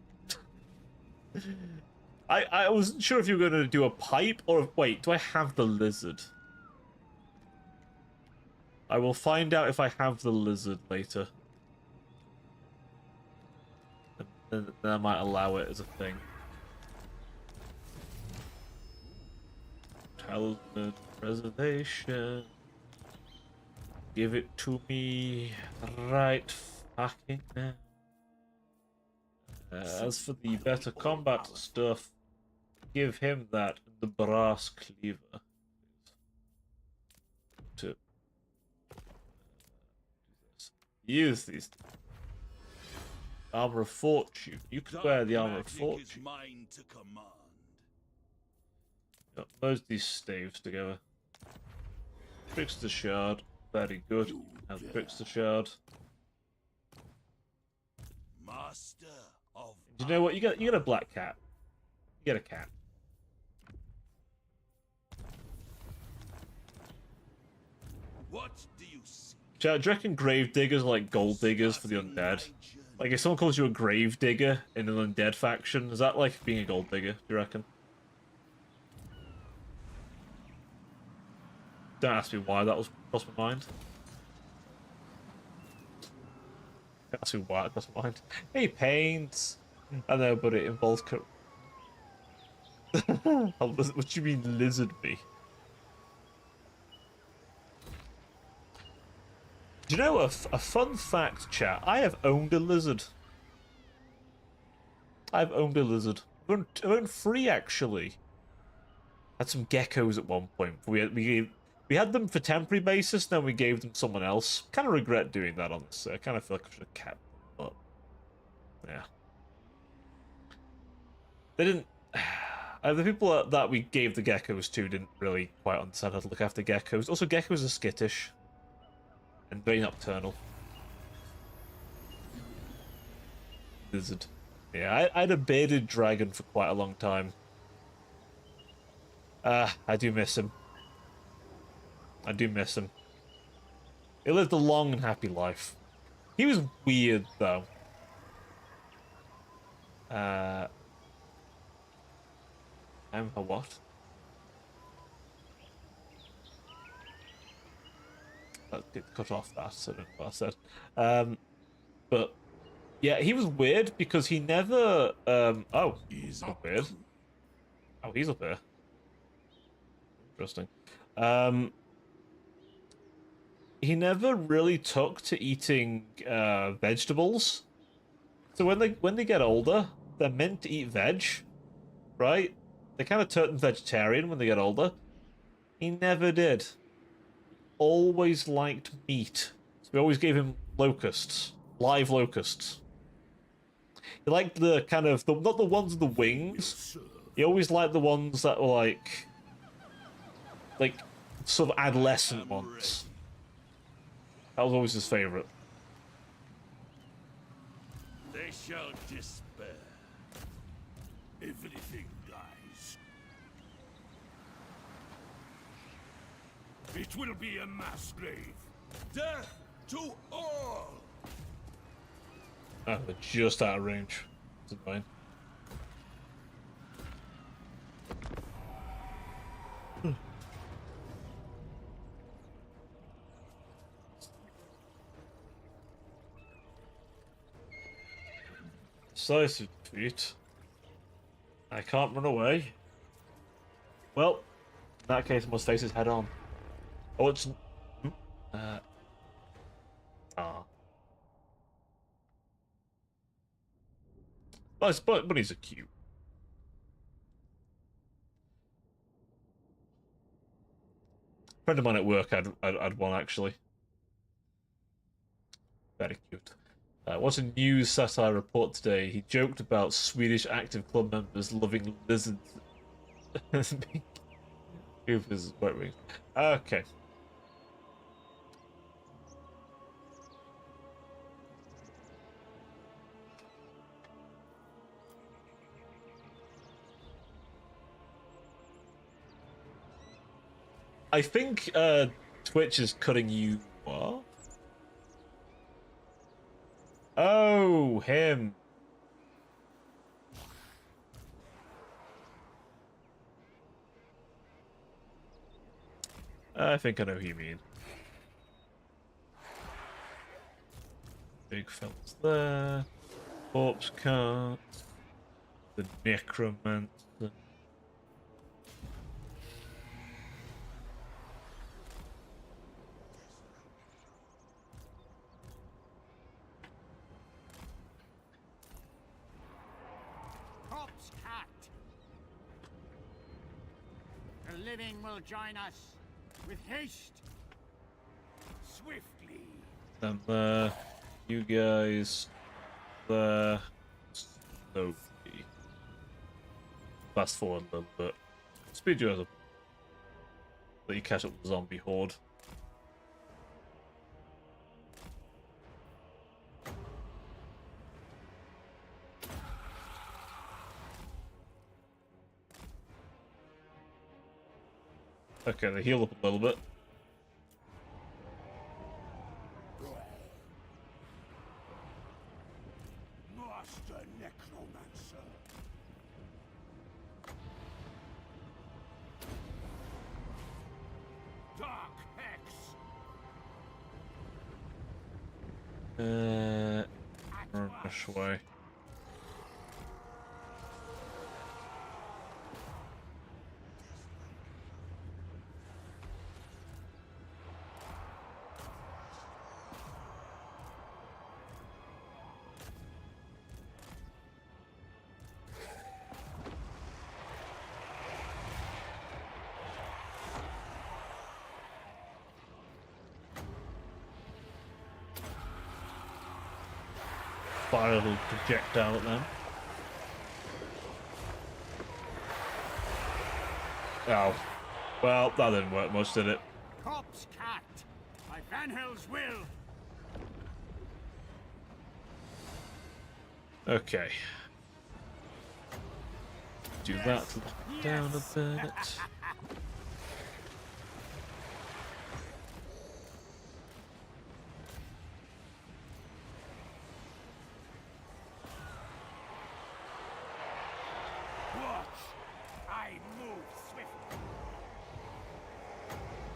I wasn't sure if you were going to do a pipe, or... Wait, do I have the lizard? I will find out if I have the lizard later. Then I might allow it as a thing. Talisman preservation. Give it to me right fucking now. As for the better combat stuff, give him that and the brass cleaver. To use these. Armor of Fortune. You could wear the Armor of Fortune. Mine to command. Yep, merge these staves together. Trickster Shard. Very good. Have Trickster Shard. Master of. Do you know what? You get a black cat. You get a cat. What do you see? Do you reckon grave diggers are like gold diggers for the undead? Like if someone calls you a grave digger in an undead faction, is that like being a gold digger, do you reckon? Don't ask me why that was crossed my mind. Don't ask me why it crossed my mind. Hey, paint! I know, but it involves what do you mean lizard me? Do you know a fun fact, chat? I have owned a lizard. I've owned a lizard. I owned 3 actually. Had some geckos at one point. We had them for temporary basis, then we gave them someone else. Kind of regret doing that, honestly. I kind of feel like I should have kept them, but yeah. They didn't. The people that we gave the geckos to didn't really quite understand how to look after geckos. Also, geckos are skittish. And very nocturnal. Lizard. Yeah, I had a bearded dragon for quite a long time. I do miss him. I do miss him. He lived a long and happy life. He was weird, though. I'm a what? Cut off that, so I don't know what I said. But yeah, he was weird because he never oh, he's up weird. Oh, he's up here. Interesting. He never really took to eating vegetables. So when they get older, they're meant to eat veg, right? They kind of turn vegetarian when they get older. He never did. Always liked meat. So we always gave him locusts. Live locusts. He liked the kind of, not the ones with the wings. He always liked the ones that were like sort of adolescent ones. That was always his favourite. They shall despair. Everything dies. It will be a mass grave. Death to all! Oh, they're just out of range. It's fine. Decisive defeat. I can't run away. Well, in that case, I must face his head on. Oh, it's... But bunnies are cute. A friend of mine at work had one, actually. Very cute. What's a news satire report today? He joked about Swedish active club members loving lizards. Goofus, wait. Okay. I think Twitch is cutting you off. Oh, him. I think I know who you mean. Big fellas there. Corpse cart. The necromancer. living will join us. With haste. Swiftly. And there, you guys, there, slowly. Fast forward a little bit. Speed you up. Let you catch up with the zombie horde. Okay, they heal up a little bit. Master Necromancer. Dark Hex. Rush away. Fire a little projectile at them. Oh. Well, that didn't work much, did it? Corpse cat. By Van Hell's will. Okay. Do that to lock it down a bit.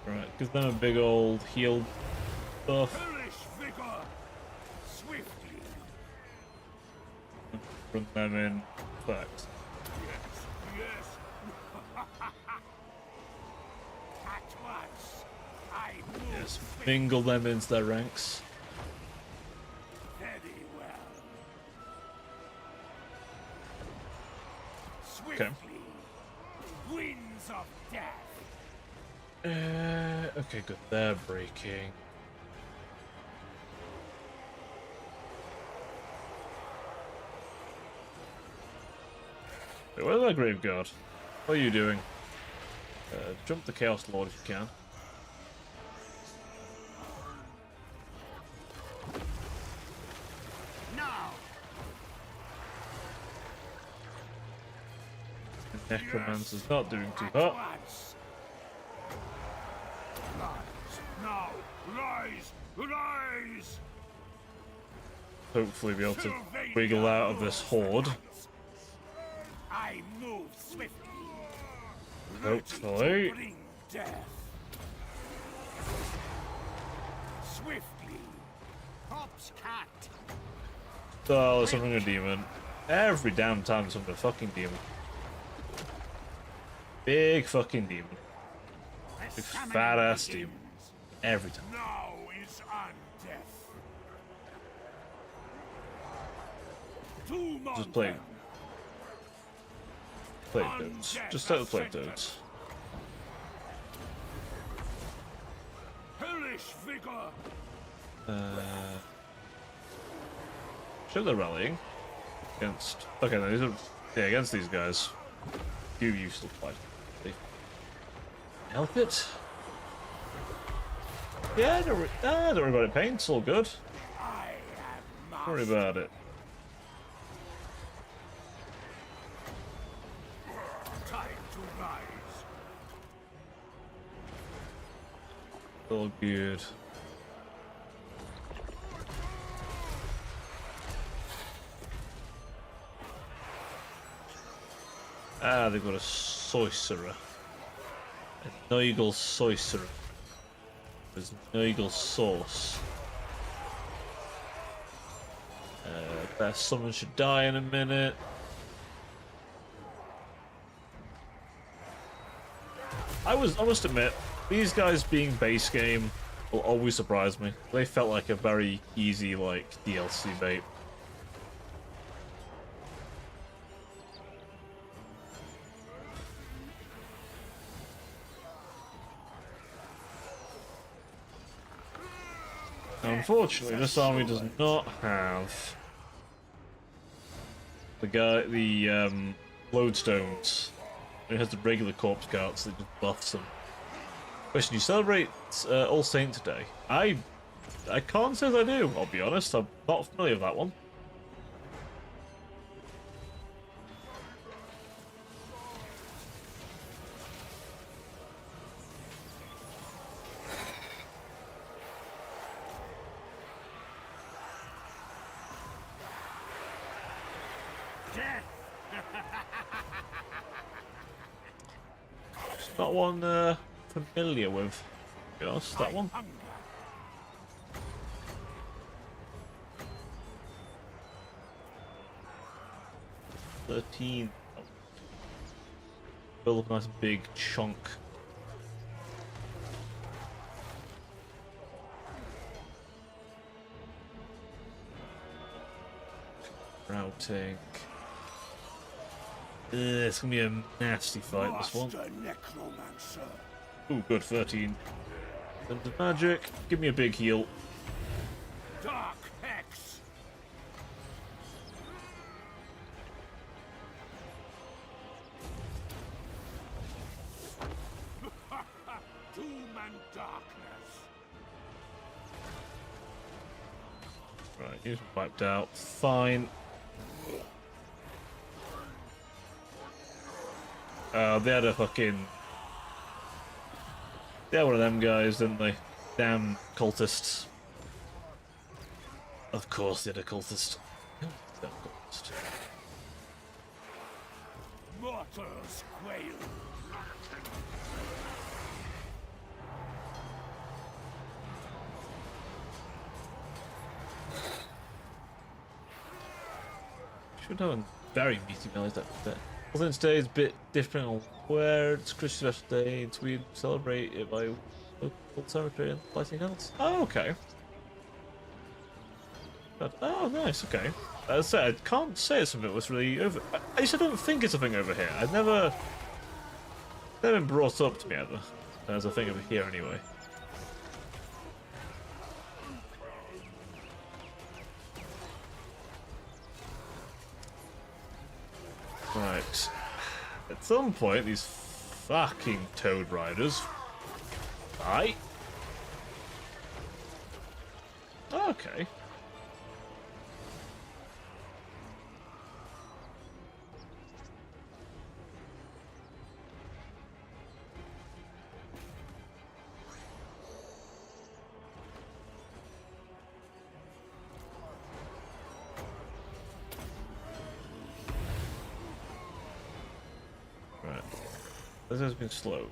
Right, give them a big old heal buff. Hellish vigor. Swiftly. Bring them in. Fact. Yes. At once. I move. Yes, mingle them into their ranks. Very well. Okay. Swiftly. Winds of death. Okay, good. They're breaking. Wait, where's that grave guard? What are you doing? Jump the Chaos Lord if you can. Now. The Necromancer's not doing too At hot. once. Rise. Now. Rise. Rise. Hopefully be able to wiggle out of this horde. I move swiftly. Hopefully. To bring death. Swiftly. Corpse cat. Oh, there's something a demon. Every damn time there's something a fucking demon. Big fucking demon. Big fat ass demon. Every time. Now is on death. Doom Just on play. them. Play toads. Just set the play toads. Hellish vigor. Sure they're rallying. Against... Okay, no, these are... Yeah, against these guys. You still fight. Help it? Yeah, don't worry about it, Pain. It's all good. I am Don't worry about it. time to rise. All good. Ah, they've got a sorcerer. A Nigel sorcerer. There's Nigel sauce. That someone should die in a minute. I must admit, these guys being base game will always surprise me. They felt like a very easy, like, DLC bait. Unfortunately, this army does not have the lodestones. It has the regular corpse carts that just buffs them. Question: you celebrate All Saints Day? I can't say that I do. I'll be honest. I'm not familiar with that one. Death! It's not one familiar with. To be honest, that one. Hunger. 13. Build up a nice big chunk. Routing. It's gonna be a nasty fight, this one. Master Necromancer. Ooh, good, 13. Send the magic. Give me a big heal. Dark Hex! Doom and darkness. Right, he's wiped out. Fine. They had a fucking... They had one of them guys, didn't they? Damn cultists. Of course they had a cultist. Damn cultist. Mortals quail. Should have a very meaty melee that. Although today is a bit different on where it's Christian Special Day in Sweden. Celebrate it by local cemetery and lighting else. Oh, okay. But, oh, nice. Okay. As I said, I can't say it's something that was really over. At least I don't think it's a thing over here. I've never been brought up to me ever as a thing over here anyway. Right. At some point, these fucking Toad Riders. Right. Okay. Right. This has been slowed.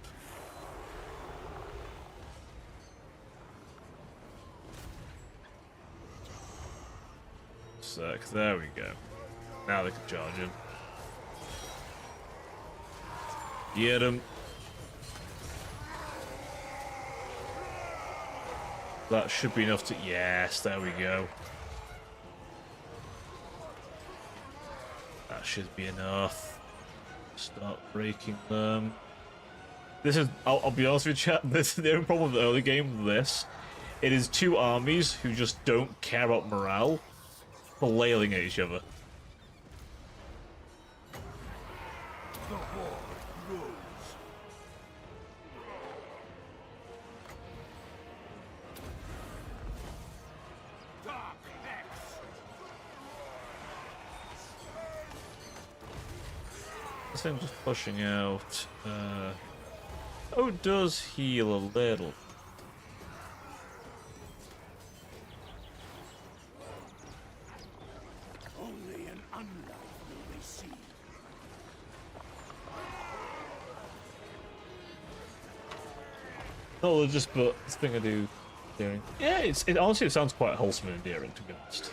Sec, there we go. Now they can charge him. Get him. That should be enough to... Yes, there we go. That should be enough. Start breaking them. This is... I'll be honest with you, chat. This is the only problem with the early game with this. It is two armies who just don't care about morale, flailing at each other. The horde grows. Dark Hex. This thing just pushing out. Oh, it does heal a little. Only an unlife will they see. No, just but this thing I do. Doing. Yeah, it honestly it sounds quite wholesome and endearing, to be honest.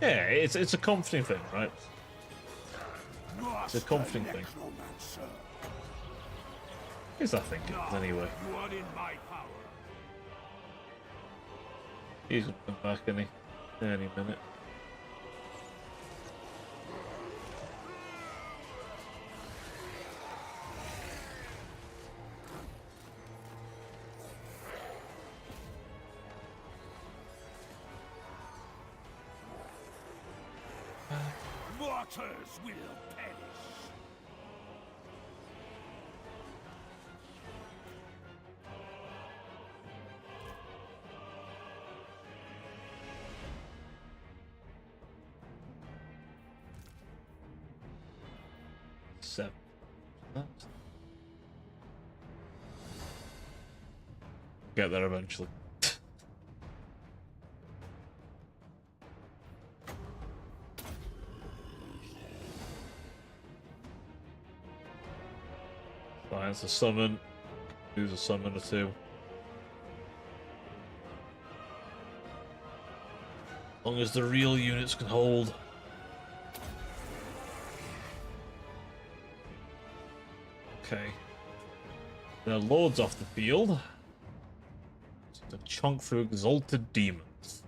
Yeah, it's a comforting thing, right? It's a comforting thing. Necromancer. Is I think it is anyway. You are in my power. He's gonna come back any minute. martyrs will perish. Seven. Get there eventually. That's a summon. Use a summon or two. As long as the real units can hold. Okay. The Lord's off the field. To chunk through exalted demons.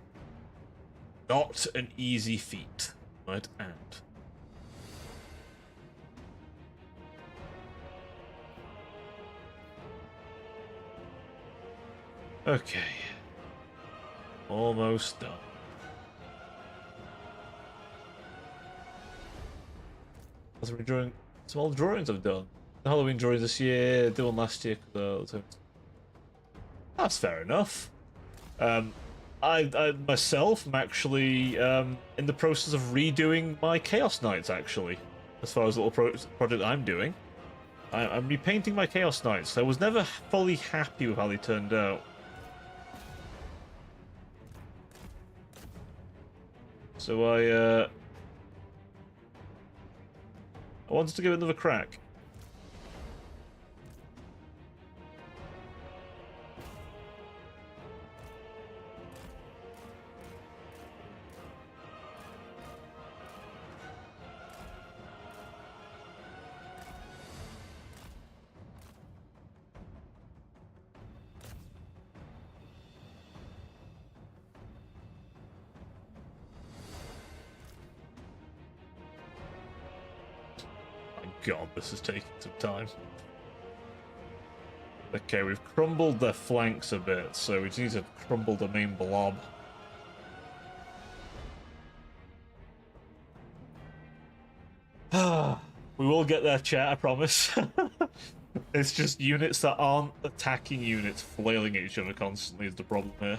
Not an easy feat, might add. Okay. Almost done. That's what drawing. Small drawings I've done. The Halloween drawings this year, did one last year. That's fair enough. I myself am actually in the process of redoing my Chaos Knights, actually. As far as the little project I'm doing. I'm repainting my Chaos Knights. I was never fully happy with how they turned out. So I wanted to give it another crack. God, this is taking some time. Okay, we've crumbled their flanks a bit, so we just need to crumble the main blob. We will get there, chat, I promise. It's just units that aren't attacking units flailing at each other constantly is the problem here.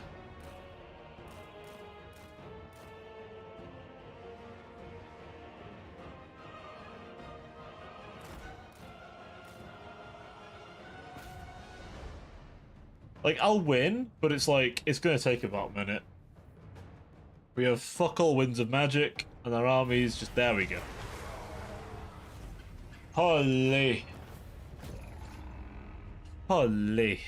Like, I'll win, but it's like, it's gonna take about a minute. We have fuck all winds of magic, and our army's just, there we go. Holy. Holy.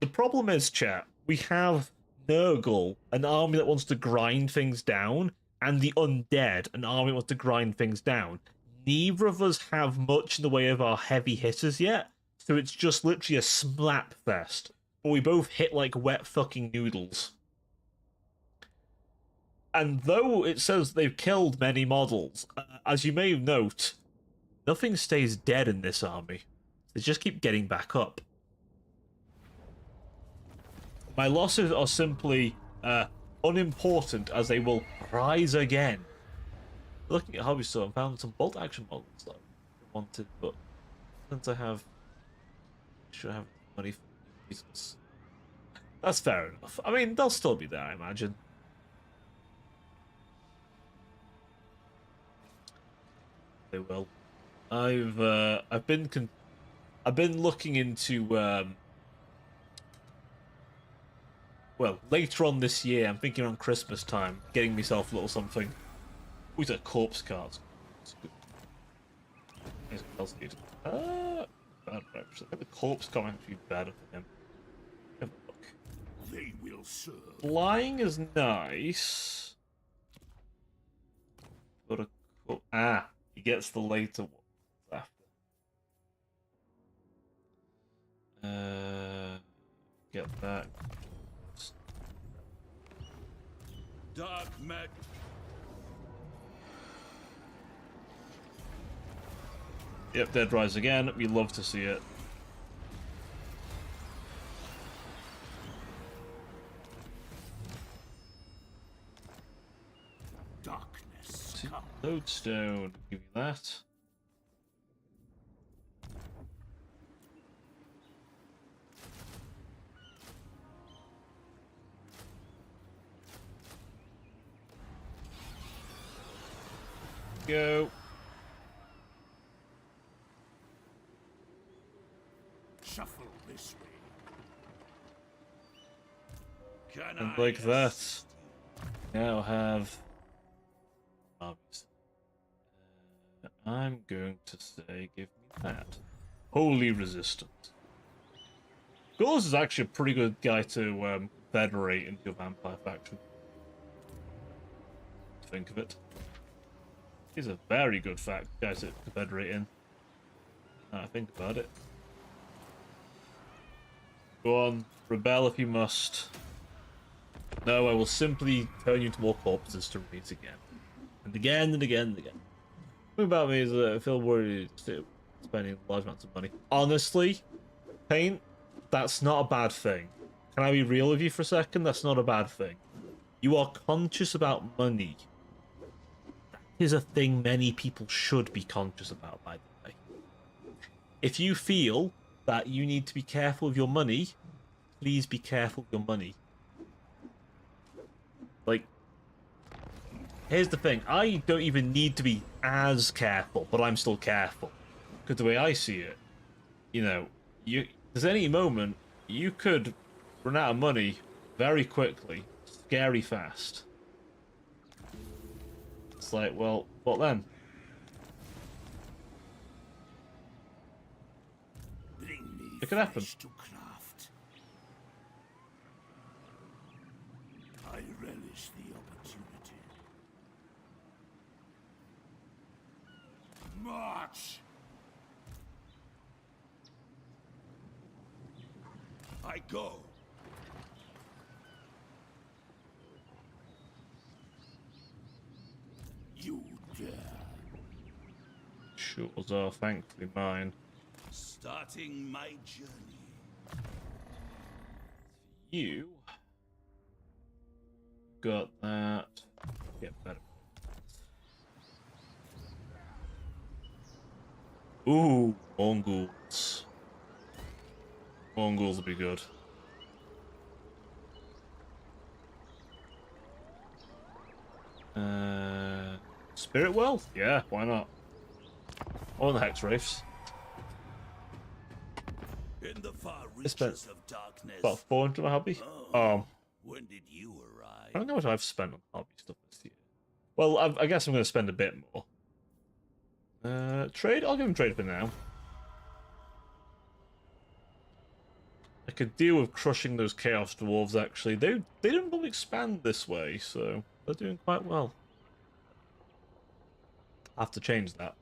The problem is, chat, we have Nurgle, an army that wants to grind things down, and the Undead, an army that wants to grind things down. Neither of us have much in the way of our heavy hitters yet, so it's just literally a slap fest. But we both hit like wet fucking noodles. And though it says they've killed many models, as you may note, nothing stays dead in this army. They just keep getting back up. My losses are simply unimportant, as they will rise again. Looking at Hobby Store, I found some bolt action models that I wanted, but since I have... should have money for reasons. That's fair enough. I mean, they'll still be there, I imagine. They will. I've been looking into well, later on this year, I'm thinking around Christmas time, getting myself a little something. These are corpse cards. What else need? Bad actually. I think the corpse card might be better for him. Have a look. They will serve. Flying is nice. But he gets the later one after. Get that. Dark Mag. Yep, Dead Rise again. We love to see it. Lodestone, give you that. Go. Shuffle this way. Can And I like that, assist now have hobbies. I'm going to say, give me that. Holy Resistance. Gauls is actually a pretty good guy to federate into your vampire faction. Think of it. He's a very good guy to federate in. Now I think about it. Go on, rebel if you must. No, I will simply turn you into more corpses to raise again. And again and again and again. The thing about me is that I feel worried spending large amounts of money. Honestly, Paint, that's not a bad thing. Can I be real with you for a second? That's not a bad thing. You are conscious about money. That is a thing many people should be conscious about, by the way. If you feel that you need to be careful with your money, please be careful with your money. Like, here's the thing. I don't even need to be as careful, but I'm still careful. Because the way I see it, you know, there's any moment you could run out of money very quickly, scary fast. It's like, well, what then? Bring me It could happen. flesh to craft. I relish the opportunity. March! I go. You dare. Shores are thankfully mine. Starting my journey. You got that. Get better. Ooh, Mongols. Mongols will be good. Spirit Wealth? Yeah, why not? On the Hex Wraiths. In the far I spent reaches of darkness. about 400 on my hobby. When did you arrive? I don't know what I've spent on hobby stuff this year. Well, I guess I'm going to spend a bit more. Trade? I'll give him trade for now. I could deal with crushing those Chaos Dwarves, actually. They didn't really expand this way, so they're doing quite well. I have to change that.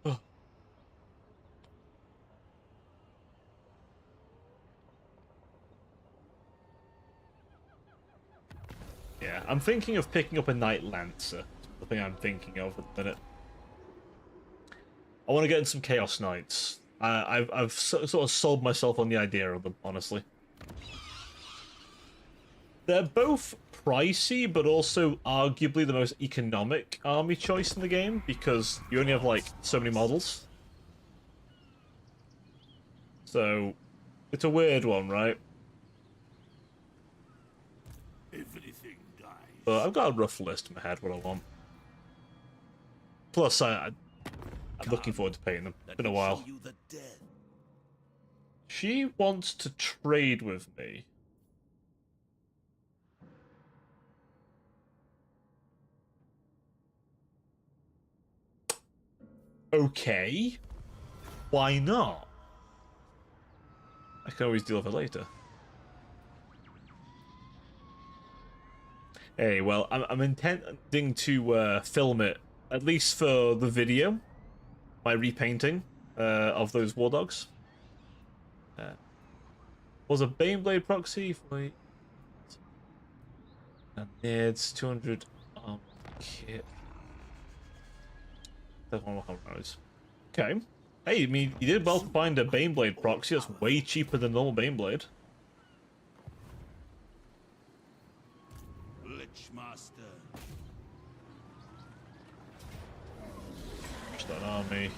Oh. Yeah, I'm thinking of picking up a Knight Lancer. That's the thing I'm thinking of at the minute. I want to get in some Chaos Knights. I've sort of sold myself on the idea of them, honestly. They're both pricey, but also arguably the most economic army choice in the game, because you only have, like, so many models. So, it's a weird one, right? Everything dies. But I've got a rough list in my head what I want. Plus, I'm looking forward to painting them. It's been a while. You the dead. She wants to trade with me. Okay. Why not? I can always deal with it later. Hey, well, I'm intending to film it, at least for the video, my repainting of those war dogs. Was a Baneblade proxy for my... And it's 200 kit. That's one of those. Okay. Hey, I mean, you did well to find a Baneblade proxy. That's way cheaper than normal Baneblade. Lich Master. crush that army.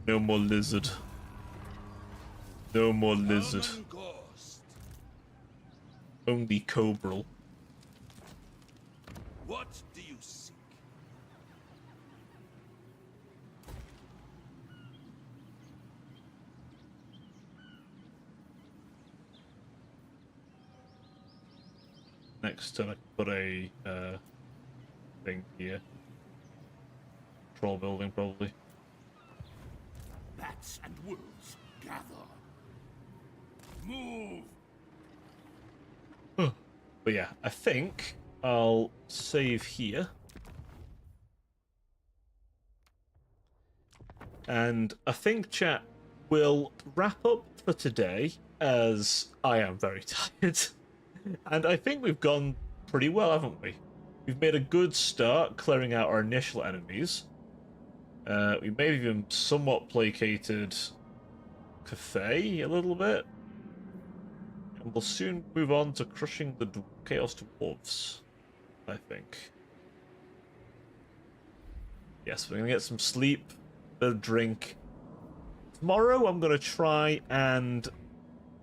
No more lizard. No more lizard. Ghost. Only cobral. What do you seek? Next turn I can put a thing here. Troll building probably. Bats and wolves, gather. Move! But yeah, I think I'll save here. And I think, chat, will wrap up for today, as I am very tired. And I think we've gone pretty well, haven't we? We've made a good start clearing out our initial enemies. We may have even somewhat placated Cathay a little bit. And we'll soon move on to crushing the Chaos Dwarves, I think. Yes, we're going to get some sleep, bit of drink. Tomorrow I'm going to try and...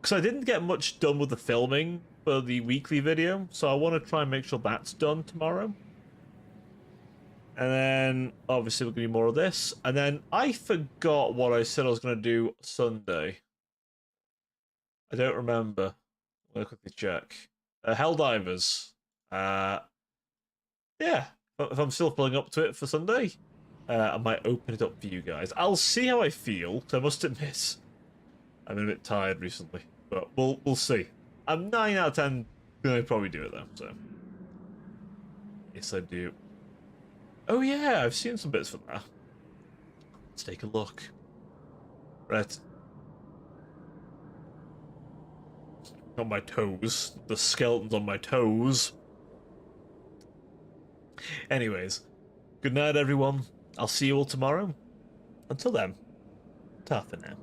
because I didn't get much done with the filming for the weekly video, so I want to try and make sure that's done tomorrow. And then, obviously, we're going to do more of this. And then, I forgot what I said I was going to do Sunday. I don't remember. I'm going to quickly check. Helldivers. Yeah. If I'm still pulling up to it for Sunday, I might open it up for you guys. I'll see how I feel, so I must admit, I've been a bit tired recently. But we'll see. I'm 9 out of 10 going to probably do it, though, so... yes, I do. Oh yeah, I've seen some bits from that. Let's take a look. Right. On my toes. The skeleton's on my toes. Anyways, good night everyone. I'll see you all tomorrow. Until then, ta for now.